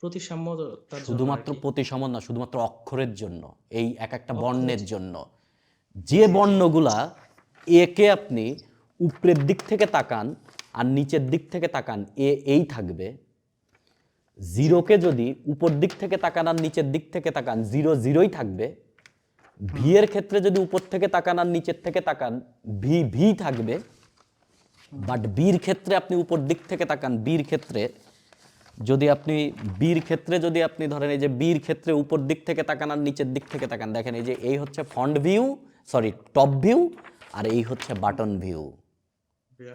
প্রতিসাম্যতার জন্য আর শুধুমাত্র কি। প্রতিসম না, শুধুমাত্র অক্ষরের জন্য, এই এক একটা অক্ষরের বর্ণের জন্য। জন্য। যে বর্ণগুলা একে আপনি উপরের দিক থেকে তাকান আর নিচের দিক থেকে তাকান, এ এই থাকবে। জিরোকে যদি উপর দিক থেকে তাকান আর নিচের দিক থেকে তাকান, জিরো জিরোই থাকবে। ভি এর ক্ষেত্রে যদি উপর থেকে তাকান আর নিচের থেকে তাকান, ভি ভি থাকবে। বাট বির ক্ষেত্রে আপনি উপর দিক থেকে তাকান, বির ক্ষেত্রে যদি আপনি ধরেন, এই যে বির ক্ষেত্রে উপর দিক থেকে তাকান আর নিচের দিক থেকে তাকান, দেখেন এই যে এই হচ্ছে front view, sorry top view, আর এই হচ্ছে বাটন ভিউ।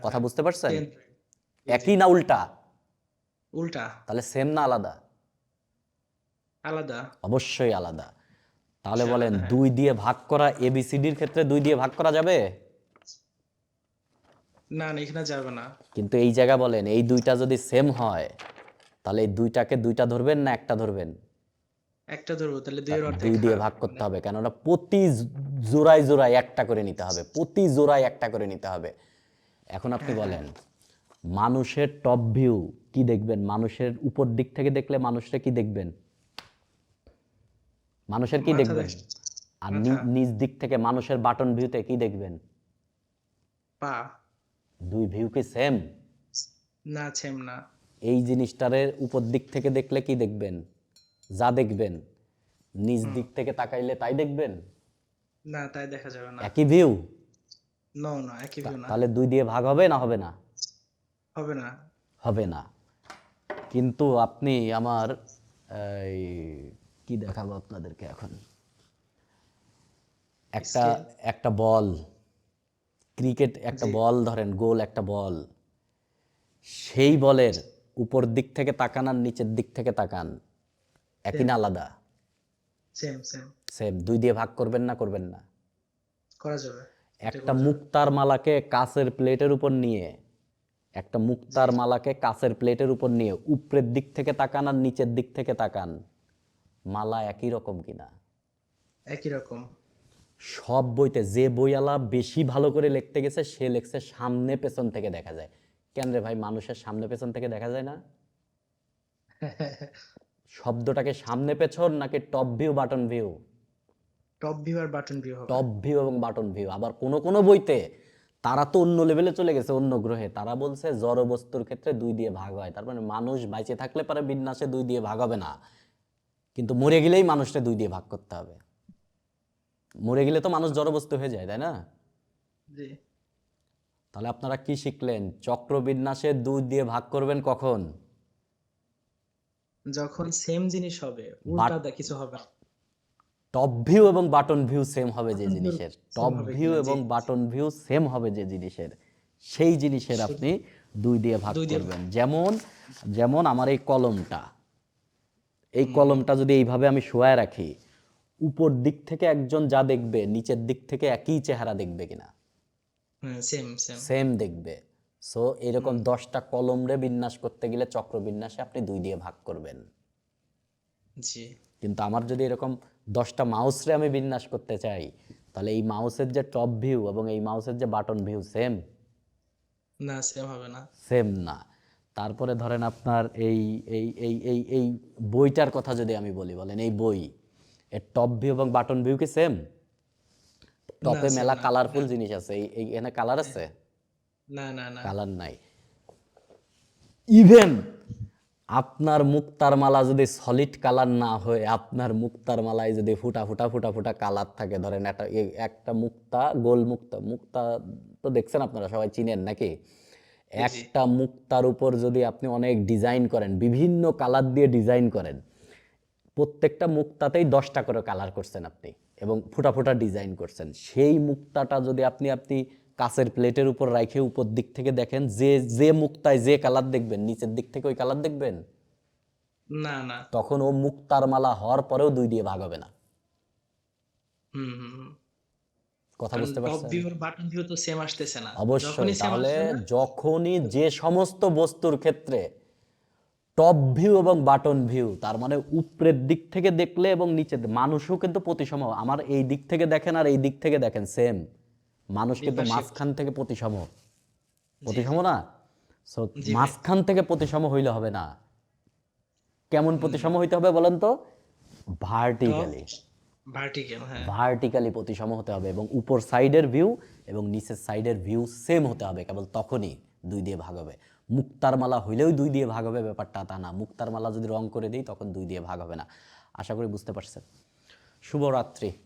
কথা বুঝতে পারছেন? একই না উল্টা? উল্টা। তাহলে সেম না আলাদা? আলাদা। অবশ্যই আলাদা। তাহলে বলেন 2 দিয়ে ভাগ করা, এবিসিডির ক্ষেত্রে 2 দিয়ে ভাগ করা যাবে? না না, এখানে যাবে না। কিন্তু এই জায়গা বলেন এই দুইটা যদি সেম হয়, তাহলে এই দুইটাকে দুইটা ধরবেন না একটা ধরবেন? একটা ধরবো, তাহলে দুইয়ের অর্ধেক 2 দিয়ে ভাগ করতে হবে, কেননা প্রতি জোড়ায় জোড়ায় একটা করে নিতে হবে, প্রতি জোড়ায় একটা করে নিতে হবে। এখন আপনি বলেন মানুষের টপ ভিউ কি দেখবেন? মানুষের উপর দিক থেকে দেখলে মানুষটা কি দেখবেন? মানুষের কি দেখবেন? আর নিচ দিক থেকে মানুষের বাটন ভিউতে কি দেখবেন? পা। 2 ভিউ কি সেম? না, সেম না। এই জিনিসটারে উপর দিক থেকে দেখলে কি দেখবেন? যা দেখবেন নিজ দিক থেকে তাকাইলে তাই দেখবেন? না, তাই দেখা যাবে না। একই ভিউ? না, একই ভিউ না। তাহলে 2 দিয়ে ভাগ হবে না হবে না? হবে না। হবে না। কিন্তু আপনি আমার এই কি দেখাবো আপনাদেরকে এখন, একটা স্কেল। একটা বল, ক্রিকেট একটা জি। বল ধরেন, গোল একটা বল, সেই বলের উপর দিক থেকে তাকান আর নিচের দিক থেকে তাকান, একই না আলাদা? Same same. 2 দিয়ে ভাগ করবেন না করবেন না? করা যাবে। একটা মুক্তার মালাকে কাচের প্লেটের উপর নিয়ে, একটা মুক্তার মালাকে কাচের প্লেটের উপর নিয়ে উপরের দিক থেকে তাকান আর নিচের দিক থেকে তাকান, মালা একই রকম কিনা? একই রকম। সব বইতে যে বইওয়ালা বেশি ভালো করে লিখতে গেছে সে লিখছে সামনে পেছন থেকে দেখা যায়। কেন রে ভাই, মানুষের সামনে পেছন থেকে দেখা যায় না? শব্দটাকে সামনে পেছন নাকি top view bottom view? Top view আর বাটন ভিউ হবে। টপ ভিউ এবং বাটন ভিউ। আবার কোন কোন বইতে তারা তো অন্য লেভেলে চলে গেছে, অন্য গ্রহে, তারা বলছে জড় বস্তুর ক্ষেত্রে 2 দিয়ে ভাগ হয়। তার মানে মানুষ বাইচে থাকলে পারে বিন্যাসে 2 দিয়ে ভাগ হবে না, কিন্তু মরে গেলেই মানুষটা 2 দিয়ে ভাগ করতে হবে। মরে গেলে তো মানুষ জড় বস্তু হয়ে যায়, তাই না? জি। তাহলে আপনারা কি শিখলেন? চক্র বিন্যাসে 2 দিয়ে ভাগ করবেন কখন? যখন সেম জিনিস হবে, উল্টা কিছু হবে না। টপ ভিউ এবং বাটন ভিউ সেম হবে যে Button view জিনিসের, same টপ হবে ভিউ কিনা, এবং জি। বাটন ভিউ সেম হবে যে জিনিসের, সেই জিনিসের আপনি 2 দিয়ে ভাগ 2 দিয়ে করবেন। যেমন যেমন আমার এই কলমটা, এই কলমটা যদি এইভাবে আমি শোয়ায় রাখি, উপর দিক থেকে একজন যা দেখবে নিচের দিক থেকে একই চেহারা দেখবে কিনা? সেম সেম দেখবে। সো এরকম 10টা কলমরে বিন্যাস করতে গেলে চক্র বিন্যাসে আপনি 2 দিয়ে ভাগ করবেন। জি। কিন্তু আমার যদি এরকম 10টা মাউসরে আমি বিন্যাস করতে চাই, তাহলে এই মাউসের যে টপ ভিউ এবং এই মাউসের যে বাটন ভিউ সেম? না, সেম হবে না। সেম না। তারপরে ধরেন আপনার এই এই এই এই এই বইটার কথা যদি আমি বলি, বলেন এই বই, এর টপ ভিউ এবং বাটন ভিউ কি সেম? টপে same মেলা না। কালারফুল জিনিস আছে, এই এখানে কালার আছে? না। কালার নাই। ইভেন আপনার মুক্তার মালা যদি সলিড কালার না হয়ে আপনার মুক্তার মালায় যদি ফুটা ফুটা ফুটা ফুটা কালার থাকে, ধরেন একটা মুক্তা, গোল মুক্তা, মুক্তা তো দেখছেন আপনারা সবাই চিনেন নাকি? একটা মুক্তার উপর যদি আপনি অনেক ডিজাইন করেন, বিভিন্ন কালার দিয়ে ডিজাইন করেন, প্রত্যেকটা মুক্তাতেই 10টা করে কালার করছেন আপনি এবং ফুটা ফুটা ডিজাইন করছেন, সেই মুক্তাটা যদি আপনি কাচের প্লেটের উপর রাখে উপর দিক থেকে দেখেন, যে মুক্তায় যে কালার দেখবেন নিচের দিক থেকে ওই কালার দেখবেন না। তখন ও মুক্তার মালা হওয়ার পরেও 2 দিয়ে ভাগ হবে না। কথা বুঝতে টপ পারছেন? ভিউ আর বাটন ভিউ তো সেম আসতেছে না। অবশ্যই। যখনই সেম তাহলে আসবে না, যখনই যে সমস্ত বস্তুর ক্ষেত্রে টপ ভিউ এবং বাটন ভিউ, তার মানে উপরের দিক থেকে দেখলে এবং নিচের, মানুষও কিন্তু প্রতিসম, আমার এই দিক থেকে দেখেন আর এই দিক থেকে দেখেন সেম, মানুষ কিন্তু মাঝখান থেকে প্রতিসম না? সো মাঝখান থেকে প্রতিসম হইলে হবে না। কেমন প্রতিসম হইতে হবে বলেন তো? ভার্টিক্যালি। ভার্টিক্যালি প্রতিসম হতে হবে এবং উপর সাইডের ভিউ এবং নিচের সাইডের ভিউ সেম হতে হবে, কেবল তখনই 2 দিয়ে ভাগ হবে। মুক্তার মালা হইলেও 2 দিয়ে ভাগ হবে ব্যাপারটা তা না। মুক্তার মালা যদি রং করে দিই তখন 2 দিয়ে ভাগ হবে না। আশা করি বুঝতে পারছেন। শুভরাত্রি।